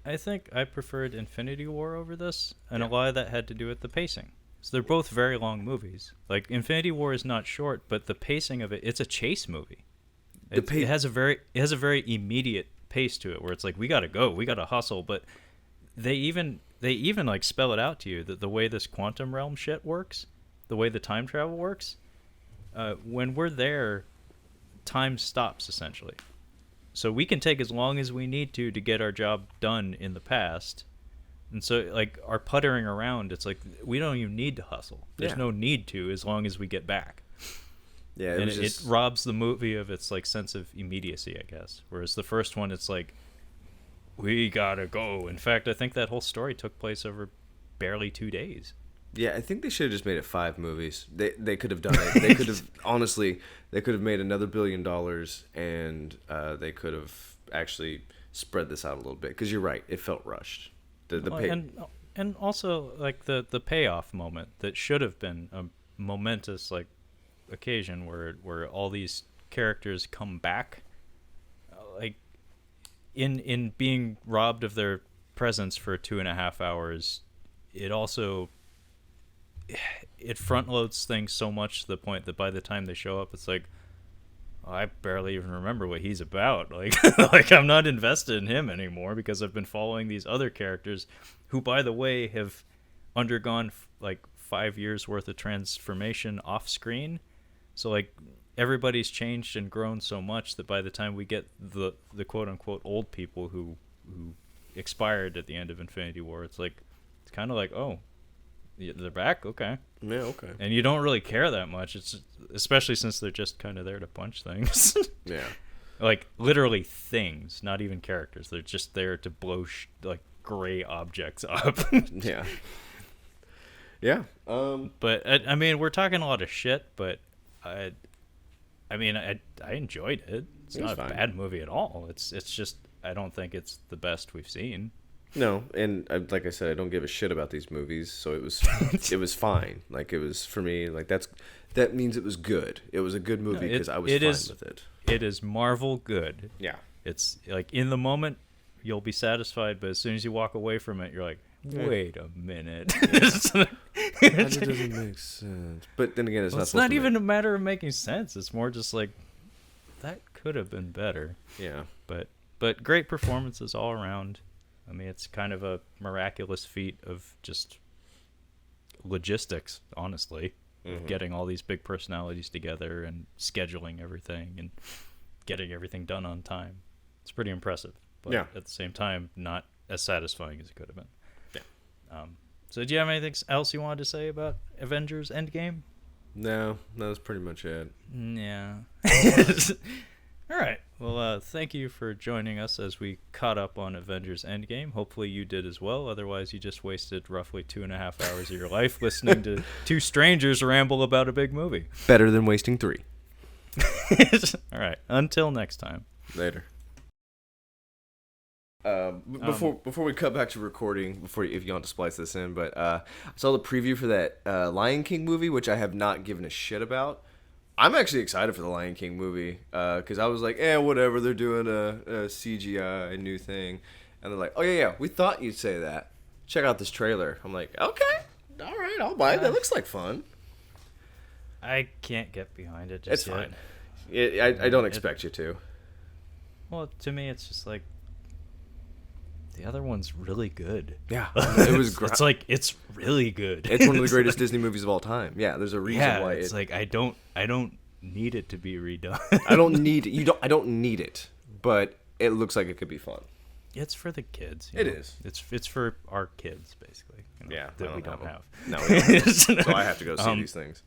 I think I preferred Infinity War over this, and a lot of that had to do with the pacing. So they're both very long movies. Like Infinity War is not short, but the pacing of it's a chase movie. It has a very immediate pace to it, where it's like, we gotta go, we gotta hustle. But they even like spell it out to you that the way this quantum realm shit works, the way the time travel works, when we're there, time stops essentially. So we can take as long as we need to get our job done in the past. And so like our puttering around, it's like we don't even need to hustle. There's no need to, as long as we get back. Yeah, it robs the movie of its like sense of immediacy, I guess. Whereas the first one, it's like, we gotta go. In fact, I think that whole story took place over barely 2 days. Yeah, I think they should have just made it 5 movies. They could have done it. They could have honestly, they could have made another $1 billion, and they could have actually spread this out a little bit. Because you're right, it felt rushed. And also like the payoff moment that should have been a momentous like occasion where all these characters come back, like in being robbed of their presence for 2.5 hours. It front loads things so much to the point that by the time they show up, it's like, I barely even remember what he's about. Like, like I'm not invested in him anymore because I've been following these other characters who, by the way, have undergone like 5 years worth of transformation off screen. So like everybody's changed and grown so much that by the time we get the quote unquote old people who expired at the end of Infinity War, it's kind of like, oh, they're back, okay. Yeah, okay. And you don't really care that much. It's especially since they're just kind of there to punch things. Yeah. Like literally things, not even characters. They're just there to blow like gray objects up. Yeah. Yeah. But I mean, we're talking a lot of shit, but I enjoyed it. It's not a bad movie at all. It's just I don't think it's the best we've seen. No, and like I said, I don't give a shit about these movies, so it was fine. Like it was for me, like that means it was good. It was a good movie because I was fine with it. It is Marvel good. Yeah. It's like in the moment you'll be satisfied, but as soon as you walk away from it, you're like, wait a minute. That doesn't make sense. But then again, it's not even a matter of making sense. It's more just like, that could have been better. Yeah. But great performances all around. I mean, it's kind of a miraculous feat of just logistics, honestly, of getting all these big personalities together and scheduling everything and getting everything done on time. It's pretty impressive, but at the same time, not as satisfying as it could have been. Yeah. So do you have anything else you wanted to say about Avengers Endgame? No, that was pretty much it. Yeah. All right. Well, thank you for joining us as we caught up on Avengers Endgame. Hopefully you did as well. Otherwise, you just wasted roughly 2.5 hours of your life listening to two strangers ramble about a big movie. Better than wasting 3. All right. Until next time. Later. Before we cut back to recording, if you want to splice this in, but I saw the preview for that Lion King movie, which I have not given a shit about. I'm actually excited for the Lion King movie because I was like, whatever, they're doing a CGI new thing, and they're like, oh yeah, we thought you'd say that. Check out this trailer. I'm like, okay, all right, I'll buy it. That looks like fun. I can't get behind it just yet. It's fine. I don't expect you to. Well, to me, it's just like the other one's really good. Yeah, it was great. It's like it's really good. It's one of the greatest Disney movies of all time. Yeah, there's a reason why. It's like I don't need it to be redone. I don't need it. I don't need it, but it looks like it could be fun. It's for the kids. It is. It's for our kids, basically. Yeah, that we don't have. No, we don't. So I have to go see these things.